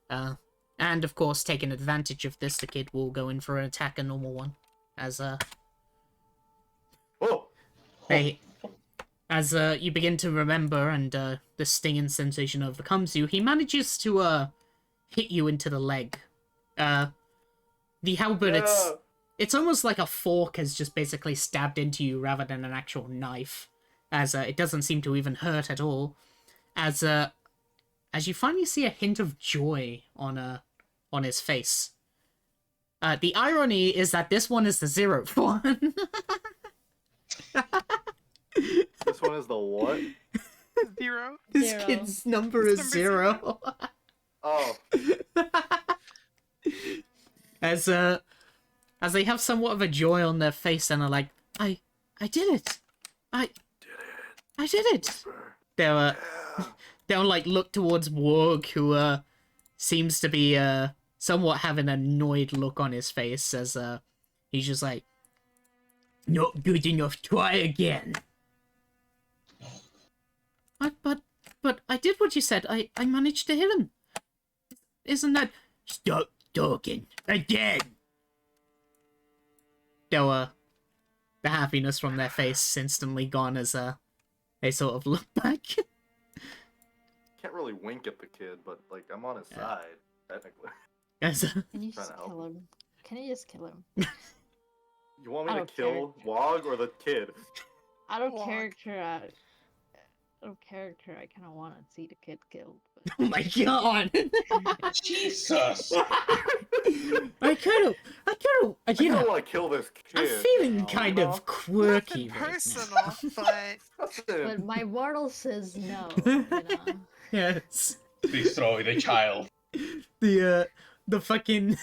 Speaker 1: And of course, taking advantage of this, the kid will go in for an attack, a normal one, as
Speaker 2: Oh,
Speaker 1: as you begin to remember and the stinging sensation overcomes you, he manages to hit you into the leg. The halberd, it's almost like a fork has just basically stabbed into you rather than an actual knife, as it doesn't seem to even hurt at all. As you finally see a hint of joy on his face. The irony is that this one is the 0th one.
Speaker 2: this one is the what?
Speaker 5: 0.
Speaker 1: This
Speaker 3: Zero.
Speaker 1: kid's number is
Speaker 5: number
Speaker 1: 0.
Speaker 2: Oh,
Speaker 1: As they have somewhat of a joy on their face and are like, I did it. I did it. They'll like look towards Warg, who seems to be somewhat having an annoyed look on his face, as he's just like, not good enough, try again. But I did what you said. I managed to hit him. Isn't that... Stop talking. Again! Though, the happiness from their face instantly gone as, they sort of look back.
Speaker 2: can't really wink at the kid, but like I'm on his
Speaker 1: Yeah.
Speaker 2: side technically.
Speaker 1: As,
Speaker 3: Can you
Speaker 2: Trying
Speaker 3: just
Speaker 2: to help
Speaker 3: kill him? Can you just kill him?
Speaker 2: You want me
Speaker 3: I
Speaker 2: to
Speaker 3: don't care.
Speaker 2: kill Wog or the kid?
Speaker 3: Out of
Speaker 5: Walk.
Speaker 3: character, I kind of want to see the kid killed. But...
Speaker 1: oh my god!
Speaker 4: Jesus!
Speaker 1: I kind of,
Speaker 2: I
Speaker 1: you
Speaker 2: don't
Speaker 1: know,
Speaker 2: want to kill this kid.
Speaker 1: I'm feeling
Speaker 2: now,
Speaker 1: kind
Speaker 2: you know?
Speaker 1: of quirky
Speaker 5: Nothing
Speaker 1: right
Speaker 5: personal, but
Speaker 2: Nothing.
Speaker 3: but my mortal says no. You know?
Speaker 1: now. Yes.
Speaker 4: Destroy the child.
Speaker 1: The fucking...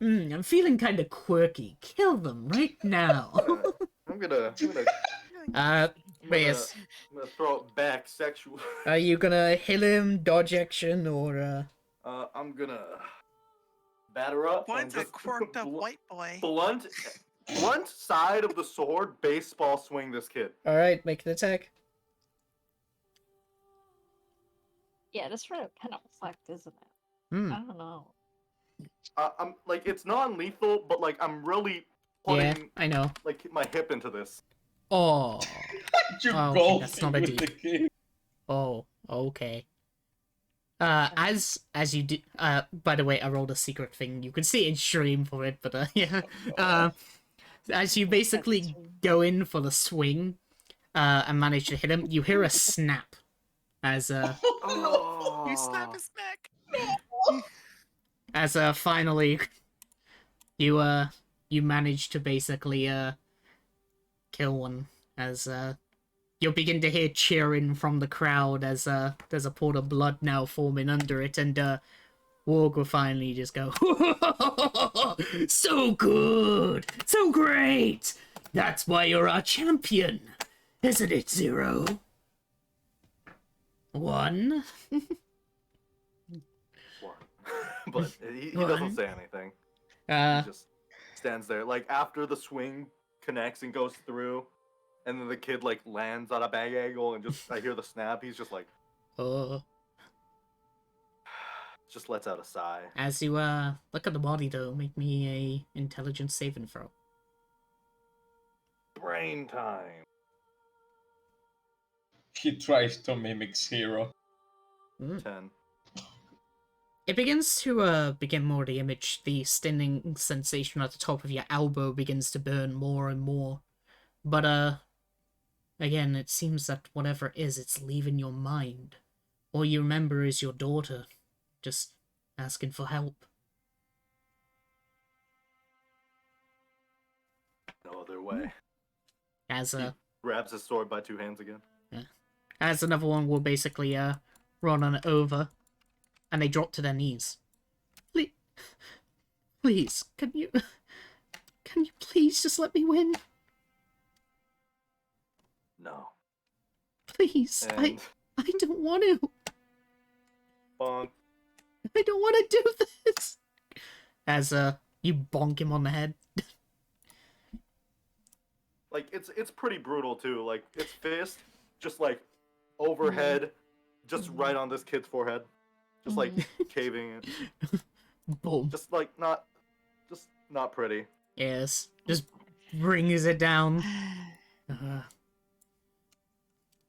Speaker 1: I'm feeling kind of quirky. Kill them right now.
Speaker 2: I'm gonna
Speaker 1: But yes.
Speaker 2: I'm gonna throw it back sexual.
Speaker 1: Are you gonna hit him, dodge action, or
Speaker 2: I'm gonna batter up. and
Speaker 5: one's a
Speaker 2: just
Speaker 5: quirked up white boy.
Speaker 2: blunt side of the sword, baseball swing this kid.
Speaker 1: Alright, make an attack.
Speaker 3: Yeah, that's right. Kind of reflect, isn't it?
Speaker 1: Hmm.
Speaker 3: I don't know.
Speaker 2: I'm like it's non-lethal, but like I'm really
Speaker 1: Yeah,
Speaker 2: putting
Speaker 1: I know.
Speaker 2: like my hip into this.
Speaker 1: Oh.
Speaker 4: You
Speaker 1: Oh,
Speaker 4: go
Speaker 1: that's not a
Speaker 4: with
Speaker 1: D.
Speaker 4: the kid.
Speaker 1: Oh, okay. As you do, by the way, I rolled a secret thing. You can see it in stream for it, but yeah. As you basically go in for the swing, and manage to hit him, you hear a snap. As
Speaker 2: Oh,
Speaker 5: You snap his neck.
Speaker 1: as finally, you manage to basically kill one. As you'll begin to hear cheering from the crowd as there's a pool of blood now forming under it, and Warg will finally just go, so good, so great. That's why you're our champion, isn't it, 0? 1.
Speaker 2: One. But he
Speaker 1: One.
Speaker 2: doesn't say anything. He just stands there. Like after the swing connects and goes through, and then the kid like lands on a bag angle, and just I hear the snap. He's just like, just lets out a sigh.
Speaker 1: As you look at the body, though, make me a intelligence saving throw.
Speaker 2: Brain time.
Speaker 4: He tries to mimic Zero.
Speaker 2: 10.
Speaker 1: It begins to begin more the image. The stinging sensation at the top of your elbow begins to burn more and more. But again, it seems that whatever it is, it's leaving your mind. All you remember is your daughter, just asking for help.
Speaker 2: No other way.
Speaker 1: As
Speaker 2: Grabs his sword by 2 hands again.
Speaker 1: as another one will basically run on it over, and they drop to their knees. Please, can you please just let me win?
Speaker 2: No.
Speaker 1: Please,
Speaker 2: And
Speaker 1: I don't want to.
Speaker 2: bonk.
Speaker 1: I don't want to do this. As You bonk him on the head.
Speaker 2: Like it's pretty brutal too. Like its fist just like overhead, just right on this kid's forehead, just like caving it.
Speaker 1: Boom.
Speaker 2: Just not pretty.
Speaker 1: Yes. Just brings it down.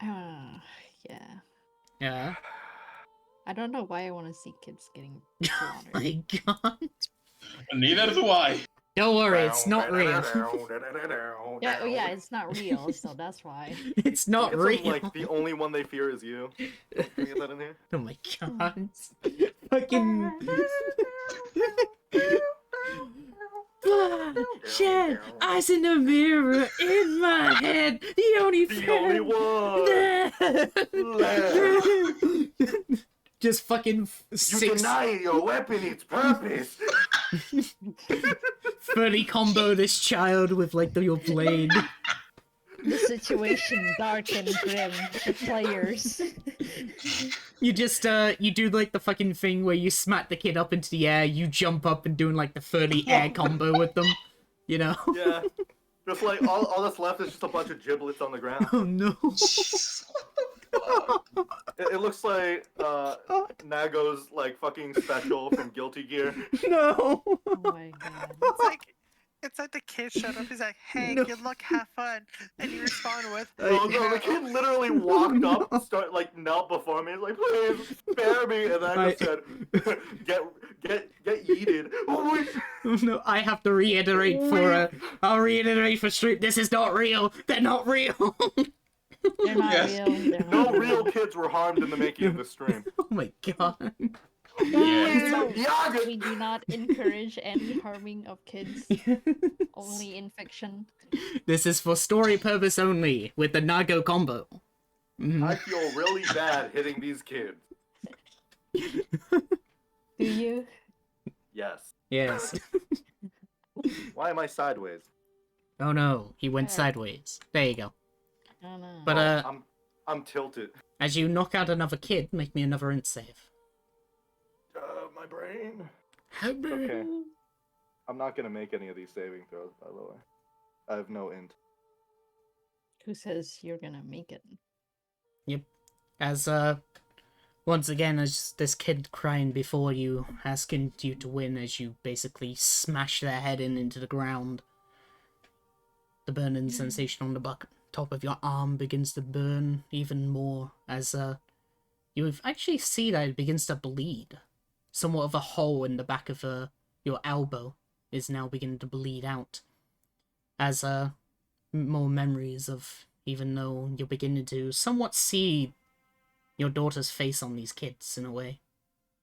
Speaker 3: Yeah.
Speaker 1: Yeah.
Speaker 3: I don't know why I want to see kids getting
Speaker 1: Oh
Speaker 3: slaughtered.
Speaker 1: my god.
Speaker 4: Neither do I.
Speaker 1: Don't worry, it's not real.
Speaker 3: Yeah, oh yeah, it's not real, so that's why.
Speaker 1: It's not
Speaker 2: It's
Speaker 1: real.
Speaker 2: like the only one they fear is you. Can we get that in here?
Speaker 1: Oh my god. Fucking. Shit, eyes in the mirror in my head. The only
Speaker 2: one.
Speaker 1: Just fucking
Speaker 2: You
Speaker 1: six
Speaker 2: deny your weapon its purpose.
Speaker 1: fully combo this child with like your blade.
Speaker 3: The situation dark and grim. The players.
Speaker 1: You just you do like the fucking thing where you smack the kid up into the air, you jump up and doing like the 30 air combo with them, you know?
Speaker 2: Yeah. Just like all that's left is just a bunch of giblets on the ground.
Speaker 1: Oh no.
Speaker 2: It looks like Nago's like fucking special from Guilty Gear.
Speaker 1: No.
Speaker 3: Oh my god.
Speaker 5: It's like the kid showed up. He's like, "Hey,
Speaker 1: No.
Speaker 5: good luck, have fun," and you respond with,
Speaker 2: No, the kid literally walked up, knelt before me, and was like, "Please spare me," and then I just said, "Get yeeted." Oh my.
Speaker 1: Oh, no, I have to reiterate I'll reiterate for stream. This is not real. They're not real.
Speaker 3: They're not
Speaker 4: Yes.
Speaker 3: real. They're
Speaker 2: No
Speaker 3: not
Speaker 2: real kids were harmed in the making of this stream.
Speaker 1: Oh my god.
Speaker 4: Yeah.
Speaker 2: Yaga!
Speaker 3: We do not encourage any harming of kids. Only in fiction.
Speaker 1: This is for story purpose only with the Nago combo. Mhm.
Speaker 2: I feel really bad hitting these kids.
Speaker 3: Do you?
Speaker 2: Yes.
Speaker 1: Yes.
Speaker 2: Why am I sideways?
Speaker 1: Oh no, he went sideways. There you go.
Speaker 3: I don't know.
Speaker 1: But
Speaker 2: I'm tilted.
Speaker 1: as you knock out another kid, make me another int save.
Speaker 2: My brain.
Speaker 1: Okay.
Speaker 2: Okay. I'm not gonna make any of these saving throws, by the way. I have no int.
Speaker 3: Who says you're gonna make it?
Speaker 1: As once again, as this kid crying before you, asking you to win as you basically smash their head into the ground. The burning sensation on the top of your arm begins to burn even more as you actually see that it begins to bleed. Somewhat of a hole in the back of your elbow is now beginning to bleed out. As more memories of, even though you're beginning to somewhat see your daughter's face on these kids in a way,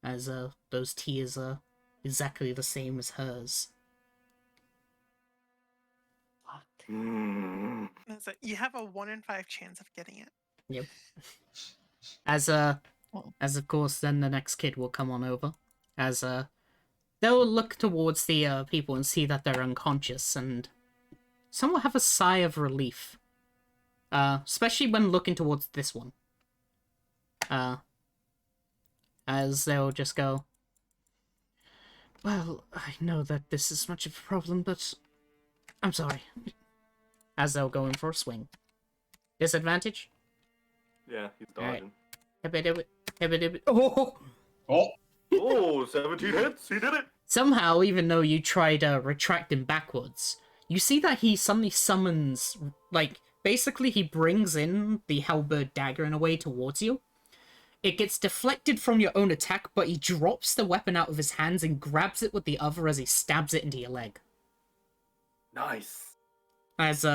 Speaker 1: as those tears are exactly the same as hers.
Speaker 3: Fuck.
Speaker 5: It's like, you have a 1 in 5 chance of getting it.
Speaker 1: Yep. As of course, then the next kid will come on over. As they'll look towards the people and see that they're unconscious, and some will have a sigh of relief. Especially when looking towards this one. As they'll just go, "Well, I know that this is much of a problem, but I'm sorry." As they'll go in for a swing. Disadvantage?
Speaker 2: Yeah, he's
Speaker 1: Alright.
Speaker 2: dodging.
Speaker 1: Oh!
Speaker 4: Oh,
Speaker 2: Oh, 17 hits. He did it.
Speaker 1: Somehow, even though you try to retract him backwards, you see that he suddenly summons, like, basically he brings in the halberd dagger in a way towards you. It gets deflected from your own attack, but he drops the weapon out of his hands and grabs it with the other as he stabs it into your leg.
Speaker 2: Nice.
Speaker 1: As,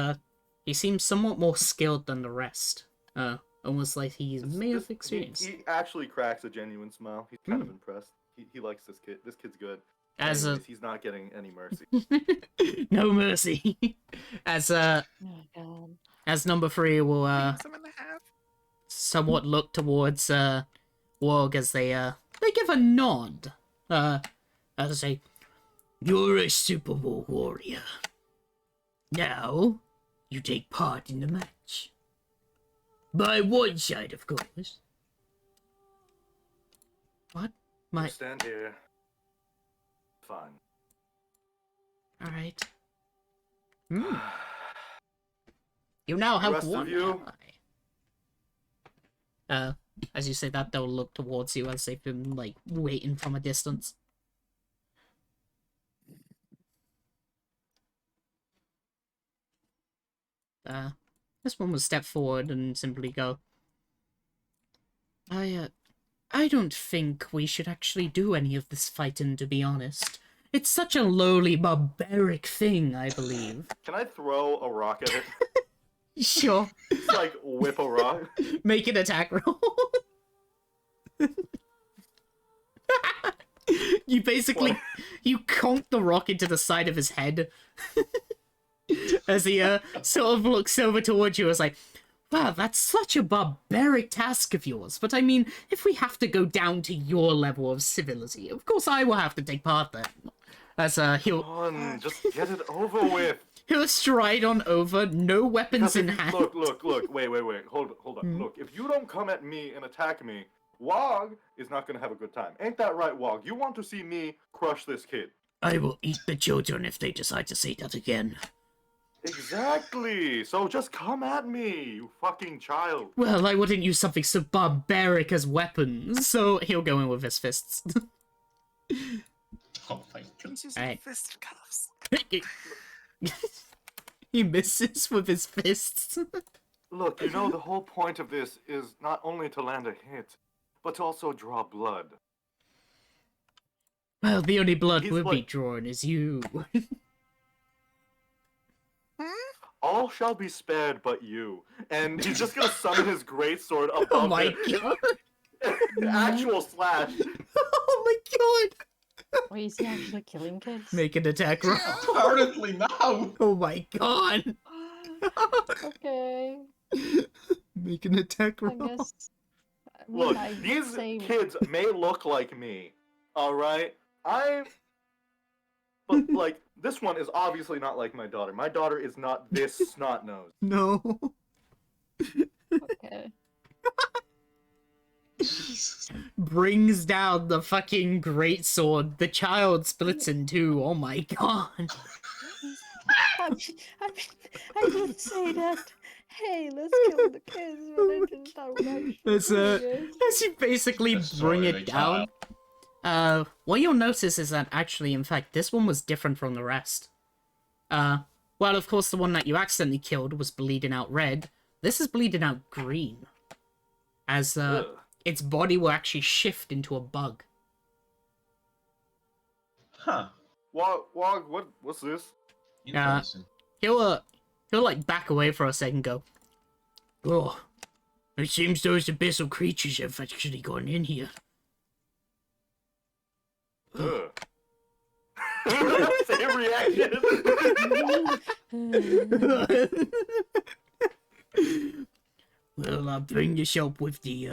Speaker 1: he seems somewhat more skilled than the rest. Almost like he may have experience.
Speaker 2: He actually cracks a genuine smile. He's kind of impressed. He likes this kid. This kid's good.
Speaker 1: As
Speaker 2: Anyways, he's not getting any mercy.
Speaker 1: no mercy. As,
Speaker 3: Oh god.
Speaker 1: as number 3 will,
Speaker 5: 7.5.
Speaker 1: somewhat look towards Warg as they give a nod. As they say, "You're a Super Bowl warrior. Now, you take part in the match. By one side, of course." What?
Speaker 2: You stand here. Fine.
Speaker 1: Alright. You now have
Speaker 2: rest of
Speaker 1: one
Speaker 2: you?
Speaker 1: ally. As you say that, they'll look towards you as they've been, like, waiting from a distance. This one will step forward and simply go, I don't think we should actually do any of this fighting, to be honest. It's such a lowly, barbaric thing, I believe.
Speaker 2: Can I throw a rock at it?
Speaker 1: Sure.
Speaker 2: Just like whip a rock.
Speaker 1: Make an attack roll. You basically,
Speaker 2: What?
Speaker 1: you conk the rock into the side of his head. As he sort of looks over towards you as like, wow, that's such a barbaric task of yours. But I mean, if we have to go down to your level of civility, of course I will have to take part then. As he'll
Speaker 2: Come on, just get it over with.
Speaker 1: he'll stride on over, no weapons
Speaker 2: Because
Speaker 1: in
Speaker 2: if you-
Speaker 1: hand.
Speaker 2: Look, wait, hold on. Look, if you don't come at me and attack me, Wog is not gonna have a good time. Ain't that right, Wog? You want to see me crush this kid.
Speaker 1: I will eat the children if they decide to say that again.
Speaker 2: Exactly! So just come at me, you fucking child.
Speaker 1: Well, I wouldn't use something so barbaric as weapons, so he'll go in with his fists.
Speaker 4: Oh my god.
Speaker 5: He's using
Speaker 1: Alright.
Speaker 5: fisticuffs.
Speaker 1: He misses with his fists.
Speaker 2: Look, you know the whole point of this is not only to land a hit, but to also draw blood.
Speaker 1: Well, the only blood
Speaker 2: He's
Speaker 1: we'll be
Speaker 2: like-
Speaker 1: drawing is you.
Speaker 2: All shall be spared but you. And he's just gonna summon his greatsword above
Speaker 1: Oh my
Speaker 2: it.
Speaker 1: god!
Speaker 2: Actual slash.
Speaker 1: Oh my god!
Speaker 3: Wait, is he actually killing kids?
Speaker 1: Make an attack roll.
Speaker 4: Apparently now.
Speaker 1: Oh my god!
Speaker 3: Okay,
Speaker 1: Make an attack
Speaker 3: I
Speaker 1: roll.
Speaker 3: guess. I mean,
Speaker 2: Look,
Speaker 3: I'd
Speaker 2: these
Speaker 3: say-
Speaker 2: kids may look like me, alright? But, like, this one is obviously not like my daughter. My daughter is not this snot-nosed.
Speaker 1: No.
Speaker 3: Okay.
Speaker 4: Jesus.
Speaker 1: Brings down the fucking greatsword. The child splits in two. Oh my god.
Speaker 3: I did say that. Hey, let's kill the kids, but I didn't that would actually
Speaker 1: That's,
Speaker 3: do it.
Speaker 1: As you basically
Speaker 4: Destroy
Speaker 1: bring
Speaker 4: the
Speaker 1: it down, what you'll notice is that actually, in fact, this one was different from the rest. Well, of course, the one that you accidentally killed was bleeding out red. This is bleeding out green. As,
Speaker 2: Ugh.
Speaker 1: its body will actually shift into a bug.
Speaker 4: Huh.
Speaker 2: Wog, what's this?
Speaker 4: Interesting.
Speaker 1: He'll like back away for a second and go, oh, it seems those abyssal creatures have actually gone in here.
Speaker 2: Ugh. Same reaction.
Speaker 1: Well, I'll bring this up with the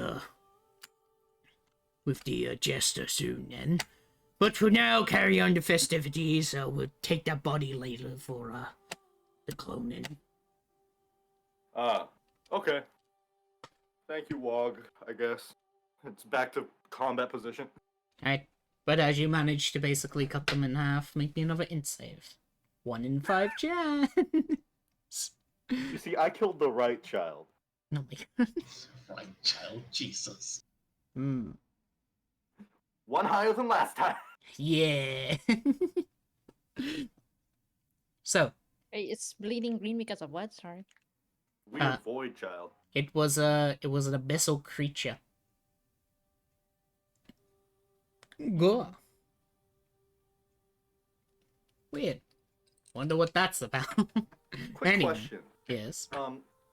Speaker 1: jester soon then. But for now, carry on the festivities. We'll take that body later for, the cloning.
Speaker 2: Okay. Thank you, Wog, I guess. It's back to combat position.
Speaker 1: Alright, but as you manage to basically cut them in half, make me another int save. 1 in 5 chance!
Speaker 2: You see, I killed the right child.
Speaker 1: No, my
Speaker 4: Right, child. Jesus.
Speaker 1: Hmm.
Speaker 2: One higher than last time.
Speaker 1: Yeah. So,
Speaker 3: Wait, it's bleeding green because of what? Sorry.
Speaker 2: Weird void child.
Speaker 1: it was an abyssal creature. Go. Weird. Wonder what that's about.
Speaker 2: Quick
Speaker 1: Anyway.
Speaker 2: question.
Speaker 1: Yes.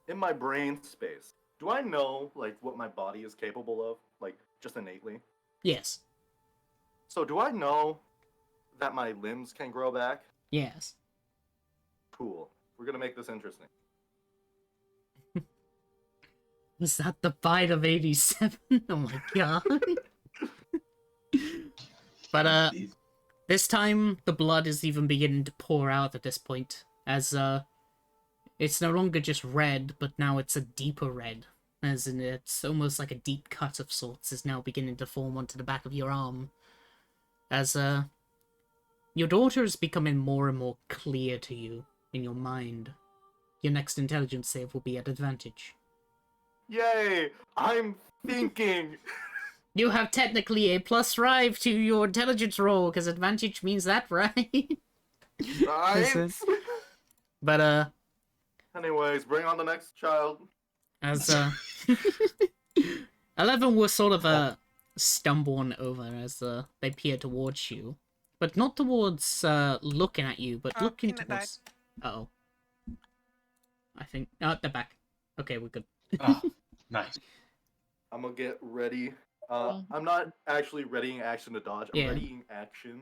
Speaker 2: In my brain space, do I know, like, what my body is capable of? Like, just innately?
Speaker 1: Yes.
Speaker 2: So do I know that my limbs can grow back?
Speaker 1: Yes.
Speaker 2: Cool. We're gonna make this interesting.
Speaker 1: Was that the fight of 87? Oh my god. But, this time, the blood is even beginning to pour out at this point, as, it's no longer just red, but now it's a deeper red. As in, it's almost like a deep cut of sorts is now beginning to form onto the back of your arm. As, your daughter is becoming more and more clear to you in your mind. Your next intelligence save will be at advantage.
Speaker 2: Yay! I'm thinking.
Speaker 1: You have technically a +5 to your intelligence roll, because advantage means that, right?
Speaker 2: Right?
Speaker 1: But,
Speaker 2: Anyways, bring on the next child.
Speaker 1: as, 11 will sort of, stumble on over as, they peer towards you. But not towards, looking at you, but looking
Speaker 5: Peanut
Speaker 1: towards... Uh-oh. I think... Oh, they're back. Okay, we're good.
Speaker 4: Ah, nice.
Speaker 2: I'm gonna get ready.
Speaker 3: Mm.
Speaker 2: I'm not actually readying action to dodge. I'm
Speaker 1: Yeah.
Speaker 2: readying action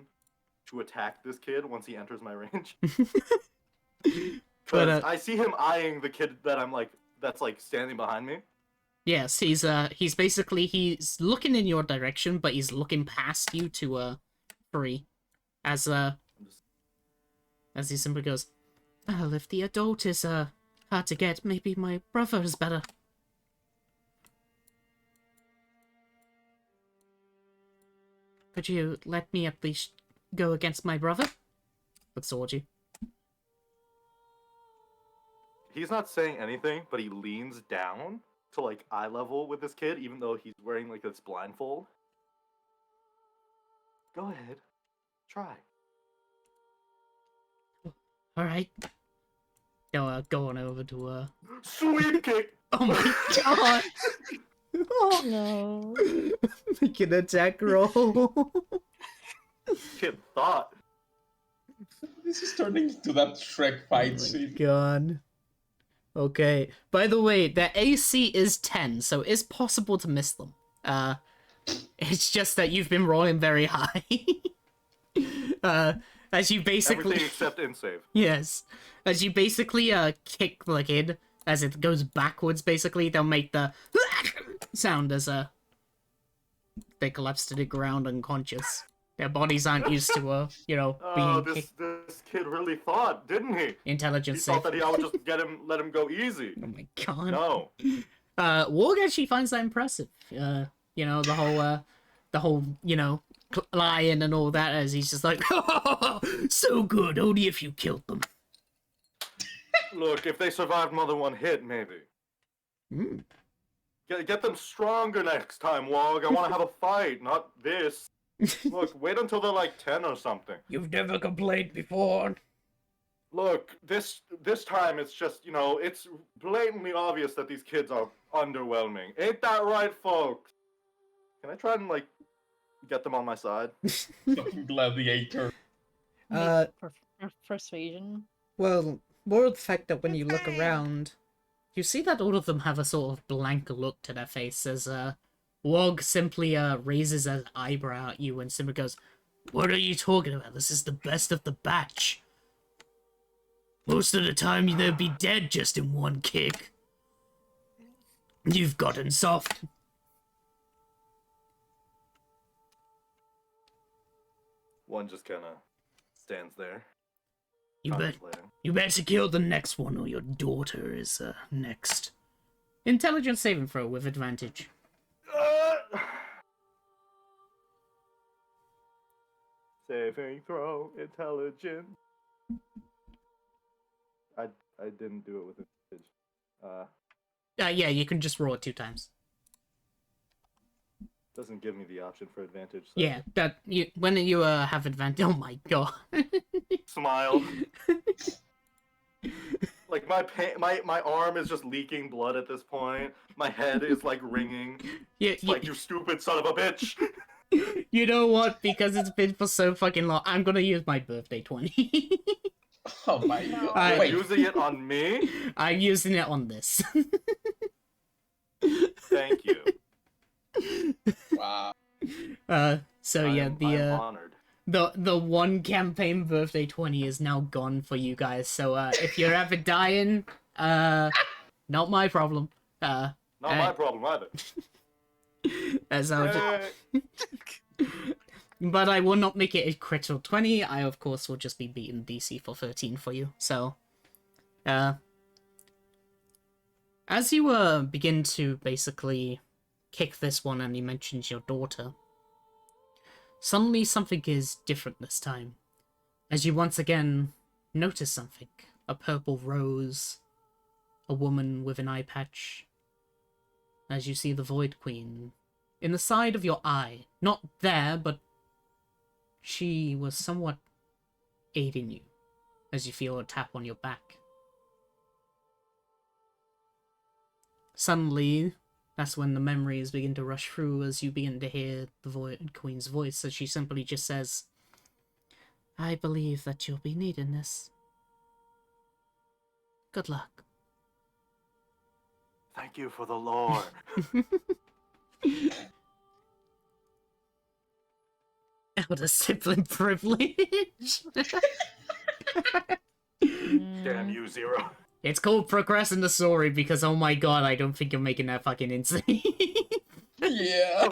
Speaker 2: to attack this kid once he enters my range.
Speaker 1: But,
Speaker 2: Because I see him eyeing the kid that that's like standing behind me.
Speaker 1: yes, he's basically, he's looking in your direction, but he's looking past you to, free. As he simply goes, well, if the adult is, hard to get, maybe my brother is better. Could you let me at least go against my brother? Looks towards you.
Speaker 2: He's not saying anything, but he leans down to like eye level with this kid, even though he's wearing like this blindfold. Go ahead, try.
Speaker 1: Alright. Go on over to,
Speaker 2: Sweet kick.
Speaker 1: Oh my god! Oh,
Speaker 3: No.
Speaker 1: make an attack roll.
Speaker 2: Kid thought.
Speaker 4: This is turning into that Shrek fight
Speaker 1: Oh my
Speaker 4: scene.
Speaker 1: god. Okay. By the way, their AC is 10, so it's possible to miss them. It's just that you've been rolling very high. As you basically...
Speaker 2: Everything except in save.
Speaker 1: Yes. As you basically, kick the kid, as it goes backwards, basically, they'll make the sound as, they collapse to the ground unconscious. Their bodies aren't used to,
Speaker 2: Oh,
Speaker 1: being kicked.
Speaker 2: this kid really thought, didn't he? He
Speaker 1: Intelligence
Speaker 2: thought
Speaker 1: save.
Speaker 2: that I would just let him go easy.
Speaker 1: Oh my god.
Speaker 2: No.
Speaker 1: Warg actually finds that impressive. The whole, lion and all that, as he's just like, so good, only if you killed them.
Speaker 2: Look, if they survived more than one hit, maybe.
Speaker 1: Mm.
Speaker 2: Get them stronger next time, Wog. I want to have a fight, not this. Look, wait until they're like 10 or something.
Speaker 1: You've never complained before.
Speaker 2: Look, this time it's just, it's blatantly obvious that these kids are underwhelming. Ain't that right, folks? Can I try and, get them on my side?
Speaker 4: Fucking gladiator.
Speaker 3: Make persuasion.
Speaker 1: Well, more of the fact that when you look around, you see that all of them have a sort of blank look to their face as, Wog simply, raises an eyebrow at you and simply goes, what are you talking about? This is the best of the batch. Most of the time they'll be dead just in one kick. You've gotten soft.
Speaker 2: One just kind of stands there.
Speaker 1: You
Speaker 2: contemplating.
Speaker 1: better kill the next one or your daughter is, next. Intelligence saving throw with advantage.
Speaker 2: Saving throw, intelligence. I didn't do it with advantage.
Speaker 1: Yeah, you can just roll it 2 times.
Speaker 2: Doesn't give me the option for advantage. So.
Speaker 1: Yeah, when you have advantage. Oh my god.
Speaker 2: Smile. Like my arm is just leaking blood at this point. My head is ringing.
Speaker 1: Yeah,
Speaker 2: It's like, you stupid son of a bitch.
Speaker 1: you know what? Because it's been for so fucking long, I'm gonna use my birthday 20.
Speaker 4: Oh my god.
Speaker 1: I-
Speaker 4: Wait,
Speaker 2: Using it on me?
Speaker 1: I'm using it on this.
Speaker 2: Thank you.
Speaker 4: wow.
Speaker 1: So yeah,
Speaker 2: I'm honored.
Speaker 1: the one campaign birthday 20 is now gone for you guys. So if you're ever dying, not my problem.
Speaker 2: Not my problem either.
Speaker 1: As I would but I will not make it a critical 20. I of course will just be beating DC for 13 for you. So as you begin to basically kick this one and he mentions your daughter, suddenly something is different this time. as you once again notice something. A purple rose, a woman with an eye patch. As you see the Void Queen in the side of your eye. Not there, but she was somewhat aiding you as you feel a tap on your back. Suddenly, that's when the memories begin to rush through as you begin to hear the Void Queen's voice as she simply just says, I believe that you'll be needing this. Good luck.
Speaker 2: Thank you for the lore.
Speaker 1: Elder sibling privilege.
Speaker 2: Damn you, Zero.
Speaker 1: It's called Procrastinosauri because, oh my god, I don't think you're making that fucking insane.
Speaker 4: Yeah.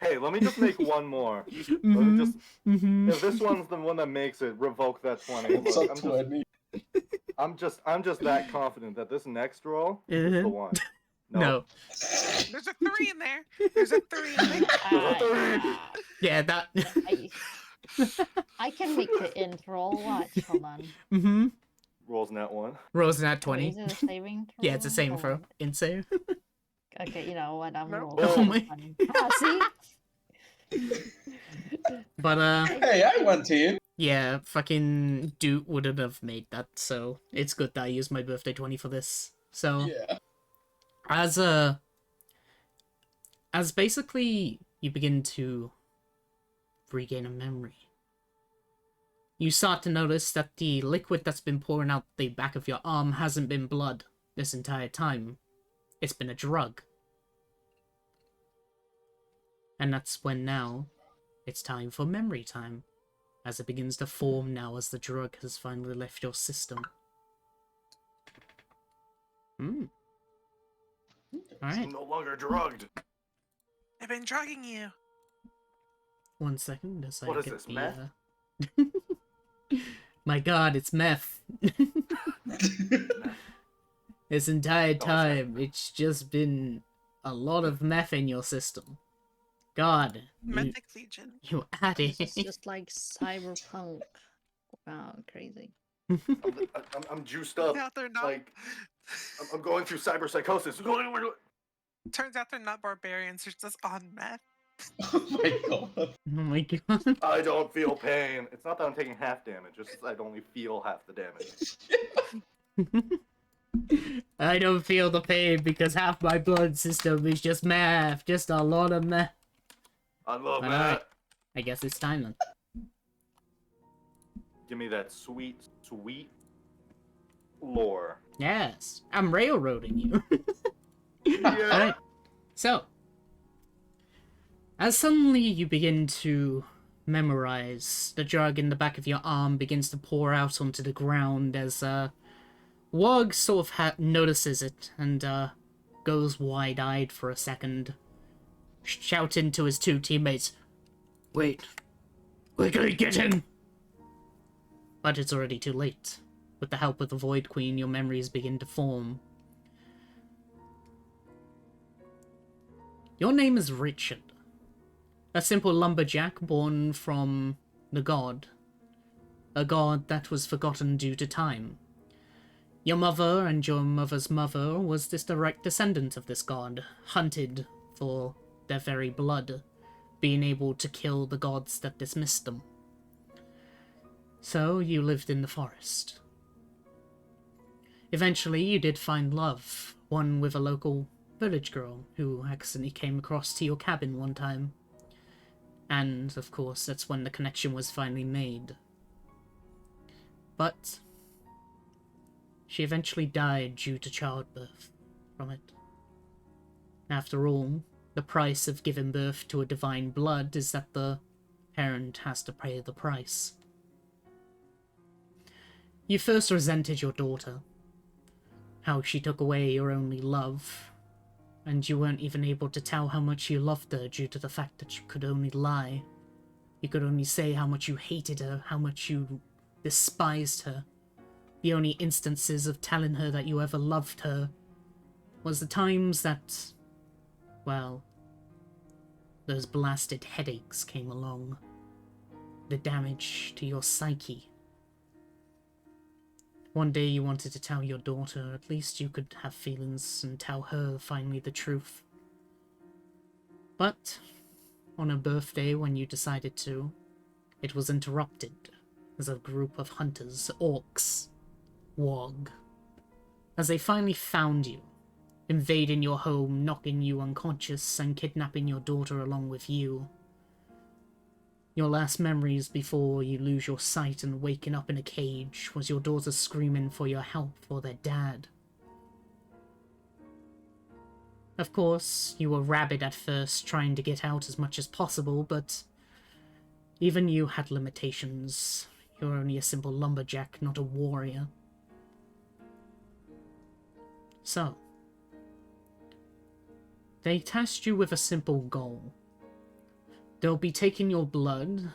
Speaker 2: Hey, let me just make one more. Let me just. If this one's the one that makes it, revoke that 20.
Speaker 4: It's
Speaker 2: Look,
Speaker 4: a 20.
Speaker 2: I'm just that confident that this next roll is the one.
Speaker 1: No.
Speaker 5: There's a 3 in there. There's a 3 in there.
Speaker 2: There's a 3.
Speaker 1: Yeah, that.
Speaker 3: I can make the intro. Watch, hold on.
Speaker 2: Rolls net 1.
Speaker 1: Rolls in at
Speaker 3: Oh,
Speaker 1: 20.
Speaker 3: is it a saving throw?
Speaker 1: Yeah, it's the same
Speaker 3: Hold
Speaker 1: throw.
Speaker 3: on.
Speaker 1: Insane.
Speaker 3: Okay, you know what? I'm
Speaker 5: No.
Speaker 3: rolling.
Speaker 1: Oh my-
Speaker 3: Funny. See?
Speaker 1: But,
Speaker 4: Hey, I went in.
Speaker 1: yeah, fucking Doot wouldn't have made that, so it's good that I used my birthday 20 for this. So,
Speaker 4: Yeah.
Speaker 1: as basically you begin to regain a memory, you start to notice that the liquid that's been pouring out the back of your arm hasn't been blood this entire time. It's been a drug. And that's when now it's time for memory time, as it begins to form now as the drug has finally left your system. Alright,
Speaker 2: I'm no longer drugged.
Speaker 5: I've been drugging you.
Speaker 1: 1 second as I
Speaker 2: What is
Speaker 1: get
Speaker 2: this,
Speaker 1: the,
Speaker 2: meth?
Speaker 1: My god, it's meth. This entire time, it's just been a lot of meth in your system. God,
Speaker 5: Mythic Legion.
Speaker 1: you added.
Speaker 3: This is just like cyberpunk. Wow, crazy.
Speaker 2: I'm juiced up.
Speaker 5: Out there not.
Speaker 2: Like, I'm going through cyber psychosis.
Speaker 5: Turns out they're not barbarians. They're just on meth.
Speaker 4: Oh my god.
Speaker 1: Oh my god.
Speaker 2: I don't feel pain. It's not that I'm taking half damage, it's just I'd only feel half the damage.
Speaker 1: I don't feel the pain because half my blood system is just meth. Just a lot of meth.
Speaker 2: I love
Speaker 1: Alright.
Speaker 2: that.
Speaker 1: I guess it's time then.
Speaker 2: Give me that sweet, sweet lore.
Speaker 1: Yes, I'm railroading you.
Speaker 2: Yeah.
Speaker 1: Alright, so, as suddenly you begin to memorize, the drug in the back of your arm begins to pour out onto the ground as, Wog sort of notices it and, goes wide-eyed for a second, shouting to his two teammates, Wait, we're gonna get him! But it's already too late. With the help of the Void Queen, your memories begin to form. Your name is Richard. A simple lumberjack born from the god. A god that was forgotten due to time. Your mother and your mother's mother was this direct descendant of this god, hunted for their very blood, being able to kill the gods that dismissed them. So you lived in the forest. Eventually you did find love, one with a local village girl who accidentally came across to your cabin one time. And, of course, that's when the connection was finally made. But she eventually died due to childbirth from it. After all, the price of giving birth to a divine blood is that the parent has to pay the price. You first resented your daughter, how she took away your only love, and you weren't even able to tell how much you loved her due to the fact that you could only lie. You could only say how much you hated her, how much you despised her. The only instances of telling her that you ever loved her was the times that, well, those blasted headaches came along. The damage to your psyche One day you wanted to tell your daughter, at least you could have feelings and tell her finally the truth. But on her birthday, when you decided to, it was interrupted as a group of hunters, orcs, Wog, as they finally found you, invading your home, knocking you unconscious, and kidnapping your daughter along with you. Your last memories before you lose your sight and waking up in a cage was your daughter screaming for your help for their dad. Of course, you were rabid at first, trying to get out as much as possible, but even you had limitations. You were only a simple lumberjack, not a warrior. So, they tasked you with a simple goal. They'll be taking your blood,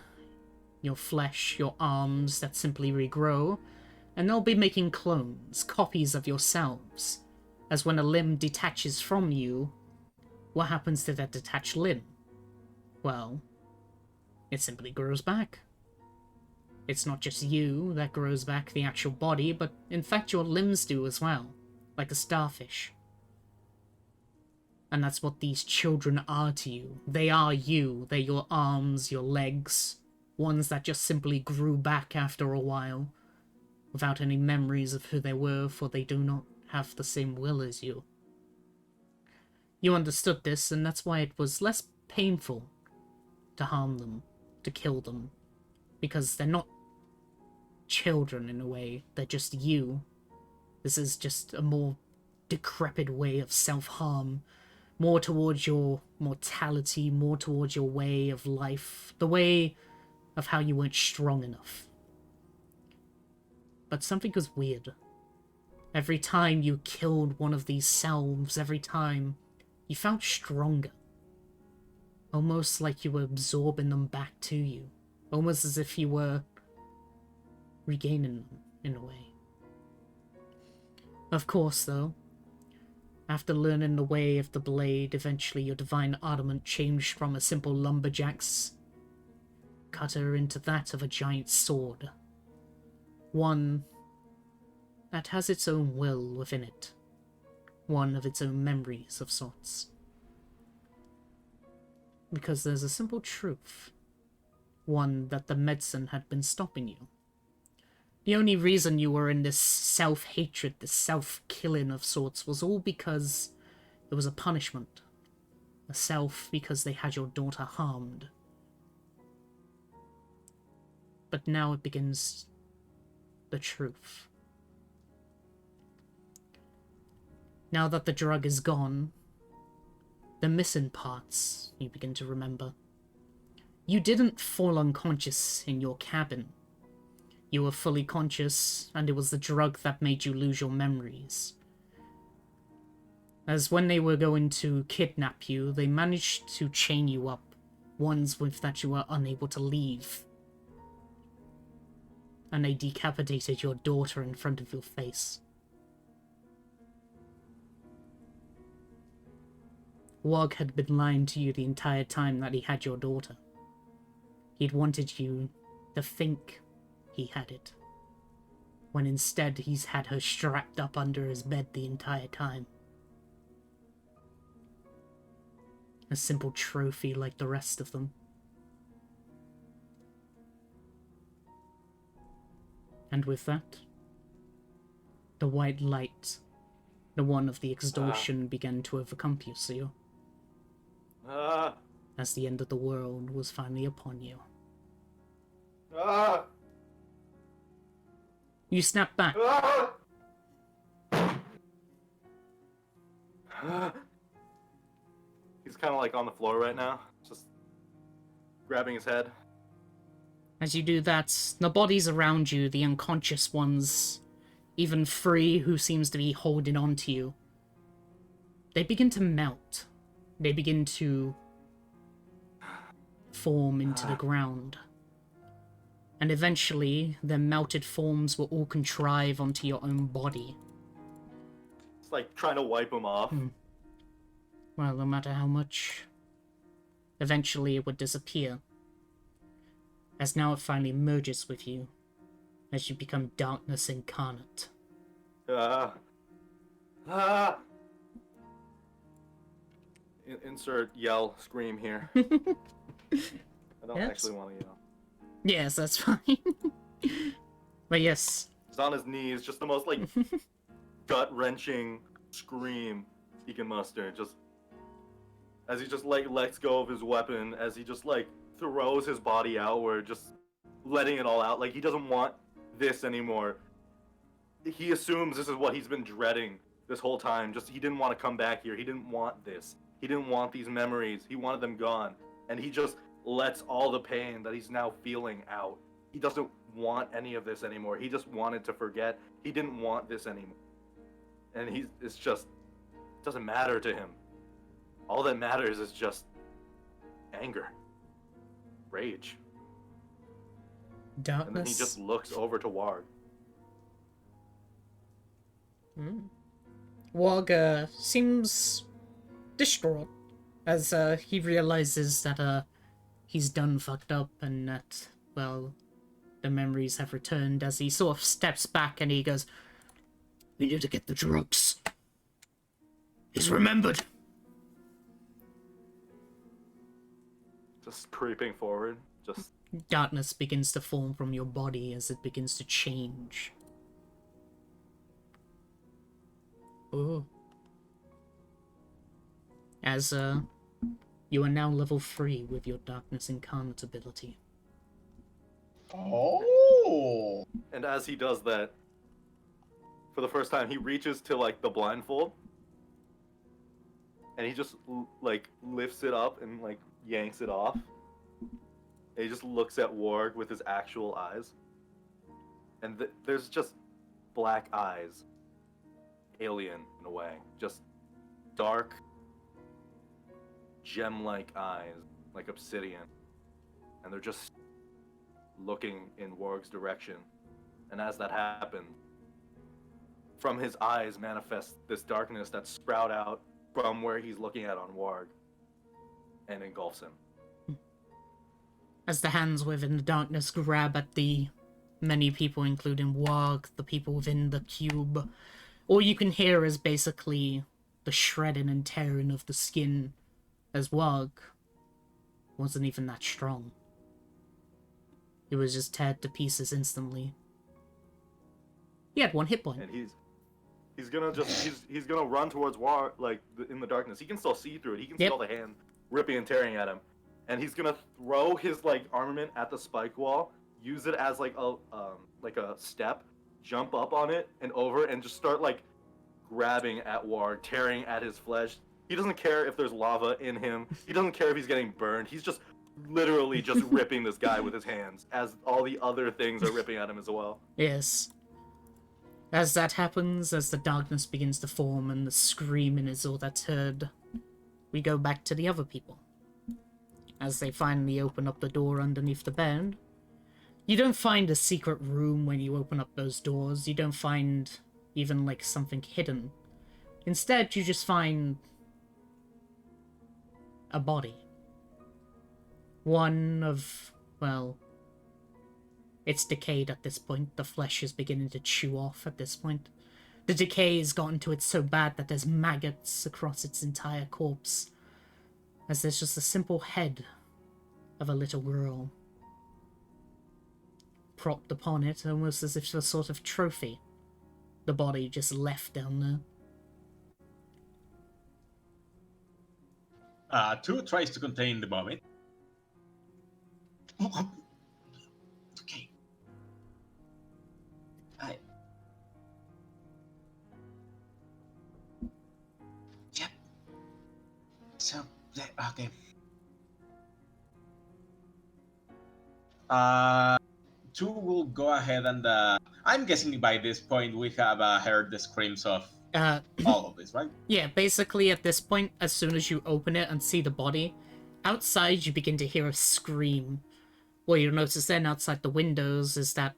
Speaker 1: your flesh, your arms that simply regrow, and they'll be making clones, copies of yourselves. As when a limb detaches from you, what happens to that detached limb? Well, it simply grows back. It's not just you that grows back the actual body, but in fact your limbs do as well, like a starfish. And that's what these children are to you. They are you. They're your arms, your legs. Ones that just simply grew back after a while. Without any memories of who they were, for they do not have the same will as you. You understood this, and that's why it was less painful to harm them, to kill them. Because they're not children in a way. They're just you. This is just a more decrepit way of self-harm. More towards your mortality, more towards your way of life, the way of how you weren't strong enough. But something was weird. Every time you killed one of these selves, every time, you felt stronger. Almost like you were absorbing them back to you. Almost as if you were regaining them, in a way. Of course, though, after learning the way of the blade, eventually your divine armament changed from a simple lumberjack's cutter into that of a giant sword. One that has its own will within it. One of its own memories of sorts. Because there's a simple truth. One that the medicine had been stopping you. The only reason you were in this self-hatred, this self-killing of sorts, was all because it was a punishment. A self because they had your daughter harmed. But now it begins the truth. Now that the drug is gone, the missing parts you begin to remember. You didn't fall unconscious in your cabin. You were fully conscious, and it was the drug that made you lose your memories. As when they were going to kidnap you, they managed to chain you up, ones with that you were unable to leave. And they decapitated your daughter in front of your face. Wog had been lying to you the entire time that he had your daughter. He'd wanted you to think he had it, when instead he's had her strapped up under his bed the entire time. A simple trophy like the rest of them. And with that, the white light, the one of the exhaustion, began to overcompass you. As the end of the world was finally upon you. You snap back.
Speaker 2: He's kind of like on the floor right now, just grabbing his head.
Speaker 1: As you do that, the bodies around you, the unconscious ones, even Free, who seems to be holding on to you, they begin to melt. They begin to form into the ground. And eventually, their melted forms will all contrive onto your own body.
Speaker 2: It's like trying to wipe him off.
Speaker 1: Well, no matter how much, eventually it would disappear. As now it finally merges with you. as you become darkness incarnate.
Speaker 2: Ah. Ah. Insert yell, scream here. I don't
Speaker 1: Yes.
Speaker 2: actually want to yell.
Speaker 1: Yes, that's fine. But yes.
Speaker 2: He's on his knees, just the most like gut-wrenching scream he can muster. Just as he just like lets go of his weapon, as he just like throws his body outward, just letting it all out. Like he doesn't want this anymore. He assumes this is what he's been dreading this whole time. Just he didn't want to come back here. He didn't want this. He didn't want these memories. He wanted them gone. And he just lets all the pain that he's now feeling out. He doesn't want any of this anymore. He just wanted to forget. He didn't want this anymore. And it's just, it doesn't matter to him. All that matters is just anger, rage.
Speaker 1: Darkness.
Speaker 2: And then he just looks over to Warg.
Speaker 1: Warg seems distraught as he realizes that he's done fucked up and that, well, the memories have returned, as he sort of steps back and he goes, "We need to get the drugs. He's remembered."
Speaker 2: Just creeping forward, just
Speaker 1: Darkness begins to form from your body as it begins to change. Ooh. As you are now level 3 with your Darkness Incarnate ability.
Speaker 4: Oh!
Speaker 2: And as he does that, for the first time, he reaches to like the blindfold, and he just like lifts it up and like yanks it off. And he just looks at Warg with his actual eyes, and there's just black eyes, alien in a way, just dark, gem-like eyes, like obsidian, and they're just looking in Warg's direction. And as that happens, from his eyes manifests this darkness that sprout out from where he's looking at on Warg and engulfs him.
Speaker 1: As the hands within the darkness grab at the many people, including Warg, the people within the cube, all you can hear is basically the shredding and tearing of the skin, as Warg wasn't even that strong. He was just teared to pieces instantly. He had 1 hit point.
Speaker 2: And he's gonna run towards Warg, like in the darkness. He can still see through it. He can see all the hand ripping and tearing at him. And he's gonna throw his like armament at the spike wall, use it as like a step, jump up on it and over, and just start like grabbing at Warg, tearing at his flesh. He doesn't care if there's lava in him. He doesn't care if he's getting burned. He's just literally just ripping this guy with his hands, as all the other things are ripping at him as well.
Speaker 1: Yes. As that happens, as the darkness begins to form and the screaming is all that's heard, we go back to the other people. As they finally open up the door underneath the bed, you don't find a secret room when you open up those doors. You don't find even like something hidden. Instead, you just find a body. One of, well, it's decayed at this point. The flesh is beginning to chew off at this point. The decay has gotten to it so bad that there's maggots across its entire corpse, as there's just a simple head of a little girl propped upon it, almost as if it's a sort of trophy. The body just left down there.
Speaker 4: 2 tries to contain the vomit. Okay. Yep. So, okay. 2 will go ahead and I'm guessing by this point we have heard the screams of all of this, right?
Speaker 1: Yeah, basically at this point, as soon as you open it and see the body, outside you begin to hear a scream. What you'll notice then outside the windows is that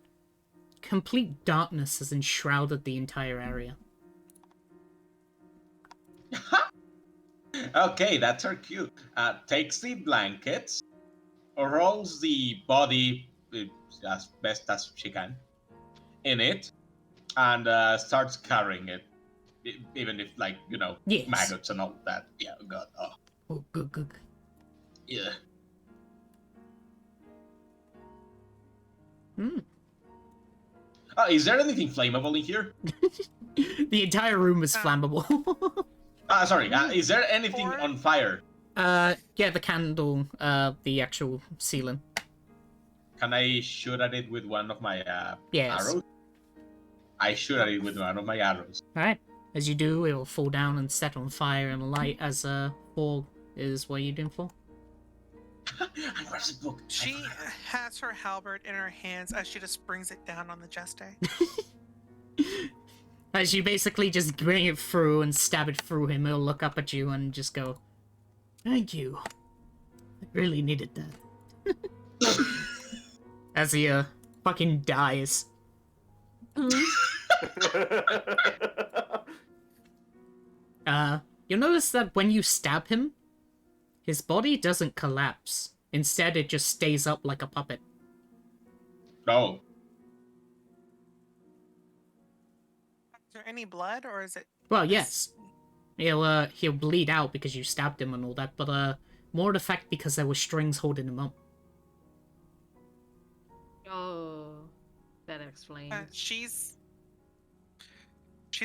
Speaker 1: complete darkness has enshrouded the entire area.
Speaker 4: Okay, that's her cue. Takes the blankets, rolls the body as best as she can, in it and starts carrying it, even if
Speaker 1: Yes.
Speaker 4: maggots and all that. Yeah, God. Oh,
Speaker 1: Oh, good, good.
Speaker 4: yeah.
Speaker 1: Hmm.
Speaker 4: Is there anything flammable in here?
Speaker 1: The entire room is flammable.
Speaker 4: Sorry. Is there anything
Speaker 5: Or-
Speaker 4: on fire?
Speaker 1: Yeah, the candle, the actual ceiling.
Speaker 4: Can I shoot at it with one of my
Speaker 1: Yes.
Speaker 4: arrows? I shoot at it with one of my arrows.
Speaker 1: Alright. As you do, it will fall down and set on fire and light as fog is what you're doing for.
Speaker 4: And where's the book?
Speaker 5: She has her halberd in her hands as she just brings it down on the jester.
Speaker 1: As you basically just bring it through and stab it through him, he'll look up at you and just go, "Thank you. I really needed that." As he fucking dies. You'll notice that when you stab him, his body doesn't collapse. Instead, it just stays up like a puppet.
Speaker 4: Oh.
Speaker 5: Is there any blood, or is it?
Speaker 1: Well, yes. He'll bleed out because you stabbed him and all that, but more the fact because there were strings holding him up.
Speaker 3: Oh, that explains.
Speaker 5: She's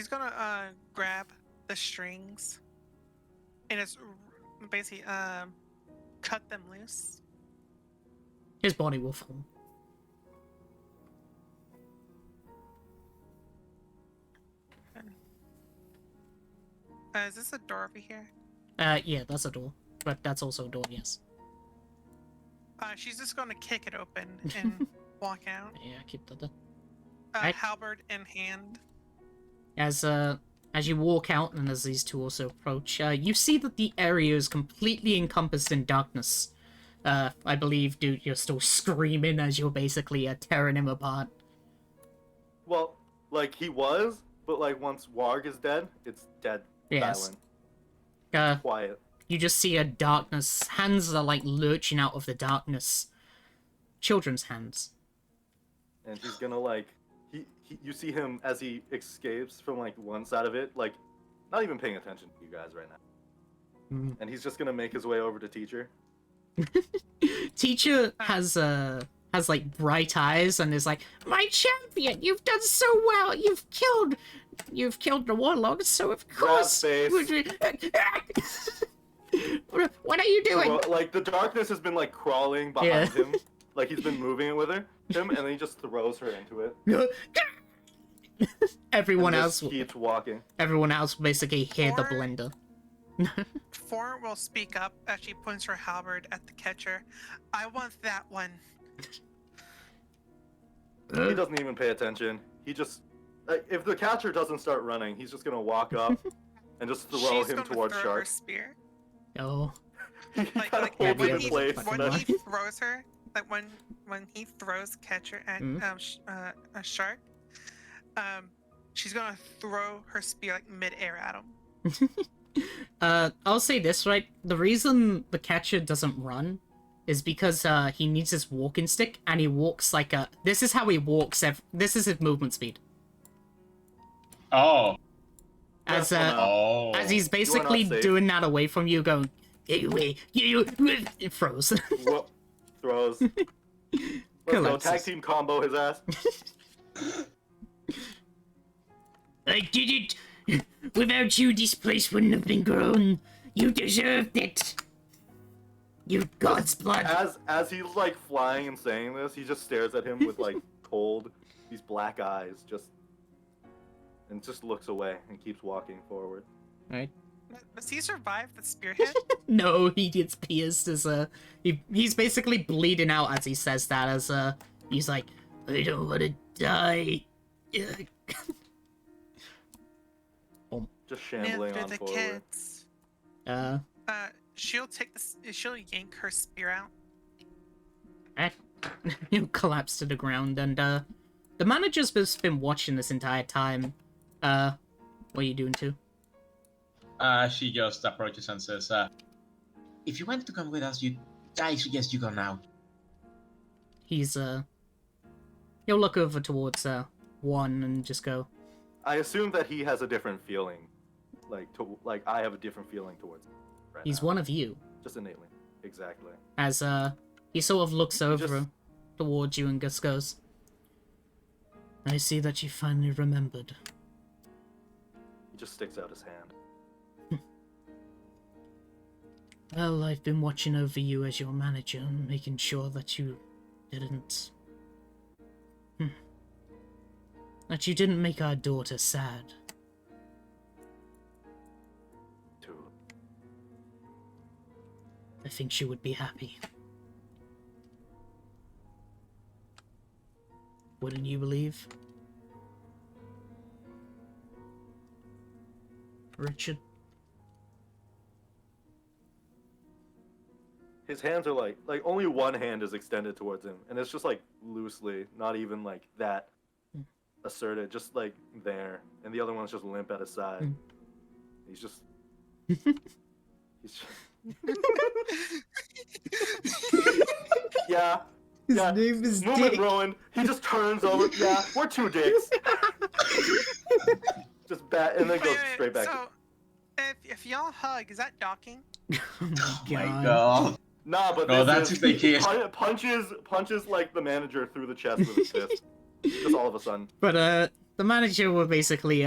Speaker 5: gonna grab the strings and it's basically cut them loose.
Speaker 1: His body will fall.
Speaker 5: Is this a door over here?
Speaker 1: Yeah, that's a door. But that's also a door, yes.
Speaker 5: She's just gonna kick it open and walk out.
Speaker 1: Yeah, keep that there. Right.
Speaker 5: Halberd in hand.
Speaker 1: As you walk out and as these two also approach, you see that the area is completely encompassed in darkness. I believe, dude, you're still screaming as you're basically tearing him apart.
Speaker 2: Well, like he was, but like once Warg is dead, it's dead.
Speaker 1: Yes.
Speaker 2: Silent. Quiet.
Speaker 1: You just see a darkness. Hands are like lurching out of the darkness. Children's hands.
Speaker 2: And he's gonna like you see him as he escapes from like one side of it, like not even paying attention to you guys right now.
Speaker 1: Mm.
Speaker 2: And he's just gonna make his way over to Teacher.
Speaker 1: Teacher has like bright eyes and is like, "My champion, you've done so well. You've killed the warlord, so of course."
Speaker 2: Face.
Speaker 1: What are you doing?
Speaker 2: Well, like the darkness has been like crawling behind him, like he's been moving it with him, and then he just throws her into it.
Speaker 1: Everyone
Speaker 2: and
Speaker 1: else
Speaker 2: just keeps walking.
Speaker 1: Everyone else basically hear the
Speaker 5: Or-
Speaker 1: blender.
Speaker 5: Four will speak up as she points her halberd at the catcher. I want that one.
Speaker 2: He doesn't even pay attention. He just if the catcher doesn't start running, he's just gonna walk up and just throw
Speaker 5: She's
Speaker 2: him
Speaker 5: gonna
Speaker 2: towards
Speaker 5: throw her
Speaker 2: Shark.
Speaker 5: spear.
Speaker 1: Oh.
Speaker 2: He
Speaker 5: Like,
Speaker 2: kind of holds
Speaker 5: when
Speaker 2: it in
Speaker 5: he,
Speaker 2: place.
Speaker 5: when
Speaker 2: and then-
Speaker 5: he throws her, like when he throws catcher at a shark, she's gonna throw her spear like mid-air at him.
Speaker 1: I'll say this, right? The reason the catcher doesn't run is because he needs his walking stick, and he walks like a... This is how he walks. This is his movement speed.
Speaker 4: Oh.
Speaker 1: As
Speaker 4: Oh.
Speaker 1: as he's basically
Speaker 2: safe.
Speaker 1: doing that away from you, going, it froze.
Speaker 2: Whoop, throws. Let's go,
Speaker 1: Collapses.
Speaker 2: tag team combo his ass.
Speaker 1: I did it! Without you, this place wouldn't have been grown. You deserved it. You God's blood.
Speaker 2: As he's like flying and saying this, he just stares at him with like cold, these black eyes, and just looks away and keeps walking forward.
Speaker 1: Right.
Speaker 5: Does he survive the spear hit?
Speaker 1: No, he gets pierced as he's basically bleeding out as he says that, as he's like, I don't want to die.
Speaker 2: Just shambling
Speaker 5: After
Speaker 2: on
Speaker 5: the
Speaker 2: forward.
Speaker 5: kids. She'll yank her spear out.
Speaker 1: He'll collapse to the ground, and the manager's just been watching this entire time. What are you doing too?
Speaker 4: She just approaches and says, if you want to come with us, I suggest you go now.
Speaker 1: He's he'll look over towards one and just go,
Speaker 2: I assume that he has a different feeling, like I have a different feeling towards him right
Speaker 1: he's
Speaker 2: now.
Speaker 1: one of you.
Speaker 2: Just innately. Exactly.
Speaker 1: As he sort of looks over
Speaker 2: just-
Speaker 1: towards you and just goes, I see that you finally remembered.
Speaker 2: He just sticks out his hand.
Speaker 1: Well, I've been watching over you as your manager, making sure that you didn't... that you didn't make our daughter sad.
Speaker 2: Too.
Speaker 1: I think she would be happy. Wouldn't you believe? Richard?
Speaker 2: His hands are like only one hand is extended towards him, and it's just like loosely, not even like that asserted, just like there, and the other one's just limp at his side. He's just. Yeah.
Speaker 1: His
Speaker 2: yeah.
Speaker 1: name is
Speaker 2: Moment
Speaker 1: Dick.
Speaker 2: ruined. He just turns over. Yeah, we're two dicks. Just bat and then goes straight back.
Speaker 5: So, if y'all hug, is that docking?
Speaker 1: Oh
Speaker 4: My God.
Speaker 2: Nah, but
Speaker 4: No,
Speaker 2: this
Speaker 4: that's
Speaker 2: is,
Speaker 4: if they kiss.
Speaker 2: punches like the manager through the chest with his fist. Just all of a sudden.
Speaker 1: But the manager will basically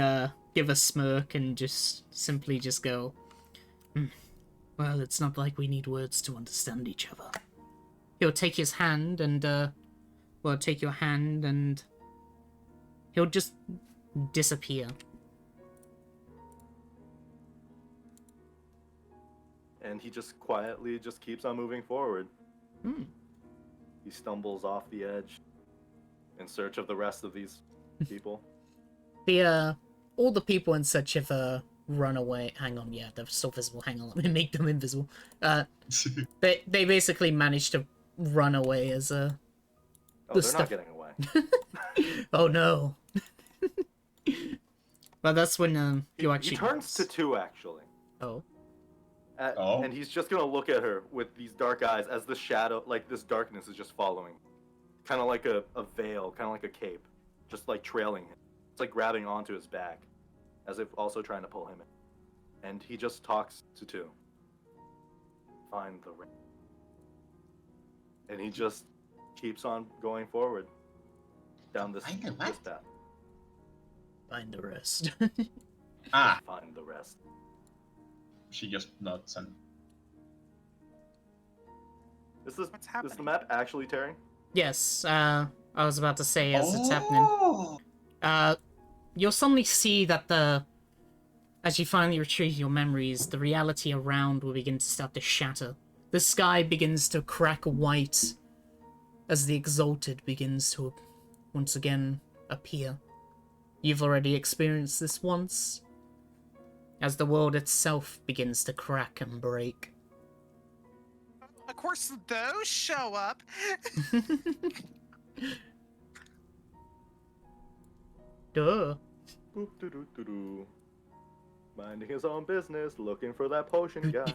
Speaker 1: give a smirk and just simply just go, well, it's not like we need words to understand each other. He'll take his hand and take your hand and he'll just disappear.
Speaker 2: And he just quietly just keeps on moving forward. He stumbles off the edge in search of the rest of these people.
Speaker 1: All the people in search of run away. Hang on, yeah, they're still visible. Hang on, let me make them invisible. They basically managed to run away as
Speaker 2: Oh,
Speaker 1: the
Speaker 2: they're
Speaker 1: stuff.
Speaker 2: not getting away.
Speaker 1: Oh no. But that's when you
Speaker 2: He
Speaker 1: actually
Speaker 2: turns to two actually.
Speaker 1: Oh.
Speaker 4: Oh.
Speaker 2: And he's just gonna look at her with these dark eyes as the shadow, like this darkness is just following. Kind of like a veil, kind of like a cape. Just like trailing him. It's like grabbing onto his back. As if also trying to pull him in. And he just talks to two. Find the ring. And he just keeps on going forward. Down this,
Speaker 4: Find the what?
Speaker 2: this path.
Speaker 1: Find the rest.
Speaker 4: Ah,
Speaker 2: Find the rest.
Speaker 4: she just nods and...
Speaker 2: Is
Speaker 5: What's
Speaker 2: the
Speaker 5: happening?
Speaker 2: map actually tearing?
Speaker 1: Yes, I was about to say as it's happening.
Speaker 4: Oh!
Speaker 1: You'll suddenly see that as you finally retrieve your memories, the reality around will begin to start to shatter. The sky begins to crack white as the Exalted begins to once again appear. You've already experienced this once, as the world itself begins to crack and break.
Speaker 5: Of course, those show up.
Speaker 1: Duh.
Speaker 2: Boop, doo, doo, doo, doo. Minding his own business, looking for that potion guy.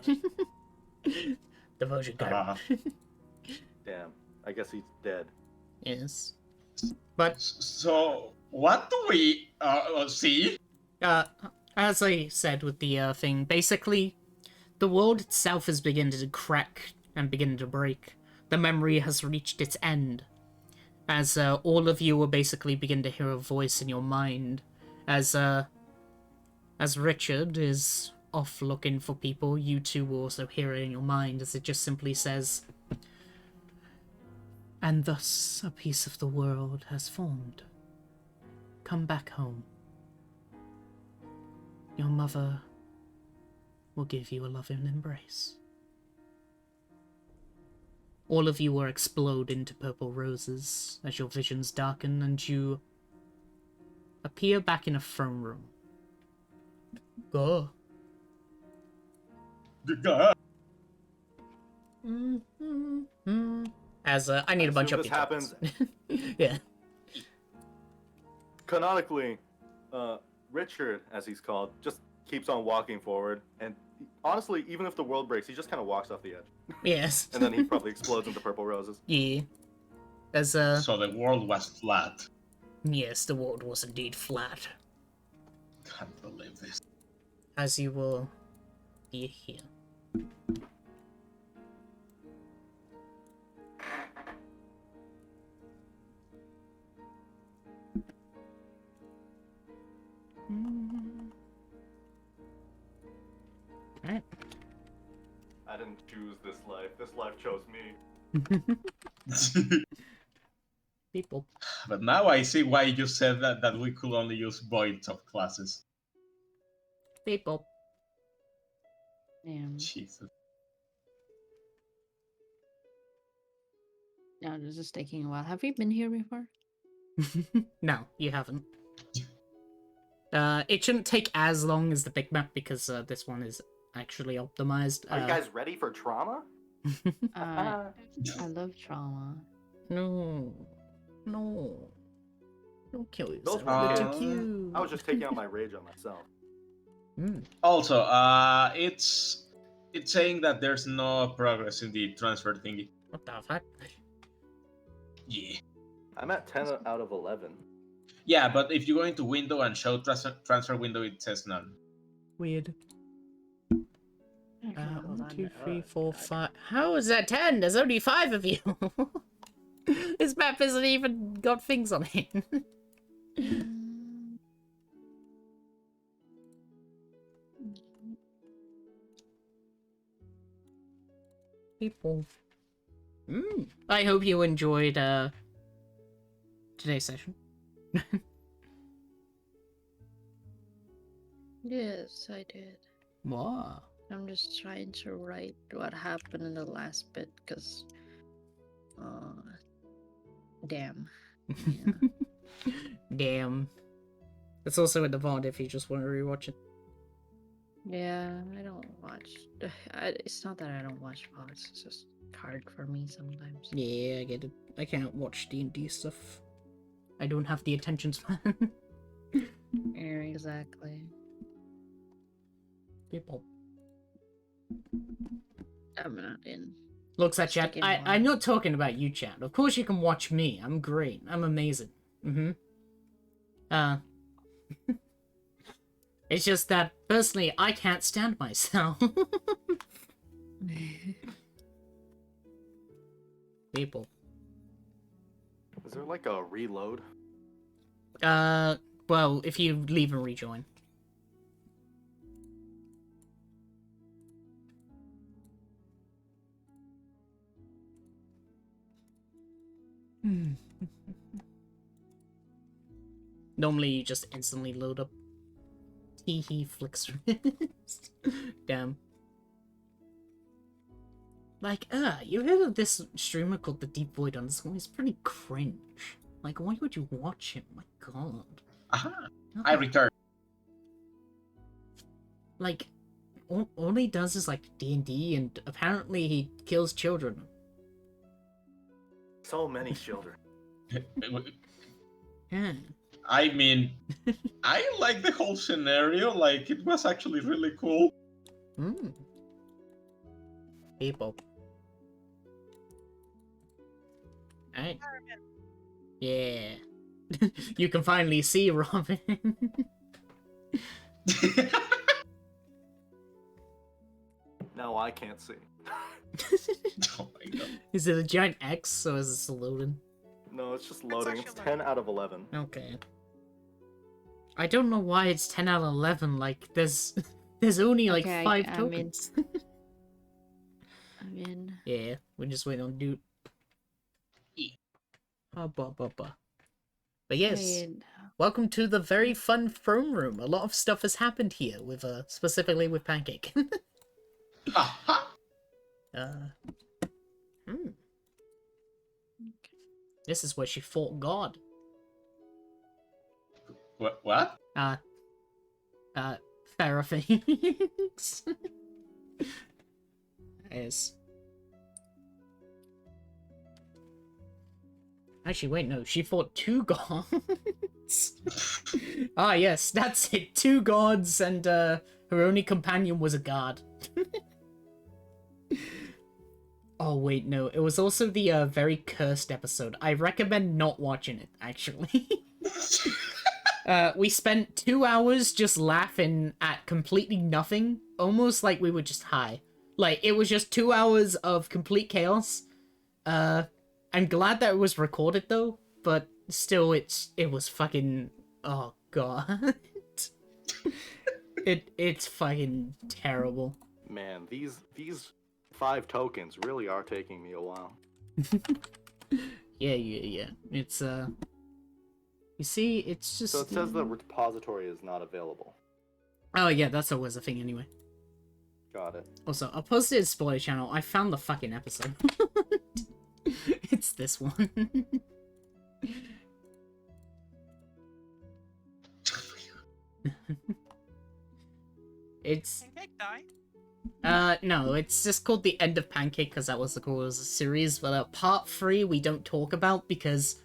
Speaker 1: Devotion guy.
Speaker 2: Damn, I guess he's dead.
Speaker 1: Yes. But
Speaker 4: So, what do we see?
Speaker 1: as I said with the thing, basically, the world itself is beginning to crack and beginning to break. The memory has reached its end. As all of you will basically begin to hear a voice in your mind. As Richard is off looking for people, you two will also hear it in your mind as it just simply says, and thus a piece of the world has formed. Come back home. Your mother will give you a loving embrace. All of you will explode into purple roses as your visions darken and you appear back in a throne room. Go. As I need a bunch
Speaker 2: assume
Speaker 1: of
Speaker 2: this happens.
Speaker 1: Yeah.
Speaker 2: Canonically, Richard, as he's called, just keeps on walking forward. And honestly, even if the world breaks, he just kind of walks off the edge.
Speaker 1: Yes.
Speaker 2: And then he probably explodes into purple roses.
Speaker 1: Yeah. As
Speaker 4: So the world was flat.
Speaker 1: Yes, the world was indeed flat,
Speaker 4: Can't believe this.
Speaker 1: as you will hear here. Alright.
Speaker 2: I didn't choose this life. This life chose me.
Speaker 1: People.
Speaker 4: But now I see why you said that we could only use voids of classes.
Speaker 1: People.
Speaker 3: Damn.
Speaker 4: Jesus.
Speaker 3: Now this is taking a while. Have we been here before?
Speaker 1: No, you haven't. It shouldn't take as long as the big map because this one is actually optimized.
Speaker 2: Are you guys ready for trauma?
Speaker 3: I love trauma.
Speaker 1: No. No. Don't kill
Speaker 2: Those
Speaker 1: yourself.
Speaker 2: were
Speaker 1: You're too
Speaker 4: kids.
Speaker 1: cute.
Speaker 2: I was just taking out my rage on myself.
Speaker 4: Also, it's saying that there's no progress in the transfer thingy.
Speaker 1: What the fuck?
Speaker 4: Yeah.
Speaker 2: I'm at 10 out of 11.
Speaker 4: Yeah, but if you go into window and show transfer window, it says none.
Speaker 1: Weird.
Speaker 3: Okay, hold
Speaker 1: 1,
Speaker 3: on.
Speaker 1: 2, 3,
Speaker 3: Oh,
Speaker 1: 4,
Speaker 3: God.
Speaker 1: 5. How is that 10? There's only 5 of you. This map hasn't even got things on it.
Speaker 3: Mm.
Speaker 1: People. I hope you enjoyed today's session.
Speaker 3: Yes, I did.
Speaker 1: Wow.
Speaker 3: I'm just trying to write what happened in the last bit, because... damn. Yeah.
Speaker 1: Damn. It's also in the VOD if you just want to rewatch it.
Speaker 3: Yeah, I don't watch... it's not that I don't watch VODs, it's just hard for me sometimes.
Speaker 1: Yeah, I get it. I can't watch D&D stuff. I don't have the attention span.
Speaker 3: Yeah, exactly.
Speaker 1: People.
Speaker 3: I'm not in.
Speaker 1: Looks at chat.
Speaker 3: Sticking
Speaker 1: I'm not talking about you, chat. Of course you can watch me. I'm great. I'm amazing. It's just that, personally, I can't stand myself. People.
Speaker 2: Is there like a reload?
Speaker 1: Well, if you leave and rejoin. Normally you just instantly load up. Hee flicks wrist. Damn. Like, you heard of this streamer called the Deep Void on this one? It's pretty cringe. Like, why would you watch him? My god.
Speaker 4: Aha! I returned.
Speaker 1: Like, all he does is, like, D&D, and apparently he kills children.
Speaker 2: So many children.
Speaker 1: Yeah.
Speaker 4: I mean, I like the whole scenario. Like, it was actually really cool.
Speaker 1: People. Alright. Yeah. You can finally see Robin.
Speaker 2: No, I can't see.
Speaker 4: Oh my god.
Speaker 1: Is it a giant X or is it still loading?
Speaker 2: No, it's just loading. It's
Speaker 5: actually
Speaker 2: 10 out of 11.
Speaker 1: Okay. I don't know why it's 10 out of 11. Like, there's only like
Speaker 3: Okay,
Speaker 1: 5
Speaker 3: I'm in.
Speaker 1: tokens.
Speaker 3: I'm in.
Speaker 1: Yeah, we're just waiting on Doot. But yes,
Speaker 3: Wait,
Speaker 1: welcome to the very fun throne room. A lot of stuff has happened here, with specifically with Pancake.
Speaker 4: Aha!
Speaker 1: This is where she fought God.
Speaker 4: What?
Speaker 1: Farrah things. Yes. Actually, wait, no, she fought 2 gods. Ah, yes, that's it. 2 gods, and her only companion was a guard. Oh, wait, no, it was also the very cursed episode. I recommend not watching it, actually. We spent 2 hours just laughing at completely nothing, almost like we were just high. Like, it was just 2 hours of complete chaos. I'm glad that it was recorded, though, but still, it was fucking... Oh, God. It's fucking terrible.
Speaker 2: Man, these 5 tokens really are taking me a while.
Speaker 1: Yeah. It's, You see, it's just...
Speaker 2: So it says the repository is not available.
Speaker 1: Oh, yeah, that's always a thing anyway.
Speaker 2: Got it.
Speaker 1: Also, I'll post it in spoiler channel. I found the fucking episode. It's this one. It's...
Speaker 5: Pancake die?
Speaker 1: No, it's just called The End of Pancake because that was the call of the series, but part 3 we don't talk about because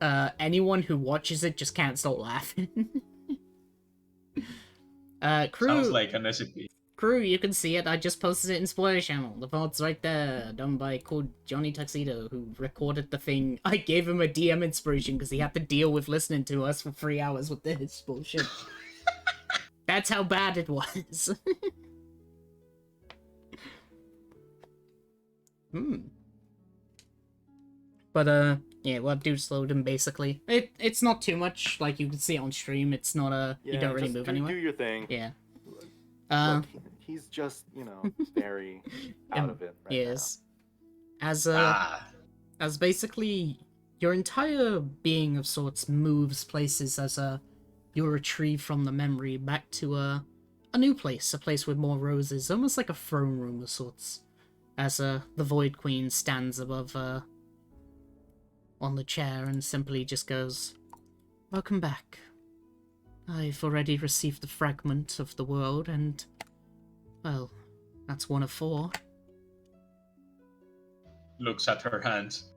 Speaker 1: anyone who watches it just can't stop laughing. Crew,
Speaker 6: Sounds like an SCP.
Speaker 1: Crew, you can see it. I just posted it in spoiler channel. The part's right there, done by called Johnny Tuxedo, who recorded the thing. I gave him a DM inspiration because he had to deal with listening to us for 3 hours with this bullshit. That's how bad it was. But, yeah, well, Doot slowed him, basically. It's not too much, like, you can see it on stream. It's not, you don't really
Speaker 2: just
Speaker 1: move
Speaker 2: do
Speaker 1: anywhere.
Speaker 2: Do your thing.
Speaker 1: Yeah.
Speaker 2: Look, he's just, very out of it right
Speaker 1: yes.
Speaker 6: Ah,
Speaker 1: As basically, your entire being of sorts moves places as, you retrieve from the memory back to, a new place. A place with more roses. Almost like a throne room of sorts. As, the Void Queen stands above, on the chair and simply just goes, "Welcome back. I've already received the fragment of the world, and, well, that's one of 4.
Speaker 6: looks at her hands.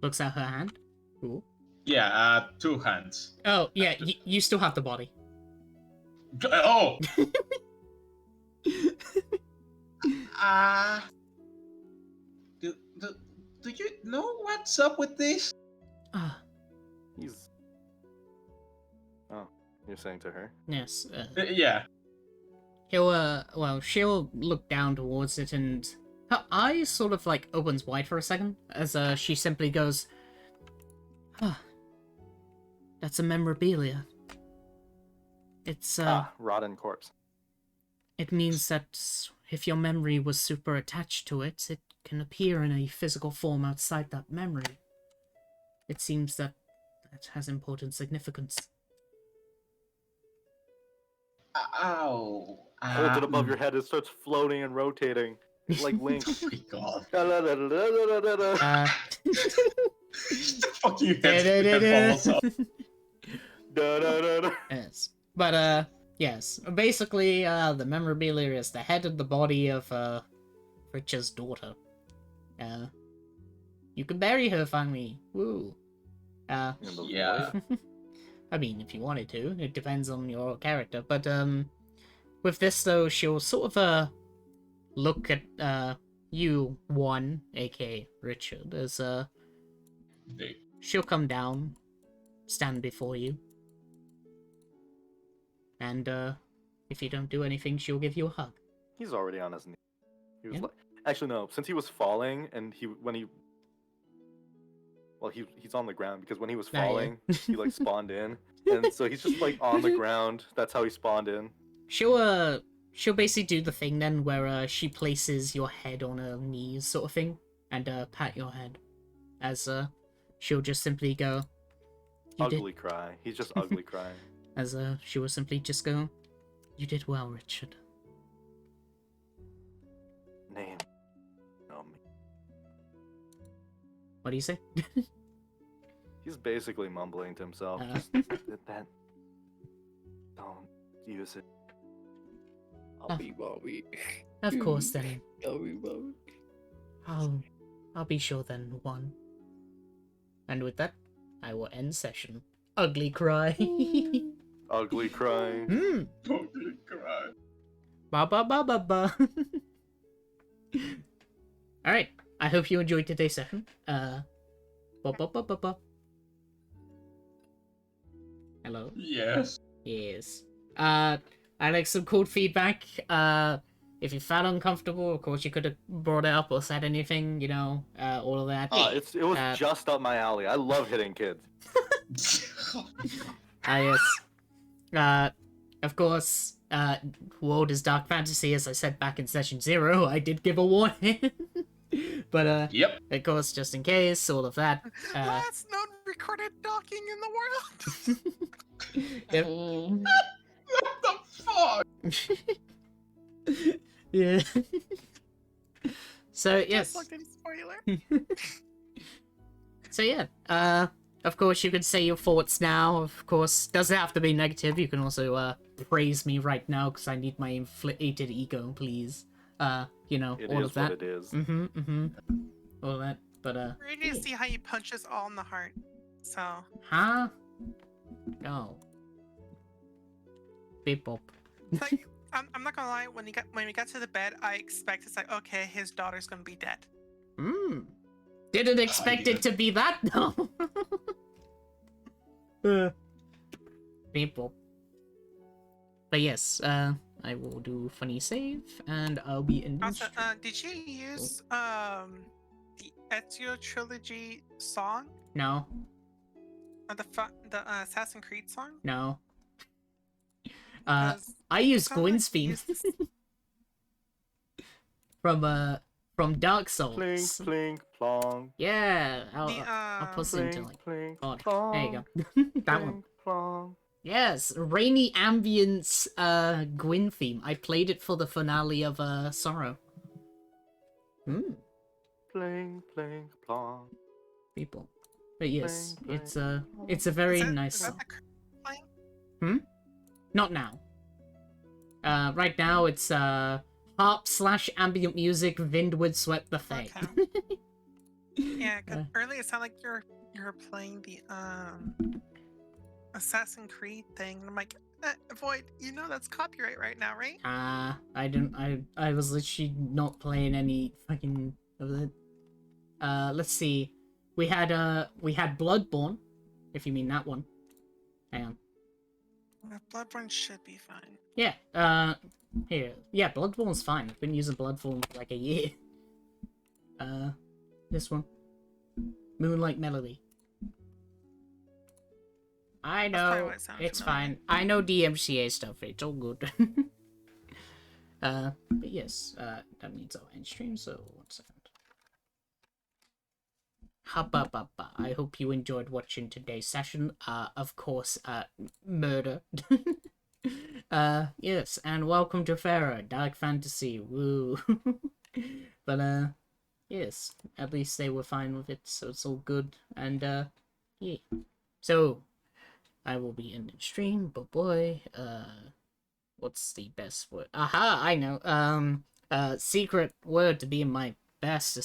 Speaker 1: Looks at her hand. Cool.
Speaker 6: Yeah, 2 hands.
Speaker 1: Oh, yeah, you still have the body.
Speaker 6: Oh! Do you know what's up with this?
Speaker 1: Ah,
Speaker 2: He's... Oh, you're saying to her?
Speaker 1: yes.
Speaker 6: Yeah.
Speaker 1: She'll look down towards it and her eyes sort of like opens wide for a second as she simply goes, "Ah, that's a memorabilia. It's
Speaker 2: rotten corpse.
Speaker 1: It means that if your memory was super attached to it, it can appear in a physical form outside that memory. It seems that has important significance."
Speaker 6: Ow.
Speaker 2: Hold it above your head, it starts floating and rotating. Like Link.
Speaker 6: Oh my god.
Speaker 1: Uh,
Speaker 6: Fuck you, head falls off.
Speaker 1: yes. But, yes. Basically, the memorabilia is the head of the body of, Richard's daughter. You can bury her finally. Woo.
Speaker 6: Yeah.
Speaker 1: I mean, if you wanted to. It depends on your character. But, with this, though, she'll sort of, look at, you, one, aka Richard, as, she'll come down, stand before you. And, if you don't do anything, she'll give you a hug.
Speaker 2: He's already on his knee. He was
Speaker 1: Yeah.
Speaker 2: like... Actually, no. Since he was falling, and he's on the ground, because when he was
Speaker 1: Ah, yeah.
Speaker 2: falling, he, like, spawned in. And so he's just, like, on the ground. That's how he spawned in.
Speaker 1: She'll basically do the thing then where she places your head on her knees sort of thing and pat your head as she'll just simply go, "You did,"
Speaker 2: Ugly cry. He's just ugly crying.
Speaker 1: as she will simply just go, "You did well, Richard."
Speaker 2: Name. No, me.
Speaker 1: What do you say?
Speaker 2: He's basically mumbling to himself.
Speaker 1: Uh.
Speaker 2: Just that. Don't use it.
Speaker 1: Ah.
Speaker 7: Be Bobby.
Speaker 1: Of course then.
Speaker 7: Bobby.
Speaker 1: I'll be sure then, one. And with that, I will end session. Ugly cry.
Speaker 2: Ugly crying.
Speaker 6: Don't cry.
Speaker 1: Ba ba ba ba ba. Alright, I hope you enjoyed today's session. Ba-ba-ba-ba-ba. Hello?
Speaker 6: Yes.
Speaker 1: Yes. I like some cool feedback. If you felt uncomfortable, of course you could have brought it up or said anything, you know, all of that.
Speaker 2: It was
Speaker 1: Uh,
Speaker 2: just up my alley. I love hitting kids.
Speaker 1: Yes. Of course, World is Dark Fantasy, as I said back in session 0, I did give a warning. But,
Speaker 6: Yep.
Speaker 1: of course, just in case, all of that.
Speaker 5: Last known recorded docking in the world.
Speaker 1: Yep.
Speaker 6: What the fuck?
Speaker 1: Yeah. So,
Speaker 5: Just
Speaker 1: yes.
Speaker 5: looked at spoiler.
Speaker 1: So, yeah. Of course, you could say your thoughts now. Of course, doesn't have to be negative. You can also, praise me right now, because I need my inflated ego, please. You know,
Speaker 2: It
Speaker 1: all
Speaker 2: is
Speaker 1: of that.
Speaker 2: what it is.
Speaker 1: All that. But,
Speaker 5: We're going to see how you punch us all in the heart. So,
Speaker 1: huh? No. Beep bop.
Speaker 5: it's like, I'm not gonna lie. When we got to the bed, I expect it's like, okay, his daughter's gonna be dead.
Speaker 1: Didn't expect it to be that, though. People. But yes, I will do funny save, and I'll be in the
Speaker 5: Also,
Speaker 1: stream.
Speaker 5: did you use the Ezio trilogy song?
Speaker 1: No,
Speaker 5: The Assassin's Creed song?
Speaker 1: no.
Speaker 5: Because
Speaker 1: I use
Speaker 5: sounds like
Speaker 1: Gwen's
Speaker 5: you
Speaker 1: theme
Speaker 5: used this-
Speaker 1: from Dark Souls.
Speaker 2: Plink, plink, plong.
Speaker 1: Yeah,
Speaker 5: the
Speaker 1: I'll post it into like
Speaker 2: Plink,
Speaker 1: God.
Speaker 2: plong.
Speaker 1: There you go. That one.
Speaker 2: Plink, plong.
Speaker 1: Yes, rainy ambience Gwyn theme. I played it for the finale of Sorrow.
Speaker 2: Plink, plink, plong.
Speaker 1: People. But yes,
Speaker 2: Bling,
Speaker 1: it's a very
Speaker 5: is
Speaker 1: nice
Speaker 5: that
Speaker 1: song.
Speaker 5: the current playing?
Speaker 1: Not now. Right now it's harp / ambient music, Windward Swept the Fae.
Speaker 5: Okay. Yeah, because earlier it sounded like you're playing the Assassin's Creed thing, and I'm like, Void, you know that's copyright right now, right?
Speaker 1: I was literally not playing any fucking of it. Let's see. We had Bloodborne, if you mean that one. Hang on.
Speaker 5: Bloodborne should be fine.
Speaker 1: Yeah, here. Yeah, Bloodborne's fine. I've been using Bloodborne for like a year. This one. Moonlight Melody. I
Speaker 5: That's probably
Speaker 1: know,
Speaker 5: why it sounds
Speaker 1: it's
Speaker 5: familiar.
Speaker 1: fine. I know DMCA stuff, it's all good. But yes, that means I'll end stream, so 1 second. Hubba. I hope you enjoyed watching today's session. Of course, murder. Yes, and welcome to Farah, Dark Fantasy, woo. But, yes, at least they were fine with it, so it's all good, and, yeah. So, I will be ending stream, but boy, what's the best word? Aha, I know, secret word to be in my best